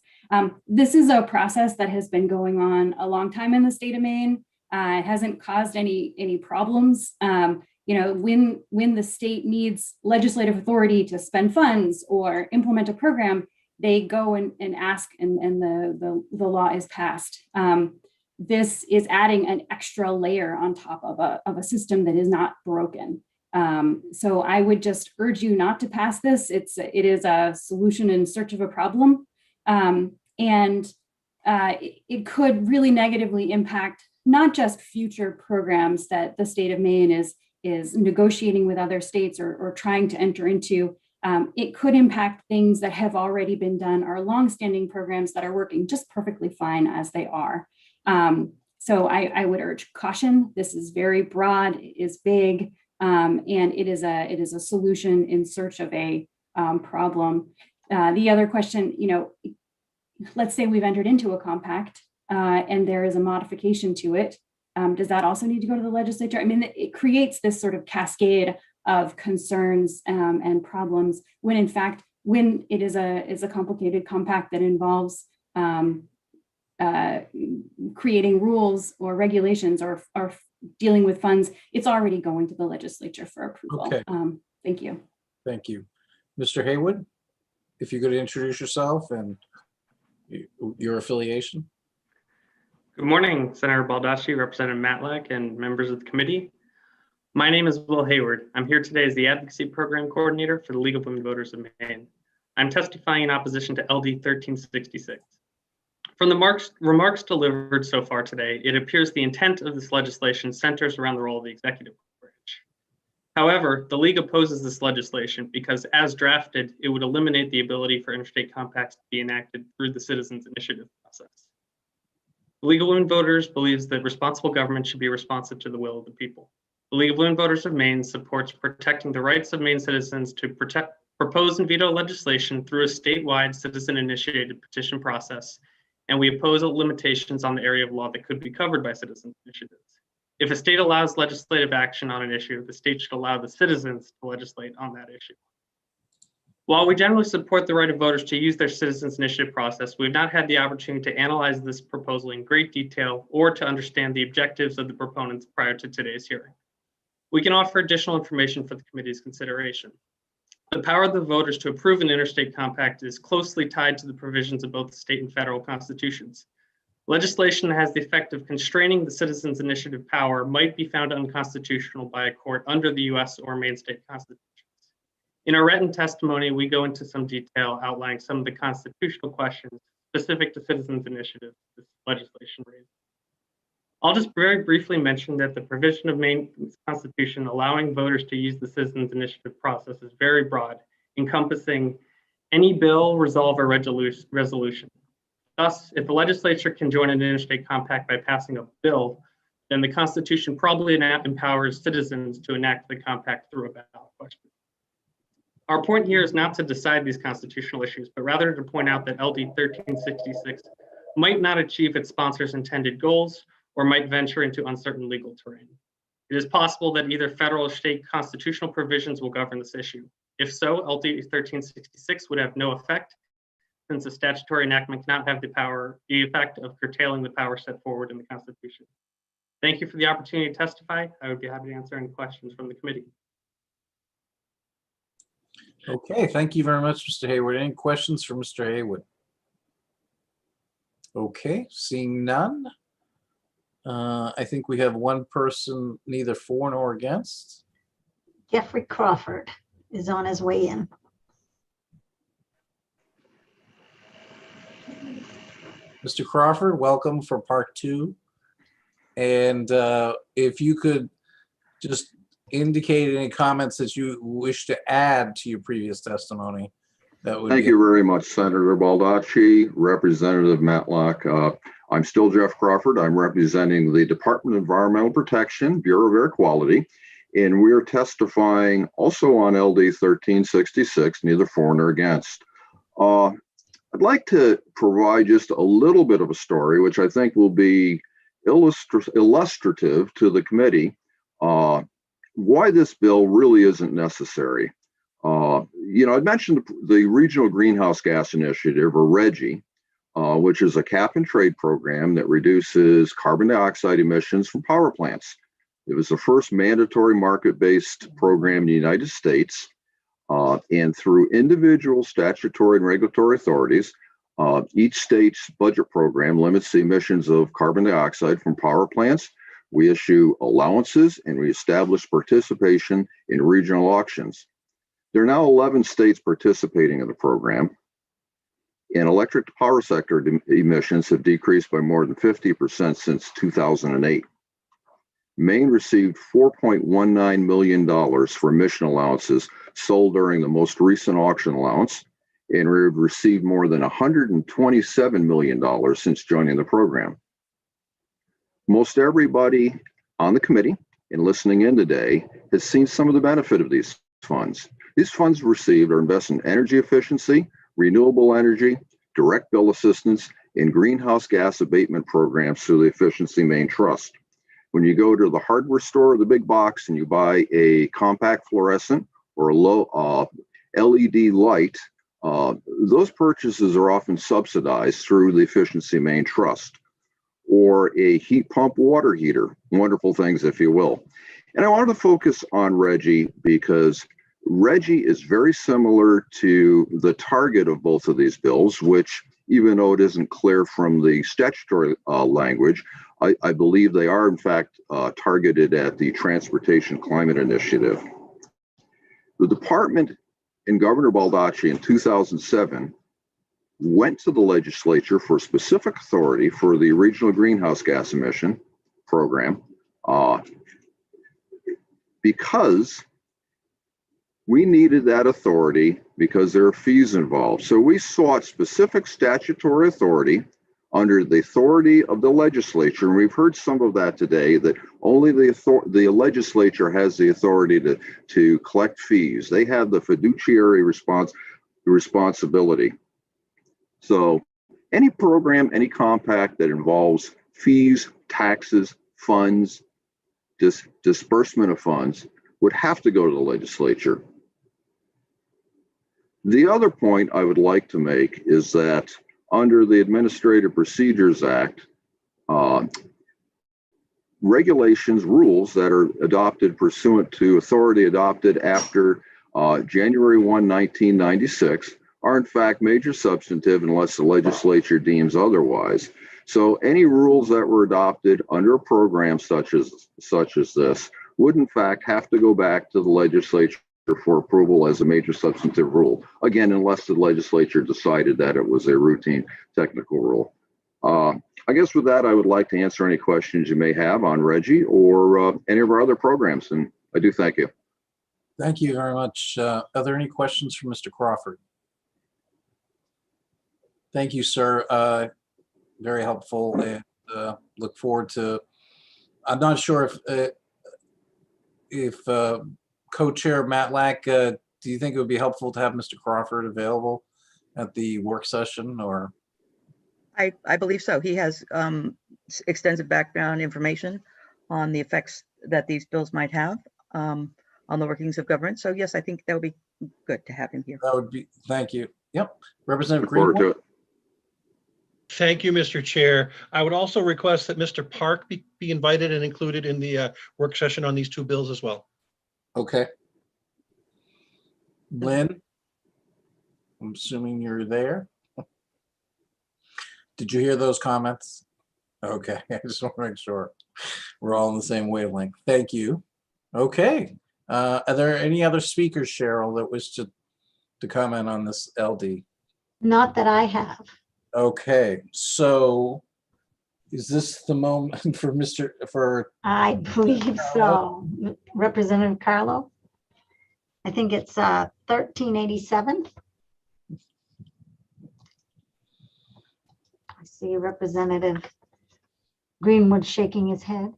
This is a process that has been going on a long time in the state of Maine. It hasn't caused any problems. You know, when the state needs legislative authority to spend funds or implement a program, they go and ask, and the law is passed. This is adding an extra layer on top of a system that is not broken. So I would just urge you not to pass this. It is a solution in search of a problem, and it could really negatively impact not just future programs that the state of Maine is negotiating with other states or trying to enter into. It could impact things that have already been done, our longstanding programs that are working just perfectly fine as they are. So I would urge caution. This is very broad, it is big, and it is a solution in search of a problem. The other question, you know, let's say we've entered into a compact and there is a modification to it. Does that also need to go to the legislature? I mean, it creates this sort of cascade of concerns and problems when in fact, when it is a complicated compact that involves creating rules or regulations or dealing with funds, it's already going to the legislature for approval. Okay. Thank you. Thank you. Mr. Haywood, if you could introduce yourself and your affiliation. Good morning, Senator Baldacci, Representative Matlack, and members of the committee. My name is Will Hayward. I'm here today as the Advocacy Program Coordinator for the League of Women Voters of Maine. I'm testifying in opposition to LD 1366. From the remarks delivered so far today, it appears the intent of this legislation centers around the role of the executive branch. However, the League opposes this legislation because, as drafted, it would eliminate the ability for interstate compacts to be enacted through the citizens' initiative process. The League of Women Voters believes that responsible government should be responsive to the will of the people. The League of Women Voters of Maine supports protecting the rights of Maine citizens to propose and veto legislation through a statewide citizen-initiated petition process, and we oppose limitations on the area of law that could be covered by citizen initiatives. If a state allows legislative action on an issue, the state should allow the citizens to legislate on that issue. While we generally support the right of voters to use their citizens initiative process, we have not had the opportunity to analyze this proposal in great detail or to understand the objectives of the proponents prior to today's hearing. We can offer additional information for the committee's consideration. The power of the voters to approve an interstate compact is closely tied to the provisions of both the state and federal constitutions. Legislation that has the effect of constraining the citizens' initiative power might be found unconstitutional by a court under the US or Maine state constitutions. In our written testimony, we go into some detail outlining some of the constitutional questions specific to citizens' initiatives this legislation raises. I'll just very briefly mention that the provision of Maine's Constitution allowing voters to use the citizens' initiative process is very broad, encompassing any bill, resolve, or resolution. Thus, if the legislature can join an interstate compact by passing a bill, then the Constitution probably empowers citizens to enact the compact through a ballot question. Our point here is not to decide these constitutional issues, but rather to point out that LD 1366 might not achieve its sponsor's intended goals or might venture into uncertain legal terrain. It is possible that either federal or state constitutional provisions will govern this issue. If so, LD 1366 would have no effect, since the statutory enactment cannot have the effect of curtailing the power set forward in the Constitution. Thank you for the opportunity to testify. I would be happy to answer any questions from the committee. Okay, thank you very much, Mr. Haywood. Any questions for Mr. Haywood? Okay, seeing none. I think we have one person neither for nor against. Jeffrey Crawford is on his way in. Mr. Crawford, welcome for part 2. And if you could just indicate any comments that you wish to add to your previous testimony, that would Thank you very much, Senator Baldacci, Representative Matlock. I'm still Jeff Crawford. I'm representing the Department of Environmental Protection, Bureau of Air Quality, and we're testifying also on LD 1366, neither for nor against. I'd like to provide just a little bit of a story, which I think will be illustrative to the committee, why this bill really isn't necessary. I'd mentioned the Regional Greenhouse Gas Initiative, or RGGI, which is a cap and trade program that reduces carbon dioxide emissions from power plants. It was the first mandatory market-based program in the United States, and through individual statutory and regulatory authorities, each state's budget program limits the emissions of carbon dioxide from power plants. We issue allowances and we establish participation in regional auctions. There are now 11 states participating in the program, and electric power sector emissions have decreased by more than 50% since 2008. Maine received $4.19 million for emission allowances sold during the most recent auction allowance, and we've received more than $127 million since joining the program. Most everybody on the committee and listening in today has seen some of the benefit of these funds. These funds received are invested in energy efficiency, renewable energy, direct bill assistance, and greenhouse gas abatement programs through the Efficiency Maine Trust. When you go to the hardware store or the big box and you buy a compact fluorescent or a low LED light, those purchases are often subsidized through the Efficiency Maine Trust, or a heat pump water heater, wonderful things, if you will. And I wanted to focus on RGGI because RGGI is very similar to the target of both of these bills, which, even though it isn't clear from the statutory language, I believe they are in fact targeted at the Transportation Climate Initiative. The department and Governor Baldacci in 2007 went to the legislature for specific authority for the Regional Greenhouse Gas Emission Program because we needed that authority because there are fees involved. So we sought specific statutory authority under the authority of the legislature, and we've heard some of that today, that only the legislature has the authority to collect fees. They have the fiduciary responsibility. So any program, any compact that involves fees, taxes, funds, disbursement of funds would have to go to the legislature. The other point I would like to make is that under the Administrative Procedures Act, regulations, rules that are adopted pursuant to authority adopted after January 1, 1996 are in fact major substantive unless the legislature deems otherwise. So any rules that were adopted under a program such as this would in fact have to go back to the legislature for approval as a major substantive rule. Again, unless the legislature decided that it was a routine technical rule. I guess with that, I would like to answer any questions you may have on Reggie or any of our other programs, and I do thank you. Thank you very much. Are there any questions for Mr. Crawford? Thank you, sir. Very helpful, and look forward to. I'm not sure if co-chair Matlack, do you think it would be helpful to have Mr. Crawford available at the work session, or? I believe so. He has extensive background information on the effects that these bills might have on the workings of government. So yes, I think that would be good to have him here. That would be, thank you. Yep. Representative Look forward to Greenwood. it. Thank you, Mr. Chair. I would also request that Mr. Park be invited and included in the work session on these two bills as well. Okay. Lynn, I'm assuming you're there. Did you hear those comments? Okay, I just want to make sure we're all on the same wavelength. Thank you. Okay. Are there any other speakers, Cheryl, that wish to comment on this LD? Not that I have. Okay, so is this the moment for I believe so. Representative Carlo? I think it's 1387. I see Representative Greenwood shaking his head.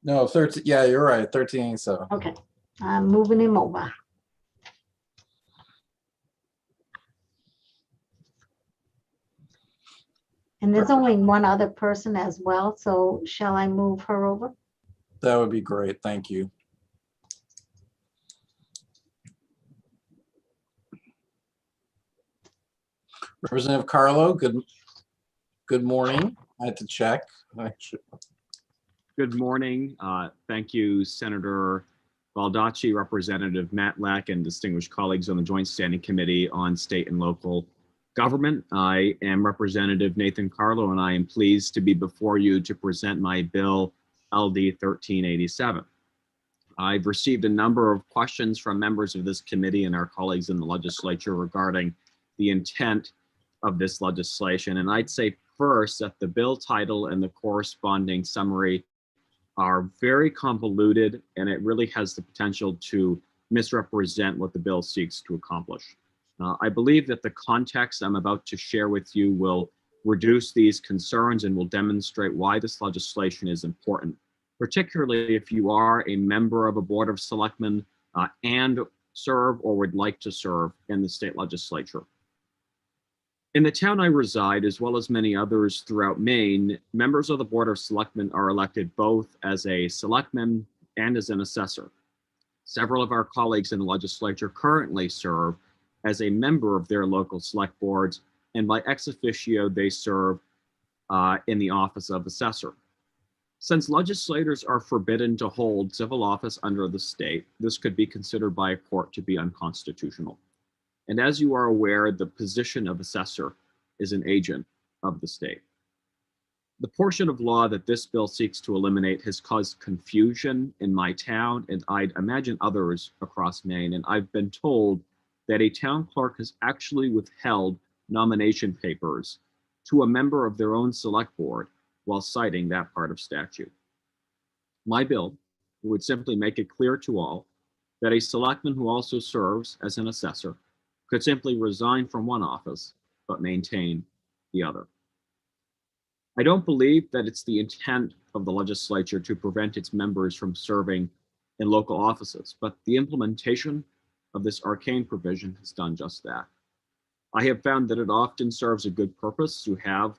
No, 13, yeah, you're right, 1387. Okay, I'm moving him over. And there's only one other person as well, so shall I move her over? That would be great, thank you. Representative Carlo, good morning. I had to check. Good morning. Thank you, Senator Baldacci, Representative Matlack, and distinguished colleagues on the Joint Standing Committee on State and Local Government. I am Representative Nathan Carlo, and I am pleased to be before you to present my bill LD 1387. I've received a number of questions from members of this committee and our colleagues in the legislature regarding the intent of this legislation. And I'd say first that the bill title and the corresponding summary are very convoluted, and it really has the potential to misrepresent what the bill seeks to accomplish. I believe that the context I'm about to share with you will reduce these concerns and will demonstrate why this legislation is important, particularly if you are a member of a Board of Selectmen and serve or would like to serve in the state legislature. In the town I reside, as well as many others throughout Maine, members of the Board of Selectmen are elected both as a selectman and as an assessor. Several of our colleagues in the legislature currently serve as a member of their local select boards, and by ex officio, they serve in the office of assessor. Since legislators are forbidden to hold civil office under the state, this could be considered by a court to be unconstitutional. And as you are aware, the position of assessor is an agent of the state. The portion of law that this bill seeks to eliminate has caused confusion in my town, and I'd imagine others across Maine. And I've been told that a town clerk has actually withheld nomination papers to a member of their own select board while citing that part of statute. My bill would simply make it clear to all that a selectman who also serves as an assessor could simply resign from one office but maintain the other. I don't believe that it's the intent of the legislature to prevent its members from serving in local offices, but the implementation of this arcane provision has done just that. I have found that it often serves a good purpose to have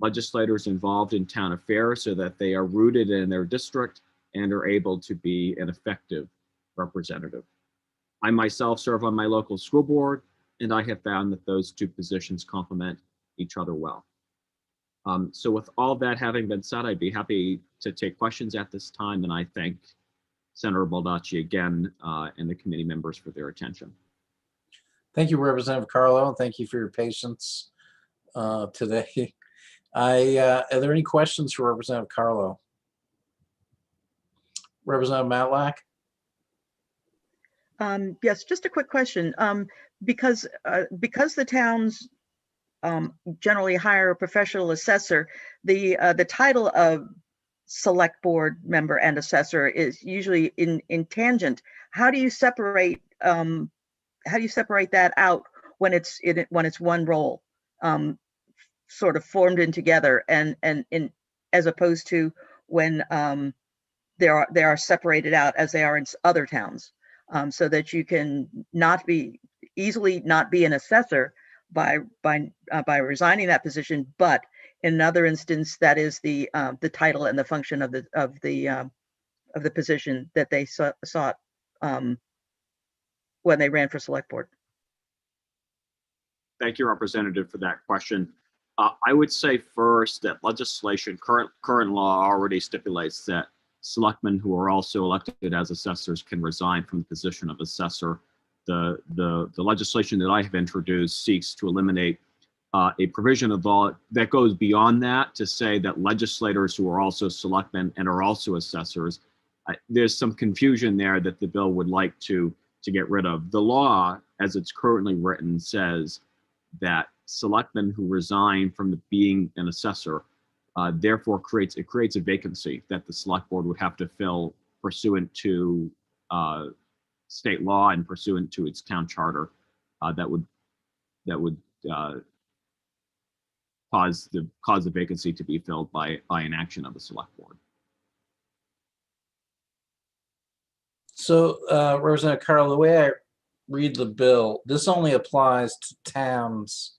legislators involved in town affairs so that they are rooted in their district and are able to be an effective representative. I myself serve on my local school board, and I have found that those two positions complement each other well. So with all that having been said, I'd be happy to take questions at this time, and I thank Senator Baldacci again and the committee members for their attention. Thank you, Representative Carlo, and thank you for your patience today. Are there any questions for Representative Carlo? Representative Matlack? Yes, just a quick question. Because the towns generally hire a professional assessor, the title of select board member and assessor is usually in tangent. How do you separate that out when it's one role, sort of formed in together, and as opposed to when they are separated out as they are in other towns, so that you can easily not be an assessor by resigning that position, but in another instance, that is the title and the function of the position that they sought when they ran for select board. Thank you, Representative, for that question. I would say first that legislation, current law already stipulates that selectmen who are also elected as assessors can resign from the position of assessor. The legislation that I have introduced seeks to eliminate a provision of law that goes beyond that to say that legislators who are also selectmen and are also assessors, there's some confusion there that the bill would like to get rid of. The law, as it's currently written, says that selectmen who resign from being an assessor therefore creates a vacancy that the select board would have to fill pursuant to state law and pursuant to its town charter. That would cause the vacancy to be filled by an action of the select board. So, Representative Carl, the way I read the bill, this only applies to towns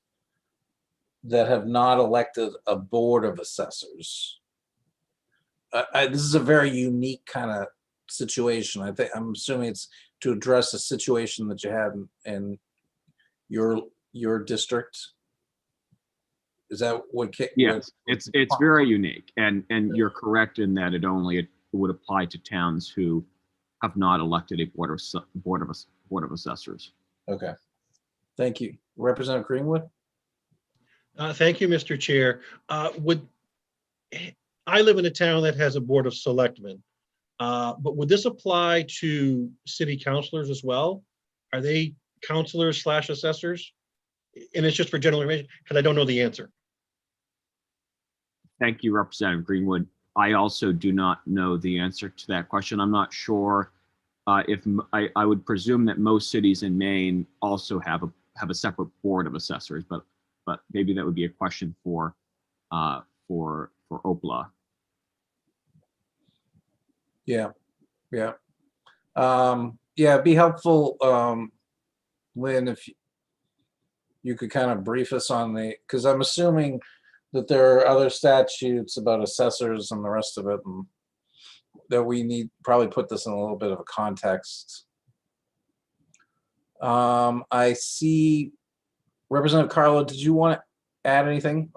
that have not elected a board of assessors. This is a very unique kind of situation. I'm assuming it's to address a situation that you had in your district. Is that what? Yes, it's very unique, and you're correct in that it would apply to towns who have not elected a board of assessors. Okay, thank you, Representative Greenwood. Thank you, Mr. Chair. I live in a town that has a board of selectmen, but would this apply to city councilors as well? Are they councilors / assessors? And it's just for general information because I don't know the answer. Thank you, Representative Greenwood. I also do not know the answer to that question. I'm not sure if I would presume that most cities in Maine also have a separate board of assessors, but maybe that would be a question for OPLA. Yeah. It'd be helpful, Lynn, if you could kind of brief us on because I'm assuming that there are other statutes about assessors and the rest of it, and that we need probably put this in a little bit of a context. I see Representative Carlo, did you want to add anything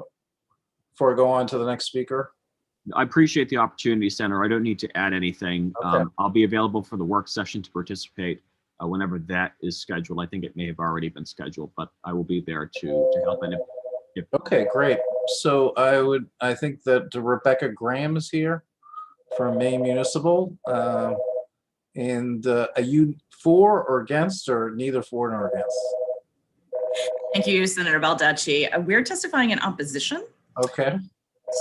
before I go on to the next speaker? I appreciate the opportunity, Senator. I don't need to add anything. Okay. I'll be available for the work session to participate whenever that is scheduled. I think it may have already been scheduled, but I will be there to help. And if Okay, great. So I think that Rebecca Graham is here from Maine Municipal. And are you for or against, or neither for nor against? Thank you, Senator Baldacci. We're testifying in opposition Okay.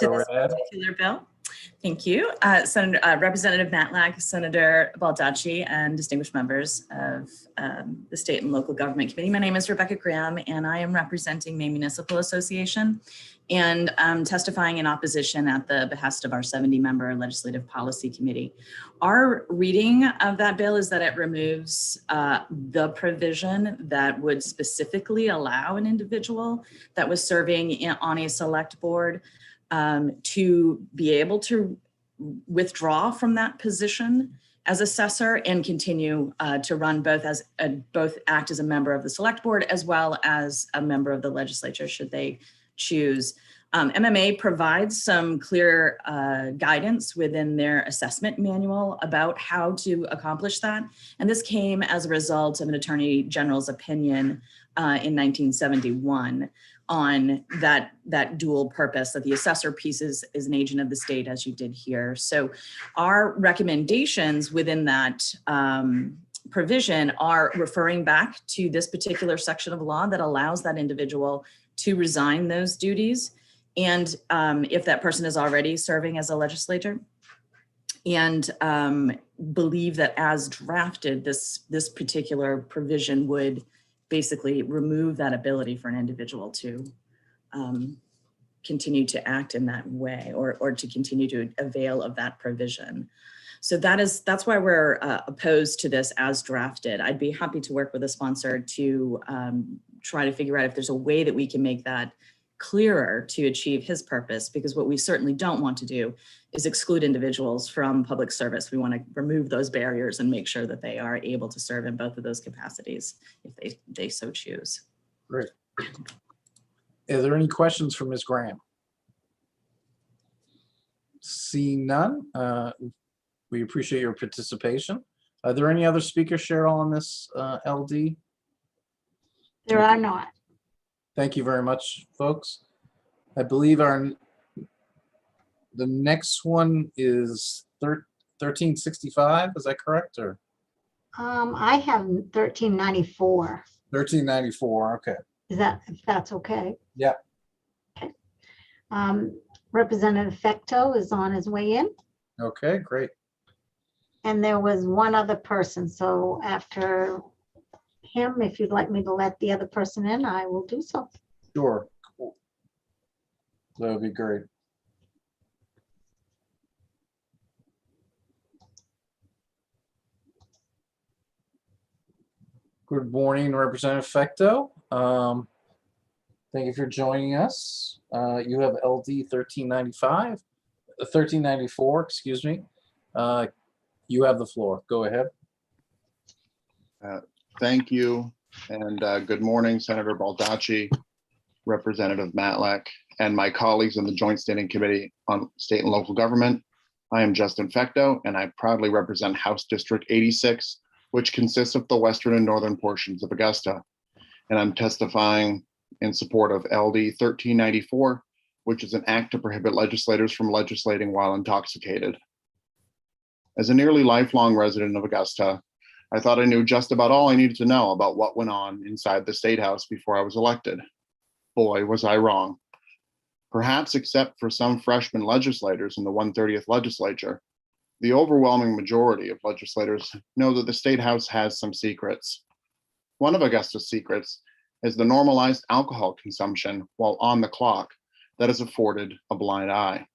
to this particular bill. Thank you. Senator, Representative Matlack, Senator Baldacci, and distinguished members of the State and Local Government Committee. My name is Rebecca Graham, and I am representing Maine Municipal Association and testifying in opposition at the behest of our 70-member Legislative Policy Committee. Our reading of that bill is that it removes the provision that would specifically allow an individual that was serving on a select board to be able to withdraw from that position as assessor and continue to run both act as a member of the select board as well as a member of the legislature should they choose. MMA provides some clear guidance within their assessment manual about how to accomplish that. And this came as a result of an Attorney General's opinion in 1971 on that dual purpose, that the assessor piece is an agent of the state, as you did here. So our recommendations within that provision are referring back to this particular section of law that allows that individual to resign those duties. And if that person is already serving as a legislator, and believe that as drafted, this particular provision would basically remove that ability for an individual to continue to act in that way or to continue to avail of that provision. So that's why we're opposed to this as drafted. I'd be happy to work with a sponsor to try to figure out if there's a way that we can make that clearer to achieve his purpose, because what we certainly don't want to do is exclude individuals from public service. We want to remove those barriers and make sure that they are able to serve in both of those capacities if they so choose. Great. Are there any questions for Ms. Graham? Seeing none, we appreciate your participation. Are there any other speakers, Cheryl, on this LD? There are not. Thank you very much, folks. I believe the next one is 1365. Is that correct? Or I have 1394. 1394. Okay. Is that, if that's okay? Yeah. Okay. Representative Fecto is on his way in. Okay, great. And there was one other person. So after him, if you'd like me to let the other person in, I will do so. Sure. Cool. That would be great. Good morning, Representative Fecto. Thank you for joining us. You have LD 1394, excuse me. You have the floor. Go ahead. Thank you, and good morning, Senator Baldacci, Representative Matlack, and my colleagues in the Joint Standing Committee on State and Local Government. I am Justin Fecto, and I proudly represent House District 86, which consists of the western and northern portions of Augusta. And I'm testifying in support of LD 1394, which is an act to prohibit legislators from legislating while intoxicated. As a nearly lifelong resident of Augusta, I thought I knew just about all I needed to know about what went on inside the State House before I was elected. Boy, was I wrong. Perhaps except for some freshman legislators in the 130th legislature, the overwhelming majority of legislators know that the State House has some secrets. One of Augusta's secrets is the normalized alcohol consumption while on the clock that has afforded a blind eye.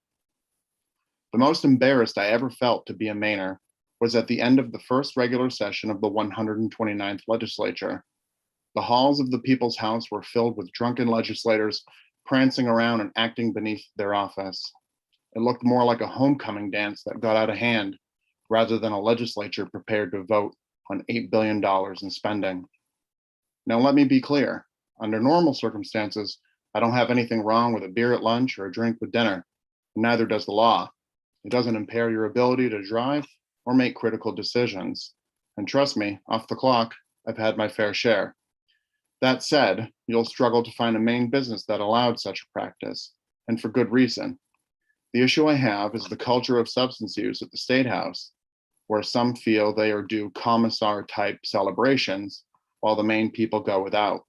The most embarrassed I ever felt to be a Mainer was at the end of the first regular session of the 129th legislature. The halls of the People's House were filled with drunken legislators prancing around and acting beneath their office. It looked more like a homecoming dance that got out of hand rather than a legislature prepared to vote on $8 billion in spending. Now, let me be clear. Under normal circumstances, I don't have anything wrong with a beer at lunch or a drink with dinner. Neither does the law. It doesn't impair your ability to drive or make critical decisions. And trust me, off the clock, I've had my fair share. That said, you'll struggle to find a Maine business that allowed such a practice, and for good reason. The issue I have is the culture of substance use at the State House, where some feel they are due commissar-type celebrations, while the Maine people go without.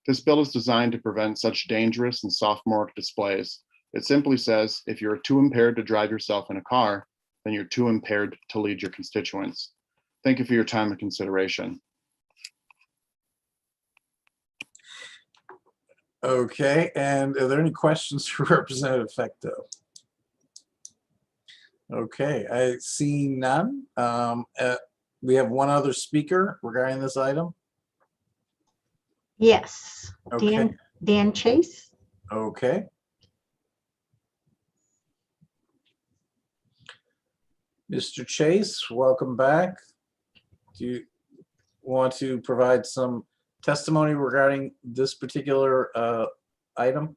This bill is designed to prevent such dangerous and sophomoric displays It simply says, if you're too impaired to drive yourself in a car, then you're too impaired to lead your constituents. Thank you for your time and consideration. Okay, and are there any questions for Representative Fecto? Okay, I see none. We have one other speaker regarding this item. Yes, Okay. Dan Chase. Okay. Mr. Chase, welcome back. Do you want to provide some testimony regarding this particular item?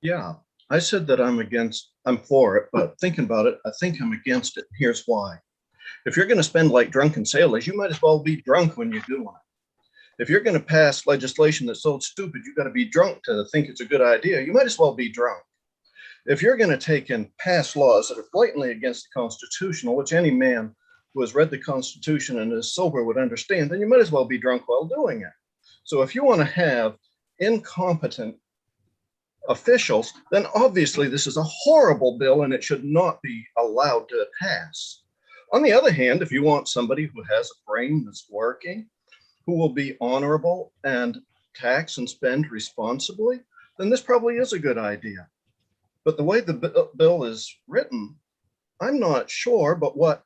Yeah, I said that I'm for it, but thinking about it, I think I'm against it. Here's why. If you're going to spend like drunken sailors, you might as well be drunk when you're doing it. If you're going to pass legislation that's so stupid, you've got to be drunk to think it's a good idea. You might as well be drunk. If you're going to take and pass laws that are blatantly against the Constitution, which any man who has read the Constitution and is sober would understand, then you might as well be drunk while doing it. So if you want to have incompetent officials, then obviously this is a horrible bill and it should not be allowed to pass. On the other hand, if you want somebody who has a brain that's working, who will be honorable and tax and spend responsibly, then this probably is a good idea. But the way the bill is written, I'm not sure, but what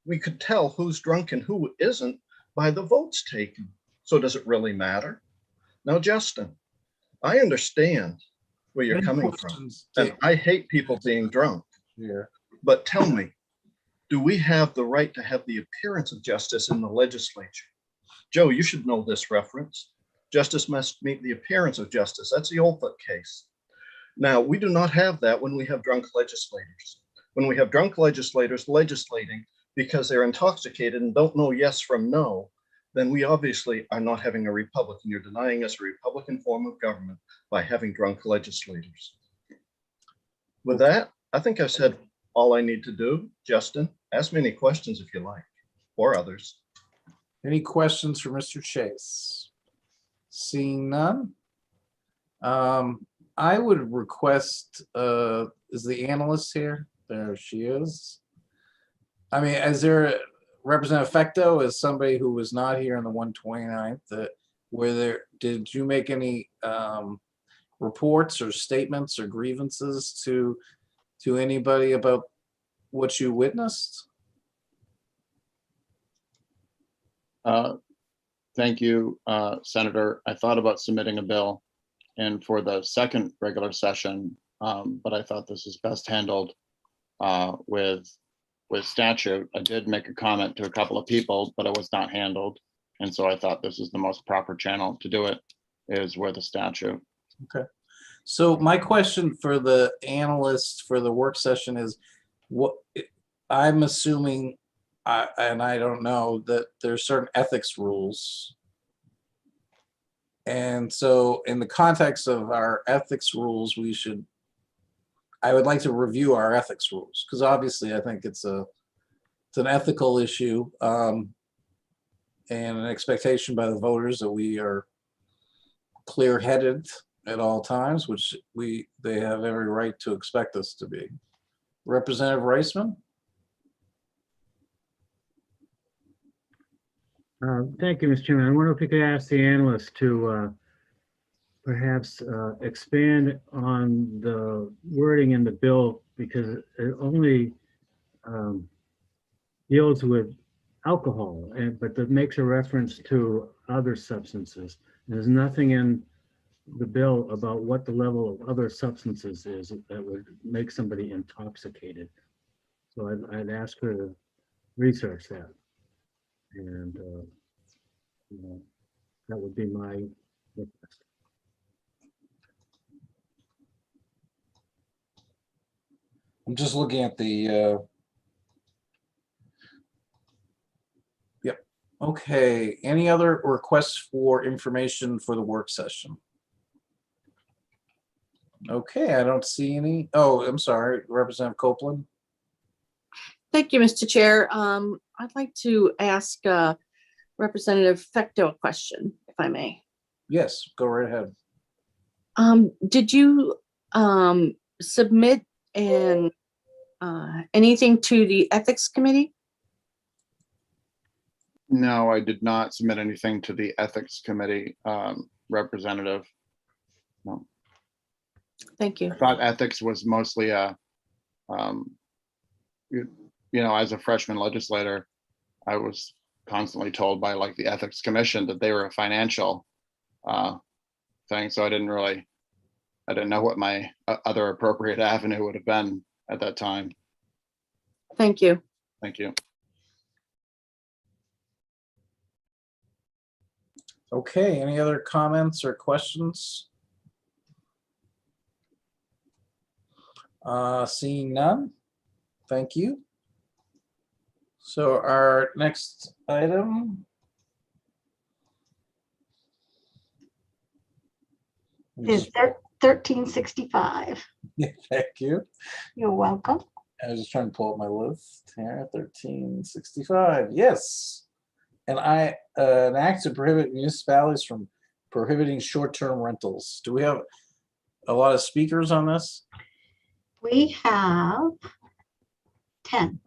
we could tell who's drunk and who isn't by the votes taken. So does it really matter? Now, Justin, I understand where you're coming from, and I hate people being drunk. Yeah. But tell me, do we have the right to have the appearance of justice in the legislature? Joe, you should know this reference. Justice must meet the appearance of justice. That's the Olford case. Now, we do not have that when we have drunk legislators. When we have drunk legislators legislating because they're intoxicated and don't know yes from no, then we obviously are not having a republic, and you're denying us a Republican form of government by having drunk legislators. With that, I think I've said all I need to do. Justin, ask me any questions if you like, or others. Any questions for Mr. Chase? Seeing none. I would request, is the analyst here? There she is. I mean, is there Representative Fecto is somebody who was not here on the 129th? Did you make any reports or statements or grievances to anybody about what you witnessed? Thank you, Senator. I thought about submitting a bill and for the second regular session, but I thought this is best handled with statute. I did make a comment to a couple of people, but it was not handled. And so I thought this is the most proper channel to do it, is with a statute. Okay. So my question for the analyst for the work session is, what I'm assuming, and I don't know, that there's certain ethics rules. And so in the context of our ethics rules, I would like to review our ethics rules, because obviously I think it's an ethical issue and an expectation by the voters that we are clear-headed at all times, which they have every right to expect us to be. Representative Reisman? Thank you, Mr. Chairman. I wonder if you could ask the analyst to perhaps expand on the wording in the bill, because it only deals with alcohol, but that makes a reference to other substances. There's nothing in the bill about what the level of other substances is that would make somebody intoxicated. So I'd ask her to research that. And that would be my request. I'm just looking at the, yep. Okay, any other requests for information for the work session? Okay, I don't see any. Oh, I'm sorry, Representative Copeland. Thank you, Mr. Chair. I'd like to ask Representative Fecto a question, if I may. Yes, go right ahead. Did you submit and anything to the ethics committee? No, I did not submit anything to the ethics committee, representative. No. Thank you. I thought ethics was mostly you know, as a freshman legislator, I was constantly told by like the ethics commission that they were a financial thing. So I didn't know what my other appropriate avenue would have been at that time. Thank you. Thank you. Okay, any other comments or questions? Seeing none, thank you. So our next item is 1365. Yeah, thank you. You're welcome. I was just trying to pull up my list here. 1365, yes. And an act to prohibit municipalities from prohibiting short-term rentals. Do we have a lot of speakers on this? We have 10.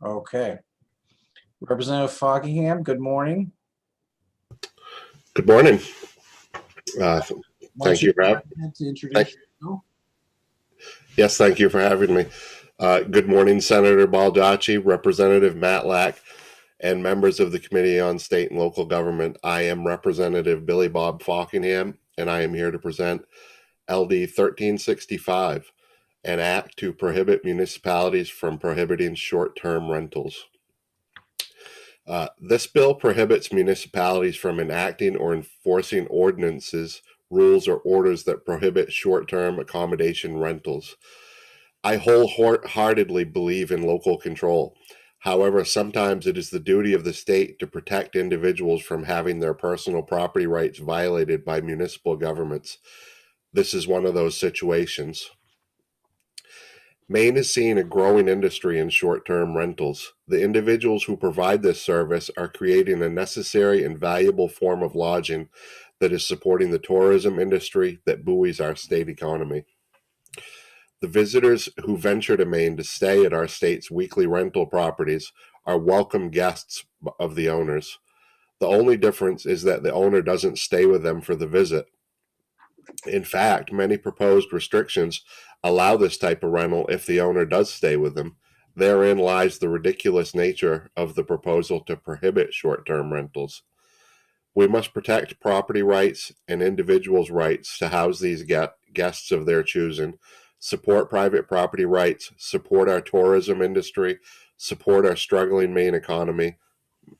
Okay. Representative Foggingham, good morning. Good morning. Thank you, Rob. To introduce yourself. Yes, thank you for having me. Good morning, Senator Baldacci, Representative Matlack, and members of the Committee on State and Local Government. I am Representative Billy Bob Fockingham, and I am here to present LD 1365, an act to prohibit municipalities from prohibiting short-term rentals. This bill prohibits municipalities from enacting or enforcing ordinances, rules, or orders that prohibit short-term accommodation rentals. I wholeheartedly believe in local control. However, sometimes it is the duty of the state to protect individuals from having their personal property rights violated by municipal governments. This is one of those situations. Maine is seeing a growing industry in short-term rentals. The individuals who provide this service are creating a necessary and valuable form of lodging that is supporting the tourism industry that buoys our state economy. The visitors who venture to Maine to stay at our state's weekly rental properties are welcome guests of the owners. The only difference is that the owner doesn't stay with them for the visit. In fact, many proposed restrictions allow this type of rental if the owner does stay with them. Therein lies the ridiculous nature of the proposal to prohibit short-term rentals. We must protect property rights and individuals' rights to house these guests of their choosing, support private property rights, support our tourism industry, support our struggling Maine economy,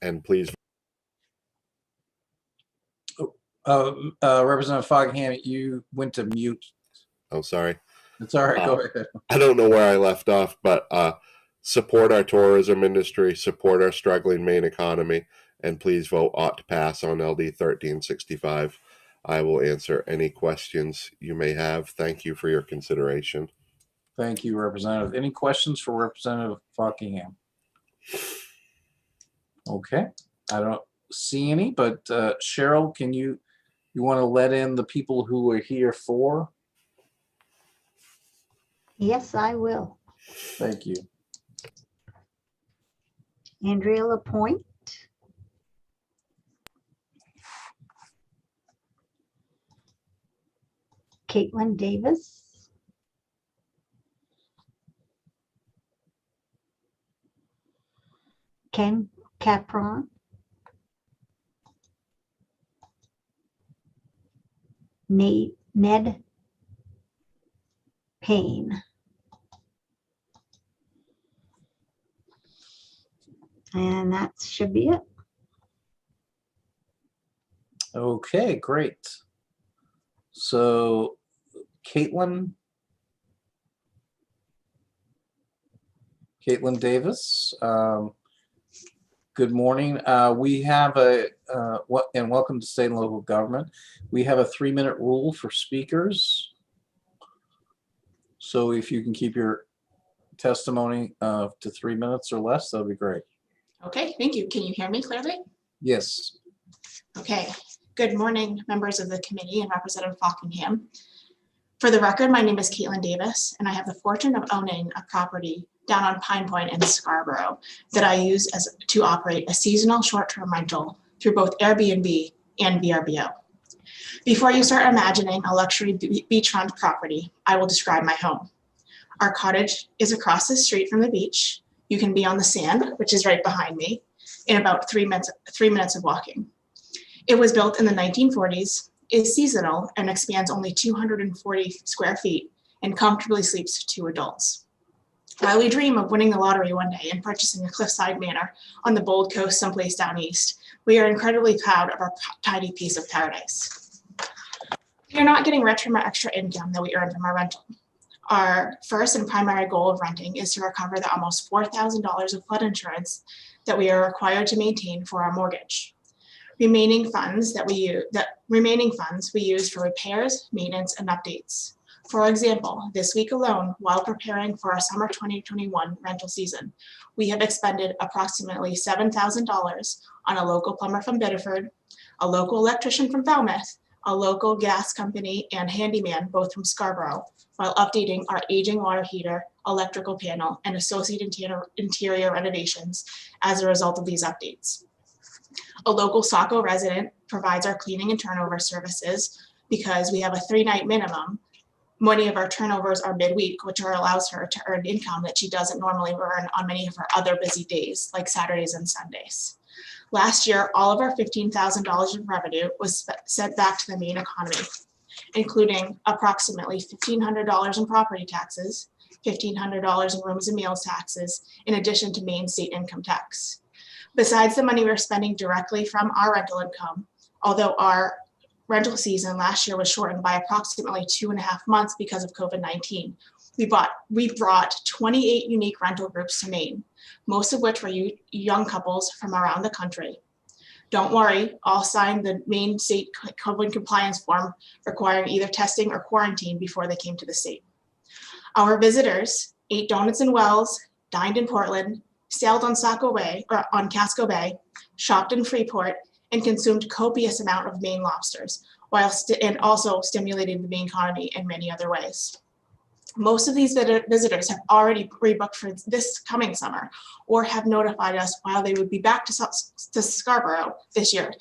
and please. Representative Foggingham, you went to mute. Oh, sorry. It's all right. Go ahead. I don't know where I left off, but support our tourism industry, support our struggling Maine economy, and please vote ought to pass on LD 1365. I will answer any questions you may have. Thank you for your consideration. Thank you, Representative. Any questions for Representative Fockingham? Okay, I don't see any, but Cheryl, can you want to let in the people who are here for? Yes, I will. Thank you. Andrea Lapointe. Caitlin Davis. Ken Capron. Ned Payne. And that should be it. Okay, great. So, Caitlin Davis, good morning. We have and welcome to State and Local Government. We have a 3-minute rule for speakers. So if you can keep your testimony to 3 minutes or less, that'll be great. Okay, thank you. Can you hear me clearly? Yes. Okay. Good morning, members of the committee and Representative Fockingham. For the record, my name is Caitlin Davis, and I have the fortune of owning a property down on Pine Point in Scarborough that I use to operate a seasonal short-term rental through both Airbnb and VRBO. Before you start imagining a luxury beachfront property, I will describe my home. Our cottage is across the street from the beach. You can be on the sand, which is right behind me, in about 3 minutes of walking. It was built in the 1940s, is seasonal, and expands only 240 square feet and comfortably sleeps 2 adults. While we dream of winning the lottery one day and purchasing a cliffside manor on the Bold Coast someplace down east, we are incredibly proud of our tiny piece of paradise. We are not getting rich from our extra income that we earn from our rental. Our first and primary goal of renting is to recover the almost $4,000 of flood insurance that we are required to maintain for our mortgage. Remaining funds we use for repairs, maintenance, and updates. For example, this week alone, while preparing for our summer 2021 rental season, we have expended approximately $7,000 on a local plumber from Biddeford, a local electrician from Falmouth, a local gas company, and handyman, both from Scarborough, while updating our aging water heater, electrical panel, and associated interior renovations as a result of these updates. A local Saco resident provides our cleaning and turnover services because we have a 3-night minimum. Many of our turnovers are midweek, which allows her to earn income that she doesn't normally earn on many of her other busy days, like Saturdays and Sundays. Last year, all of our $15,000 of revenue was sent back to the Maine economy, including approximately $1,500 in property taxes, $1,500 in rooms and meals taxes, in addition to Maine state income tax. Besides the money we're spending directly from our rental income, although our rental season last year was shortened by approximately 2.5 months because of COVID-19, we brought 28 unique rental groups to Maine, most of which were young couples from around the country. Don't worry, all signed the Maine state COVID compliance form requiring either testing or quarantine before they came to the state. Our visitors ate donuts and wells, dined in Portland, sailed on Casco Bay, shopped in Freeport, and consumed copious amount of Maine lobsters, and also stimulated the Maine economy in many other ways. Most of these visitors have already rebooked for this coming summer or have notified us while they would be back to Scarborough this year.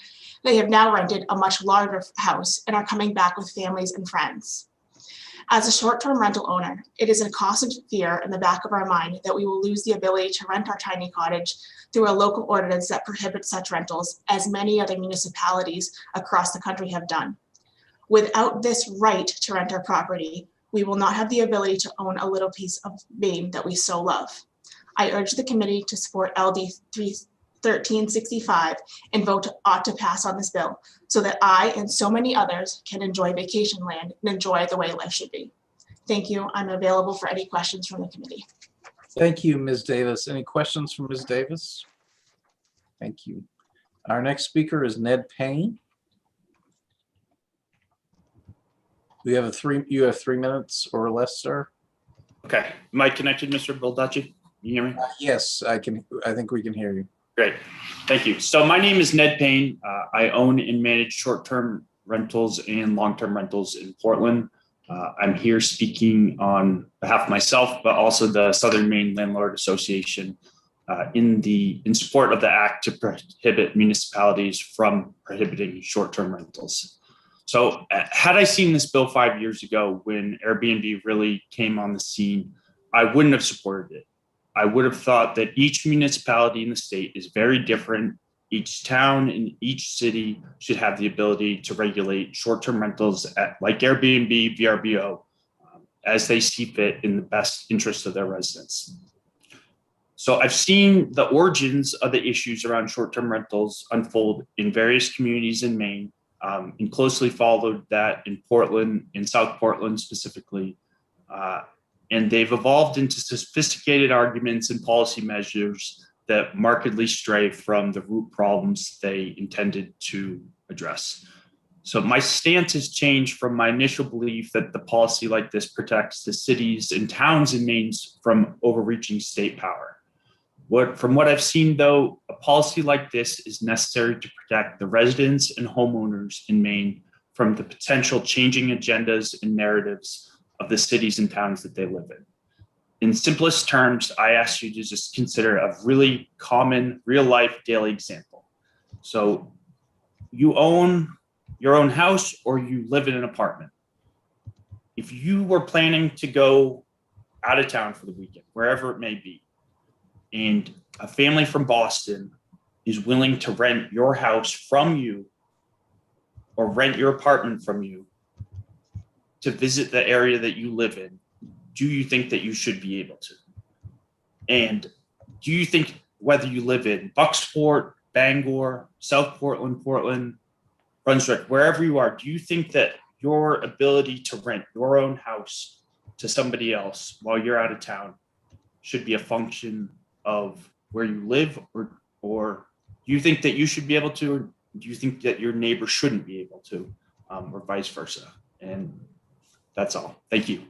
They have now rented a much larger house and are coming back with families and friends. As a short-term rental owner, it is a constant fear in the back of our mind that we will lose the ability to rent our tiny cottage through a local ordinance that prohibits such rentals, as many other municipalities across the country have done. Without this right to rent our property, we will not have the ability to own a little piece of Maine that we so love. I urge the committee to support LD 1365 and vote to pass on this bill so that I and so many others can enjoy vacation land and enjoy the way life should be. Thank you. I'm available for any questions from the committee. Thank you, Ms. Davis. Any questions for Ms. Davis? Thank you. Our next speaker is Ned Payne. You have 3 minutes or less, sir. Okay. Am I connected, Mr. Baldacci? Can you hear me? Yes, I can. I think we can hear you. Great. Thank you. So my name is Ned Payne. I own and manage short-term rentals and long-term rentals in Portland. I'm here speaking on behalf of myself, but also the Southern Maine Landlord Association in support of the act to prohibit municipalities from prohibiting short-term rentals. So had I seen this bill 5 years ago when Airbnb really came on the scene, I wouldn't have supported it. I would have thought that each municipality in the state is very different. Each town and each city should have the ability to regulate short-term rentals like Airbnb, VRBO, as they see fit in the best interest of their residents. So I've seen the origins of the issues around short-term rentals unfold in various communities in Maine, and closely followed that in Portland, in South Portland specifically. And they've evolved into sophisticated arguments and policy measures that markedly stray from the root problems they intended to address. So my stance has changed from my initial belief that the policy like this protects the cities and towns in Maine from overreaching state power. From what I've seen, though, a policy like this is necessary to protect the residents and homeowners in Maine from the potential changing agendas and narratives of the cities and towns that they live in. In simplest terms, I ask you to just consider a really common real life daily example. So you own your own house or you live in an apartment. If you were planning to go out of town for the weekend, wherever it may be, and a family from Boston is willing to rent your house from you or rent your apartment from you to visit the area that you live in, do you think that you should be able to? And do you think whether you live in Bucksport, Bangor, South Portland, Portland, Brunswick, wherever you are, do you think that your ability to rent your own house to somebody else while you're out of town should be a function of where you live, or do you think that you should be able to, or do you think that your neighbor shouldn't be able to, or vice versa? And that's all. Thank you.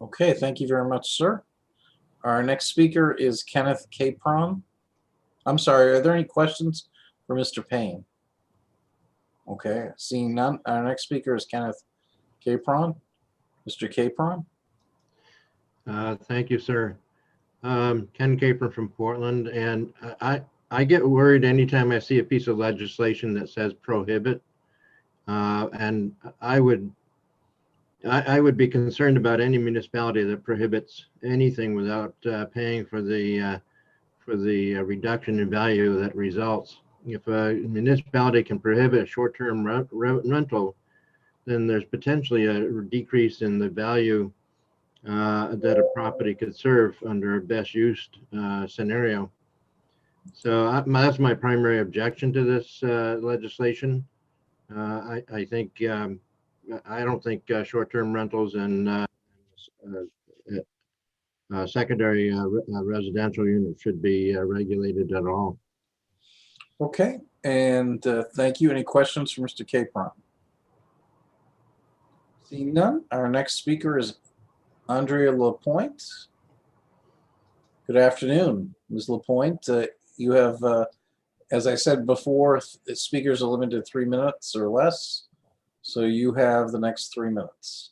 Okay, thank you very much, sir. Our next speaker is Kenneth Capron. I'm sorry, are there any questions for Mr. Payne? Okay, seeing none, our next speaker is Kenneth Capron. Mr. Capron? Thank you, sir. Ken Capron from Portland, and I get worried anytime I see a piece of legislation that says prohibit, and I would be concerned about any municipality that prohibits anything without paying for the reduction in value that results. If a municipality can prohibit short-term rental, then there's potentially a decrease in the value that a property could serve under a best use scenario. So that's my primary objection to this legislation. I don't think short-term rentals and secondary residential units should be regulated at all. Okay, and thank you. Any questions for Mr. Capron? Seeing none, our next speaker is Andrea Lapointe. Good afternoon, Ms. Lapointe. You have, as I said before, speakers are limited to 3 minutes or less. So you have the next 3 minutes.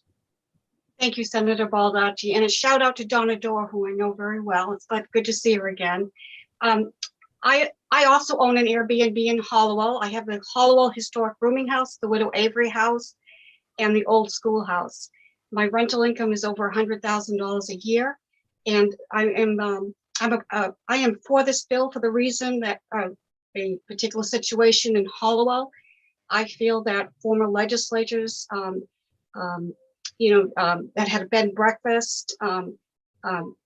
Thank you, Senator Baldacci, and a shout out to Donna Dorr, who I know very well. It's good to see her again. I also own an Airbnb in Hollowell. I have the Hollowell Historic Rooming House, the Widow Avery House, and the Old Schoolhouse. My rental income is over $100,000 a year, and I am for this bill for the reason that a particular situation in Hollowell. I feel that former legislators, that had a bed and breakfast,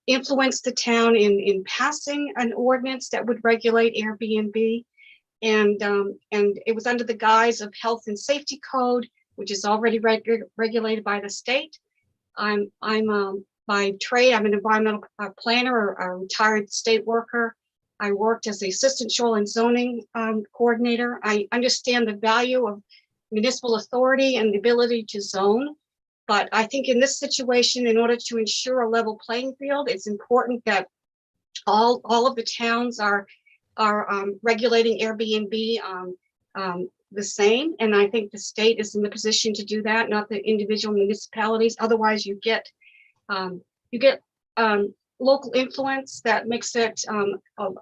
influenced the town in passing an ordinance that would regulate Airbnb, and it was under the guise of health and safety code, which is already regulated by the state. I'm by trade, I'm an environmental planner, a retired state worker. I worked as the assistant shoreline zoning coordinator. I understand the value of municipal authority and the ability to zone. But I think in this situation, in order to ensure a level playing field, it's important that all of the towns are regulating Airbnb the same. And I think the state is in the position to do that, not the individual municipalities. Otherwise, you get local influence that makes it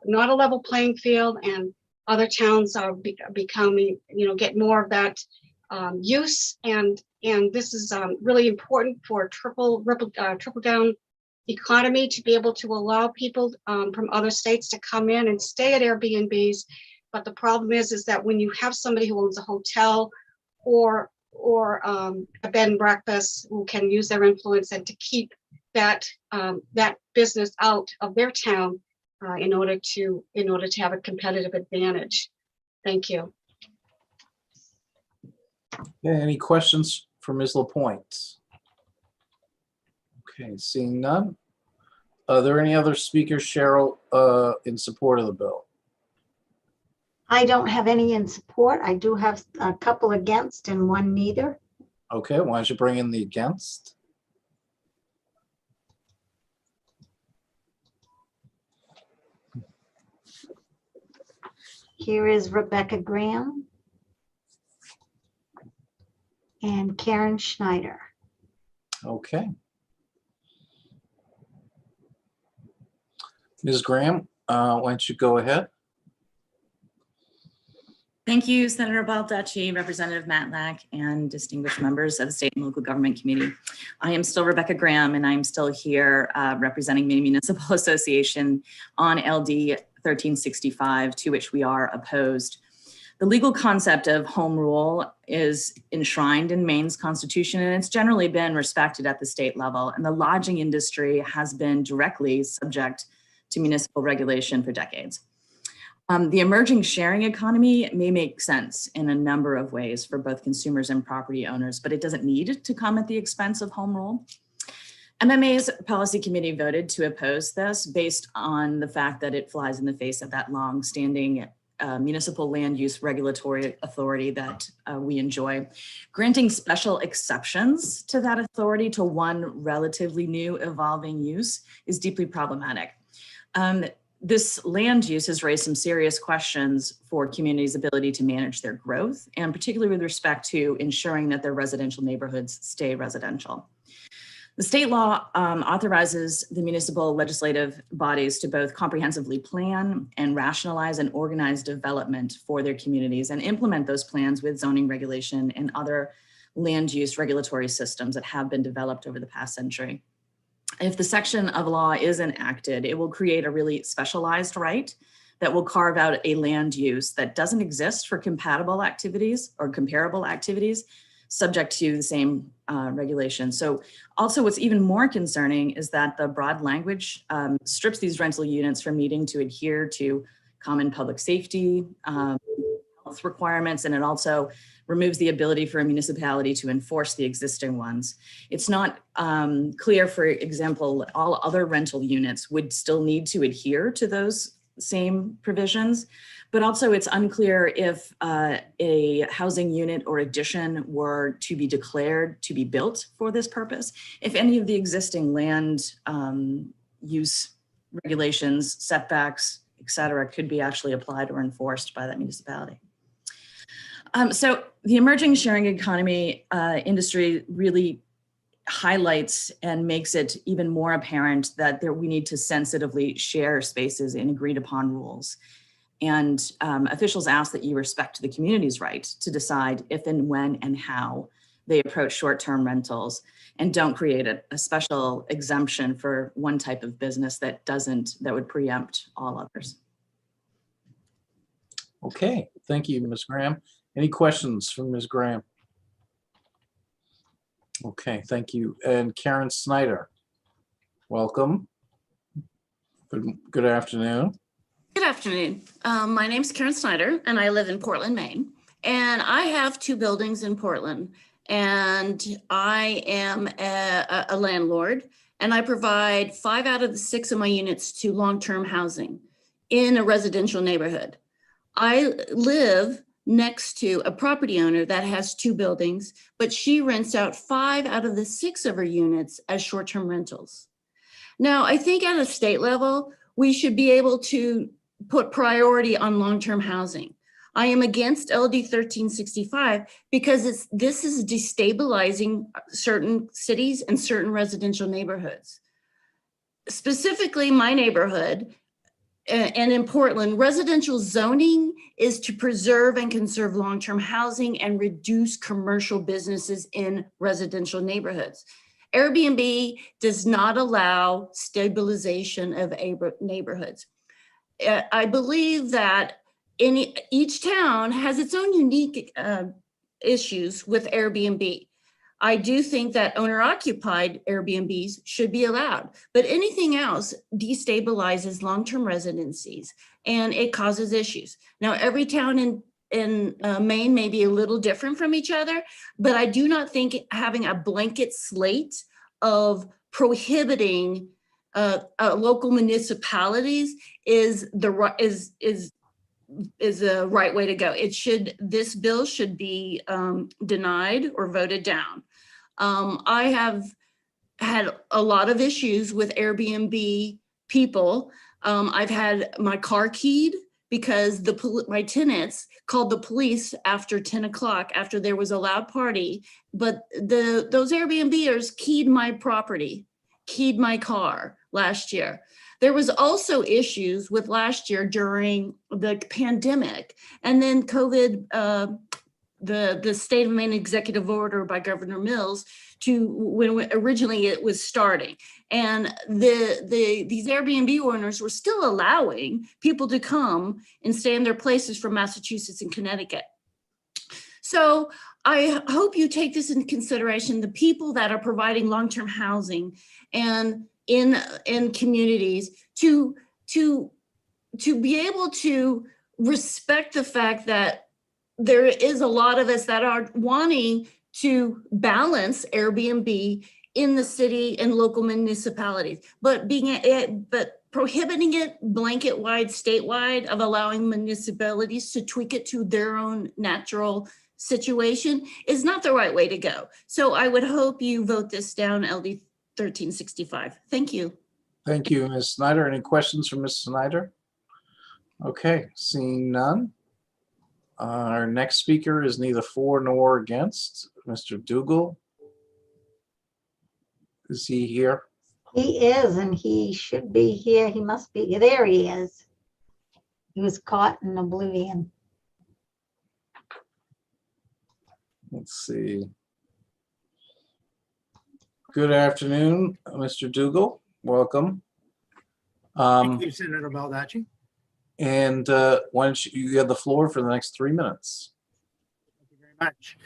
not a level playing field, and other towns are becoming, get more of that use. And this is really important for triple down economy to be able to allow people from other states to come in and stay at Airbnbs. But the problem is that when you have somebody who owns a hotel or a bed and breakfast who can use their influence and to keep that business out of their town in order to have a competitive advantage. Thank you. Okay, any questions for Ms. Lapointe? Okay, seeing none. Are there any other speakers, Cheryl, in support of the bill? I don't have any in support. I do have a couple against and one neither. Okay, why don't you bring in the against? Here is Rebecca Graham. and Karen Schneider. Okay. Ms. Graham, why don't you go ahead? Thank you, Senator Baldacci, Representative Matlack, and distinguished members of the State and Local Government Committee. I am still Rebecca Graham, and I'm still here representing Maine Municipal Association on LD 1365, to which we are opposed. The legal concept of home rule is enshrined in Maine's Constitution, and it's generally been respected at the state level. And the lodging industry has been directly subject to municipal regulation for decades. The emerging sharing economy may make sense in a number of ways for both consumers and property owners, but it doesn't need to come at the expense of home rule. MMA's policy committee voted to oppose this based on the fact that it flies in the face of that long-standing municipal land use regulatory authority that we enjoy. Granting special exceptions to that authority to one relatively new evolving use is deeply problematic. This land use has raised some serious questions for communities' ability to manage their growth, and particularly with respect to ensuring that their residential neighborhoods stay residential. The state law authorizes the municipal legislative bodies to both comprehensively plan and rationalize and organize development for their communities and implement those plans with zoning regulation and other land use regulatory systems that have been developed over the past century. If the section of law is enacted, it will create a really specialized right that will carve out a land use that doesn't exist for compatible activities or comparable activities subject to the same regulation. So also what's even more concerning is that the broad language strips these rental units from needing to adhere to common public safety, health requirements, and it also removes the ability for a municipality to enforce the existing ones. It's not clear, for example, all other rental units would still need to adhere to those same provisions, but also it's unclear if a housing unit or addition were to be declared to be built for this purpose, if any of the existing land use regulations, setbacks, et cetera, could be actually applied or enforced by that municipality. So the emerging sharing economy industry really highlights and makes it even more apparent that we need to sensitively share spaces in agreed upon rules. And officials ask that you respect the community's right to decide if and when and how they approach short-term rentals, and don't create a special exemption for one type of business that would preempt all others. Okay, thank you, Ms. Graham. Any questions from Ms. Graham? Okay, thank you. And Karen Snyder, welcome. Good afternoon. Good afternoon. My name's Karen Snyder, and I live in Portland, Maine. And I have 2 buildings in Portland, and I am a landlord, and I provide 5 out of the 6 of my units to long-term housing in a residential neighborhood. I live next to a property owner that has 2 buildings, but she rents out 5 out of the 6 of her units as short-term rentals. Now, I think at a state level, we should be able to put priority on long-term housing. I am against LD 1365 because this is destabilizing certain cities and certain residential neighborhoods. Specifically, my neighborhood, and in Portland, residential zoning is to preserve and conserve long-term housing and reduce commercial businesses in residential neighborhoods. Airbnb does not allow stabilization of neighborhoods. I believe that each town has its own unique issues with Airbnb. I do think that owner-occupied Airbnbs should be allowed, but anything else destabilizes long-term residencies and it causes issues. Now, every town in Maine may be a little different from each other, but I do not think having a blanket slate of prohibiting local municipalities is the right way to go. This bill should be denied or voted down. I have had a lot of issues with Airbnb people. I've had my car keyed because my tenants called the police after 10 o'clock after there was a loud party, but those Airbnbers keyed my property, keyed my car last year. There was also issues with last year during the pandemic, and then COVID, the state of Maine executive order by Governor Mills to when originally it was starting. And these Airbnb owners were still allowing people to come and stay in their places from Massachusetts and Connecticut. So I hope you take this into consideration, the people that are providing long-term housing and in communities to be able to respect the fact that there is a lot of us that are wanting to balance Airbnb in the city and local municipalities, but prohibiting it blanket wide, statewide, of allowing municipalities to tweak it to their own natural situation is not the right way to go. So I would hope you vote this down, LD 1365. Thank you. Thank you, Ms. Snyder. Any questions for Ms. Snyder? Okay, seeing none. Our next speaker is neither for nor against, Mr. Dougal. Is he here? He is, and he should be here. He must be. There he is. He was caught in oblivion. Let's see. Good afternoon, Mr. Dougal. Welcome. Thank you, Senator Baldacci. And why don't you have the floor for the next 3 minutes? Thank you very much.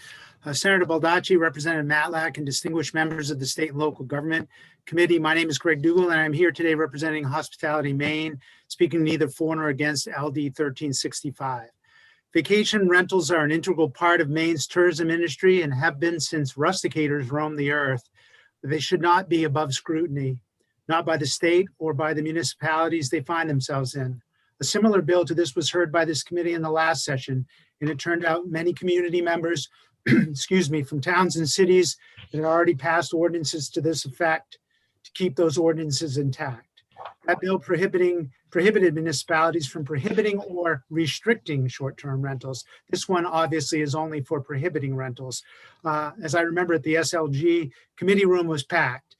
Senator Baldacci, Representative Matlack, and distinguished members of the State and Local Government Committee. My name is Greg Dougal, and I'm here today representing Hospitality Maine, speaking neither for nor against LD 1365. Vacation rentals are an integral part of Maine's tourism industry and have been since rusticators roamed the earth. They should not be above scrutiny, not by the state or by the municipalities they find themselves in. A similar bill to this was heard by this committee in the last session, and it turned out many community members, excuse me, from towns and cities that had already passed ordinances to this effect to keep those ordinances intact. That bill prohibited municipalities from prohibiting or restricting short-term rentals. This one obviously is only for prohibiting rentals. As I remember, at the SLG committee room was packed.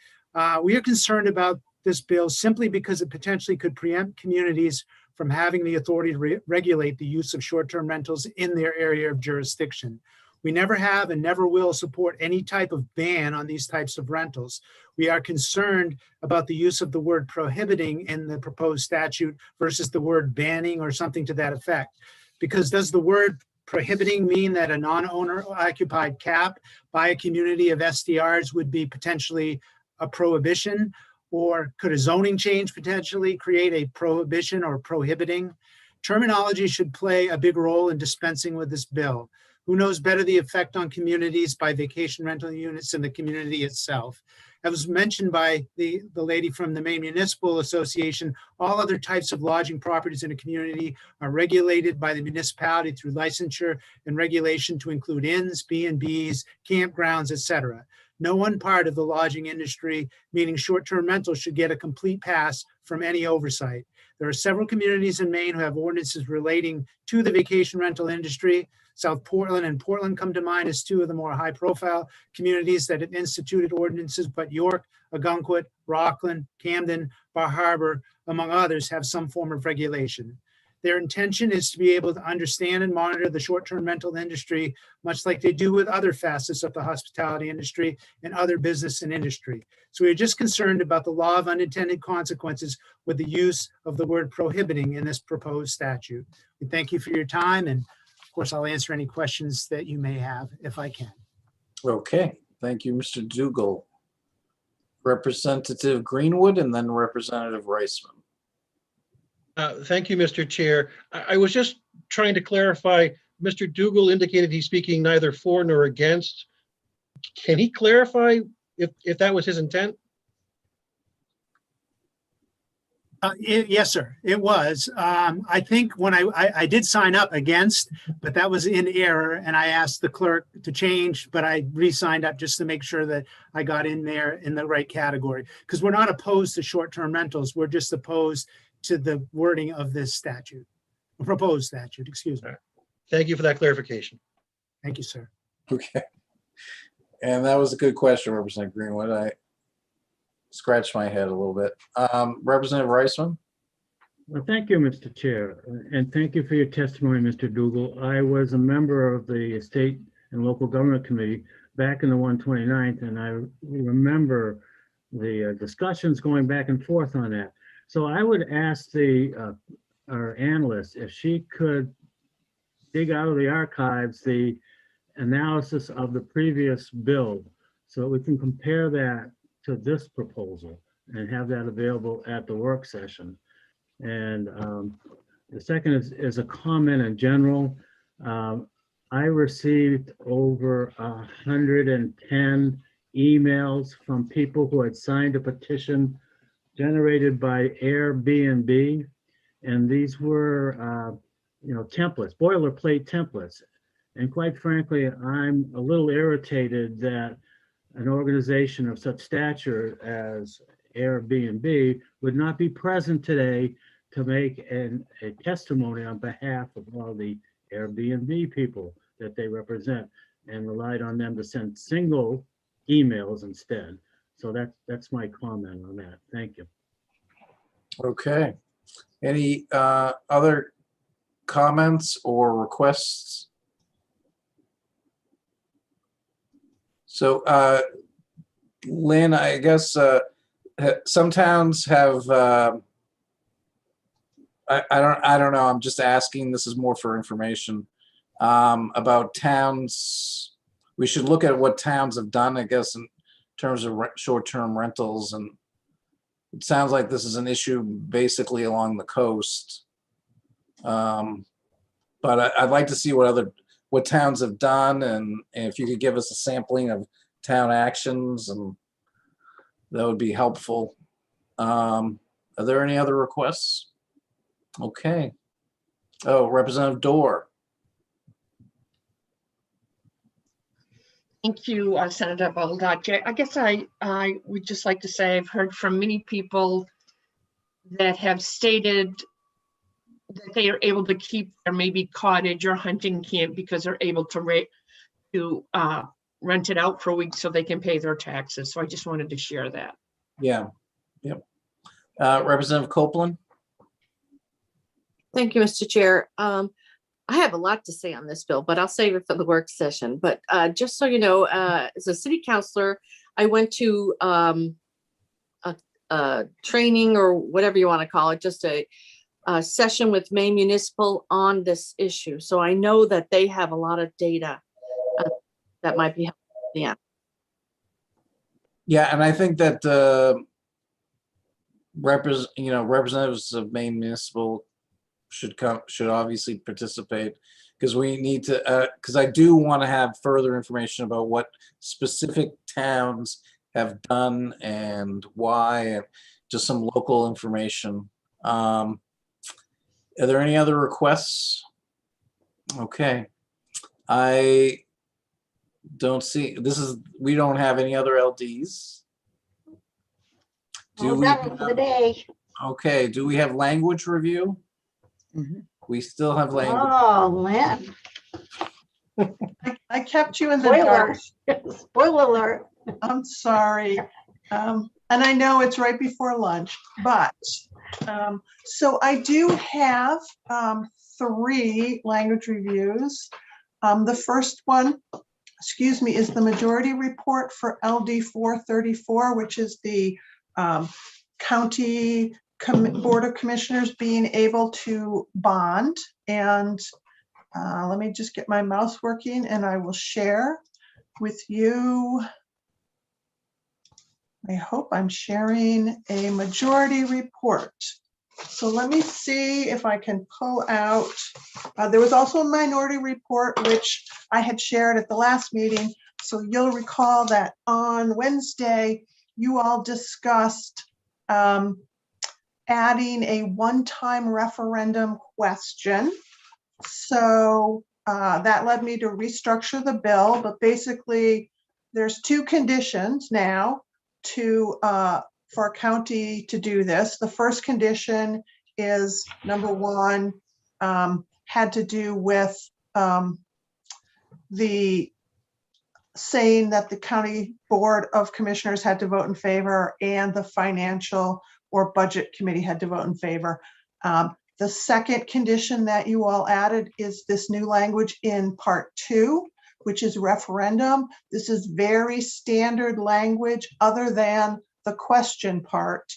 We are concerned about this bill simply because it potentially could preempt communities from having the authority to regulate the use of short-term rentals in their area of jurisdiction. We never have and never will support any type of ban on these types of rentals. We are concerned about the use of the word prohibiting in the proposed statute versus the word banning or something to that effect. Because does the word prohibiting mean that a non-owner occupied cap by a community of SDRs would be potentially a prohibition? Or could a zoning change potentially create a prohibition or prohibiting? Terminology should play a big role in dispensing with this bill. Who knows better the effect on communities by vacation rental units in the community itself? As was mentioned by the lady from the Maine Municipal Association, all other types of lodging properties in a community are regulated by the municipality through licensure and regulation to include inns, B&Bs, campgrounds, etc. No one part of the lodging industry, meaning short-term rentals, should get a complete pass from any oversight. There are several communities in Maine who have ordinances relating to the vacation rental industry. South Portland and Portland come to mind as two of the more high-profile communities that have instituted ordinances, but York, Algonquin, Rockland, Camden, Bar Harbor, among others, have some form of regulation. Their intention is to be able to understand and monitor the short-term rental industry, much like they do with other facets of the hospitality industry and other business and industry. So we're just concerned about the law of unintended consequences with the use of the word prohibiting in this proposed statute. We thank you for your time, and of course, I'll answer any questions that you may have if I can. Okay, thank you, Mr. Dougal. Representative Greenwood and then Representative Reisman. Thank you, Mr. Chair. I was just trying to clarify, Mr. Dougal indicated he's speaking neither for nor against. Can he clarify if that was his intent? Yes, sir, it was. I think when I did sign up against, but that was in error, and I asked the clerk to change, but I re-signed up just to make sure that I got in there in the right category. Because we're not opposed to short-term rentals, we're just opposed to the wording of this statute. proposed statute, excuse me. Thank you for that clarification. Thank you, sir. Okay. And that was a good question, Representative Greenwood. I scratched my head a little bit. Representative Reisman? Well, thank you, Mr. Chair, and thank you for your testimony, Mr. Dougal. I was a member of the State and Local Government Committee back in the 129th, and I remember the discussions going back and forth on that. So I would ask our analyst if she could dig out of the archives the analysis of the previous bill so we can compare that to this proposal and have that available at the work session. And the second is a comment in general. I received over 110 emails from people who had signed a petition generated by Airbnb, and these were templates, boilerplate templates. And quite frankly, I'm a little irritated that an organization of such stature as Airbnb would not be present today to make a testimony on behalf of all the Airbnb people that they represent, and relied on them to send single emails instead. So that's my comment on that. Thank you. Okay. Any other comments or requests? So, Lynn, I guess some towns have. I don't know. I'm just asking. This is more for information about towns. We should look at what towns have done, I guess, in terms of short-term rentals, and it sounds like this is an issue basically along the coast. But I'd like to see what towns have done, and if you could give us a sampling of town actions, and that would be helpful. Are there any other requests? Okay. Oh, Representative Dorr. Thank you, Senator Baldacci. I guess I would just like to say I've heard from many people that have stated that they are able to keep their maybe cottage or hunting camp because they're able to rent it out for a week so they can pay their taxes. So I just wanted to share that. Yeah. Yep. Representative Copeland. Thank you, Mr. Chair. I have a lot to say on this bill, but I'll save it for the work session. But just so you know, as a city councilor, I went to a training or whatever you want to call it, just a session with Maine Municipal on this issue. So I know that they have a lot of data that might be helpful. Yeah. Yeah, and I think that representatives of Maine Municipal should obviously participate, because we need to, because I do want to have further information about what specific towns have done and why, and just some local information. Are there any other requests? Okay. I don't see, we don't have any other LDs. All done for the day. Okay, do we have language review? Mm-hmm. We still have language. Oh, Lynn. I kept you in the dark. Spoiler alert. I'm sorry. And I know it's right before lunch, but so I do have 3 language reviews. The first one, is the majority report for LD 434, which is the county Board of Commissioners being able to bond. And let me just get my mouse working and I will share with you. I hope I'm sharing a majority report. So let me see if I can pull out. There was also a minority report, which I had shared at the last meeting. So you'll recall that on Wednesday, you all discussed adding a one-time referendum question. So that led me to restructure the bill, but basically there's 2 conditions now for a county to do this. The first condition is, number 1, had to do with the saying that the county board of commissioners had to vote in favor and the financial or budget committee had to vote in favor. The second condition that you all added is this new language in part 2, which is referendum. This is very standard language other than the question part.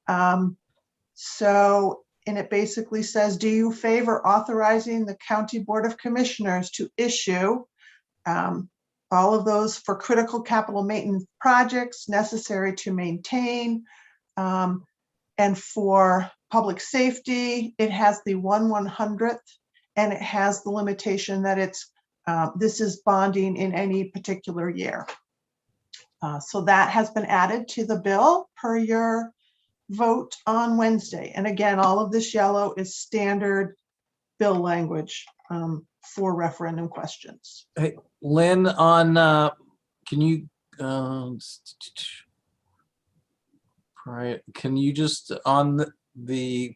And it basically says, do you favor authorizing the county board of commissioners to issue all of those for critical capital maintenance projects necessary to maintain, and for public safety, it has the 1/100th, and it has the limitation that it's this is bonding in any particular year. So that has been added to the bill per your vote on Wednesday. And again, all of this yellow is standard bill language for referendum questions. Hey, Lynn, on, can you, can you just, on the,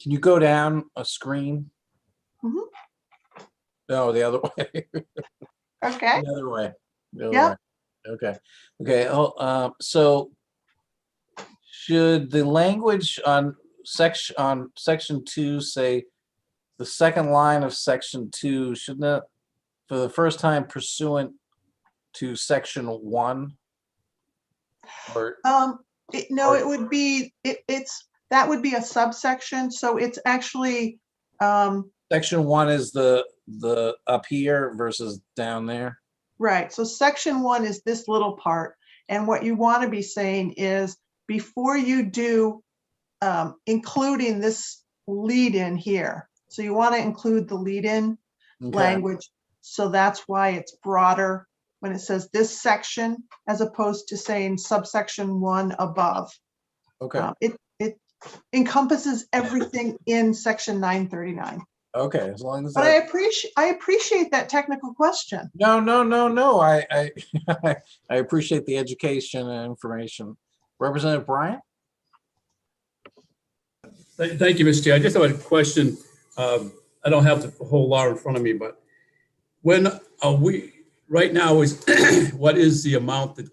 can you go down a screen? Mhm. No, the other way. Okay. The other way. The other Yep. way. Okay. Okay. Oh, so should the language on section 2 say the second line of section 2, shouldn't it, for the first time pursuant to section 1? Or No, it would be that would be a subsection. So it's actually section 1 is the up here versus down there. right. So section 1 is this little part, and what you want to be saying is before you do including this lead in here. So you want to include the lead in language. So that's why it's broader when it says this section, as opposed to saying subsection 1 above. Okay. It encompasses everything in section 939. Okay, as long as But that... I appreciate that technical question. No. I I appreciate the education and information. Representative Bryant? Thank you, Mr. Chair. I just have a question. I don't have the whole law in front of me, but when are we, right now is, what is the amount that,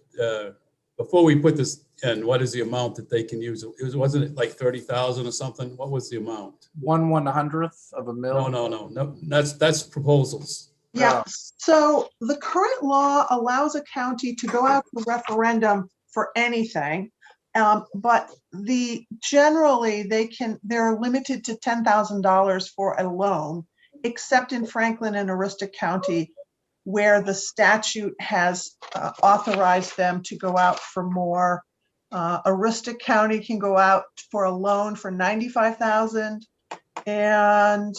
before we put this in, what is the amount that they can use? Wasn't it like 30,000 or something? What was the amount? 1/100th of a mil? No, that's proposals. Yeah, so the current law allows a county to go out for referendum for anything. But generally they're limited to $10,000 for a loan, except in Franklin and Aroostook County, where the statute has authorized them to go out for more. Aroostook County can go out for a loan for $95,000, and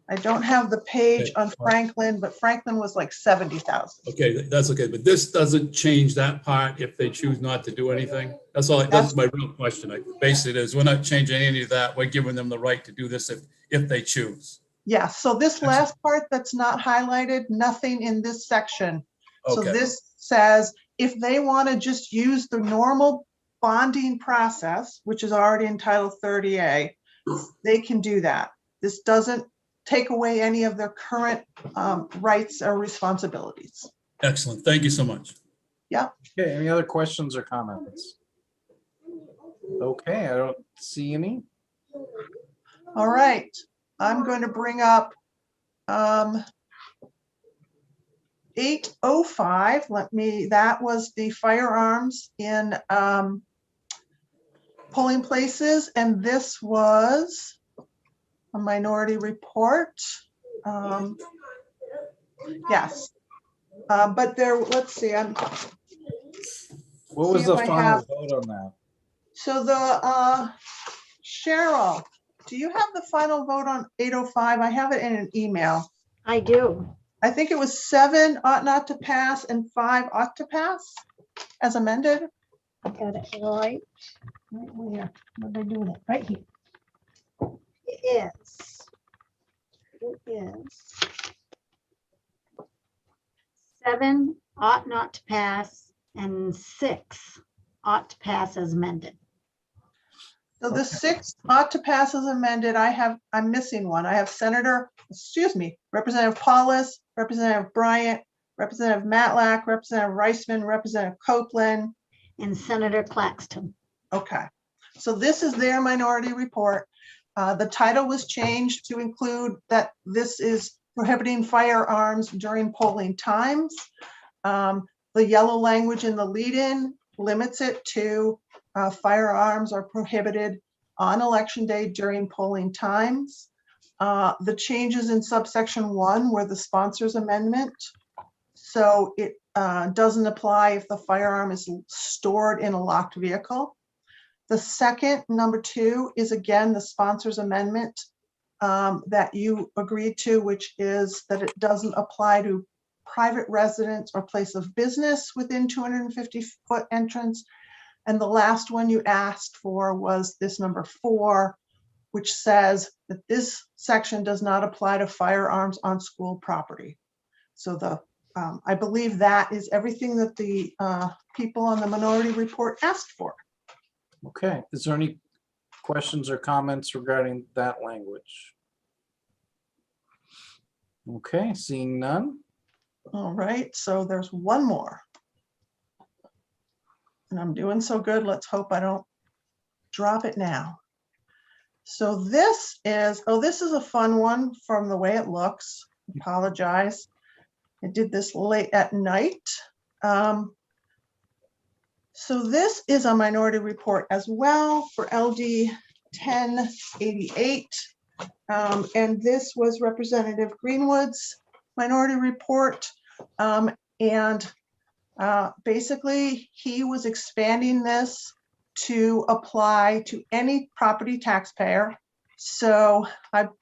I don't have the page on Franklin, but Franklin was like 70,000. Okay, that's okay. But this doesn't change that part if they choose not to do anything. That's all. That's my real question. Basically, it is we're not changing any of that. We're giving them the right to do this if they choose. Yeah. So this last part that's not highlighted, nothing in this section. So Okay. this says if they want to just use the normal bonding process, which is already in Title 30A, they can do that. This doesn't take away any of their current rights or responsibilities. Excellent. Thank you so much. Yeah. Okay, any other questions or comments? Okay, I don't see any. All right. I'm going to bring up 805. That was the firearms in polling places, and this was a minority report. Yes, but there, let's see. What was the final vote on that? So the Cheryl, do you have the final vote on 805? I have it in an email. I do. I think it was 7 ought not to pass and 5 ought to pass as amended. I got it right where. What did I do with it? Right here. It is 7 ought not to pass and 6 ought to pass as amended. So the 6 ought to pass as amended. I'm missing one. I have Representative Paulus, Representative Bryant, Representative Matlack, Representative Reisman, Representative Copeland. And Senator Claxton. Okay, so this is their minority report. The title was changed to include that this is prohibiting firearms during polling times. The yellow language in the lead-in limits it to firearms are prohibited on election day during polling times. The changes in subsection 1 were the sponsor's amendment. So it doesn't apply if the firearm is stored in a locked vehicle. The second, number 2, is again the sponsor's amendment that you agreed to, which is that it doesn't apply to private residence or place of business within 250-foot entrance. And the last one you asked for was this number 4, which says that this section does not apply to firearms on school property. So I believe that is everything that the people on the minority report asked for. Okay, is there any questions or comments regarding that language? Okay, seeing none. All right, so there's one more. And I'm doing so good, let's hope I don't drop it now. So this is a fun one from the way it looks. Apologize. I did this late at night. So this is a minority report as well for LD 1088. And this was Representative Greenwood's minority report. Basically, he was expanding this to apply to any property taxpayer. So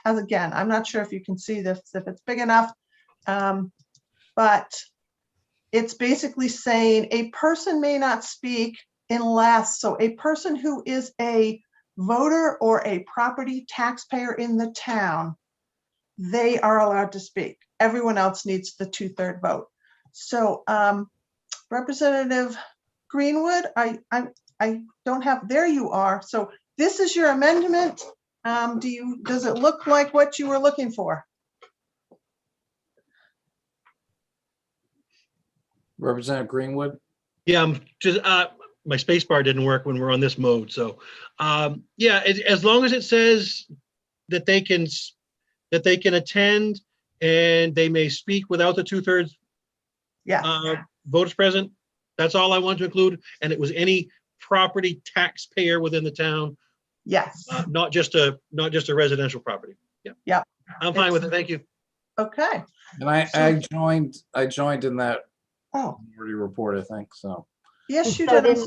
again, I'm not sure if you can see this, if it's big enough, but it's basically saying a person may not speak unless, so a person who is a voter or a property taxpayer in the town, they are allowed to speak. Everyone else needs the 2/3 vote. So Representative Greenwood, I don't have, there you are. So this is your amendment. Does it look like what you were looking for? Representative Greenwood? Yeah, I'm just, my space bar didn't work when we're on this mode. So, yeah, as long as it says that they can attend and they may speak without the 2/3 voters present, that's all I want to include. And it was any property taxpayer within the town. Yes. Not just a residential property. Yeah. Yeah. I'm fine with it. Thank you. Okay. And I joined in that Oh, minority report, I think, so. yes, you So did.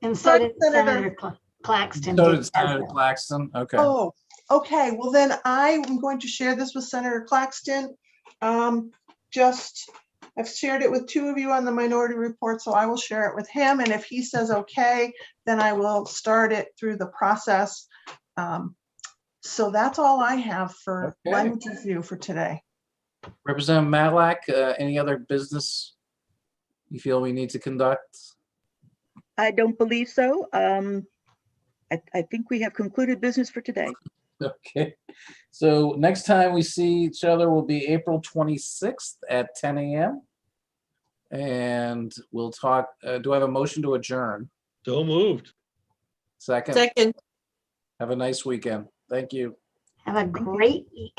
And so did Senator Claxton. So did Senator Claxton, okay. Oh, okay. Well, then I am going to share this with Senator Claxton. I've shared it with 2 of you on the minority report, so I will share it with him. And if he says okay, then I will start it through the process. So that's all I have for language review for today. Representative Matlack, any other business you feel we need to conduct? I don't believe so. I think we have concluded business for today. Okay, so next time we see each other will be April 26th at 10 a.m. And we'll talk, do I have a motion to adjourn? So moved. Second. Second. Have a nice weekend. Thank you. Have a great week.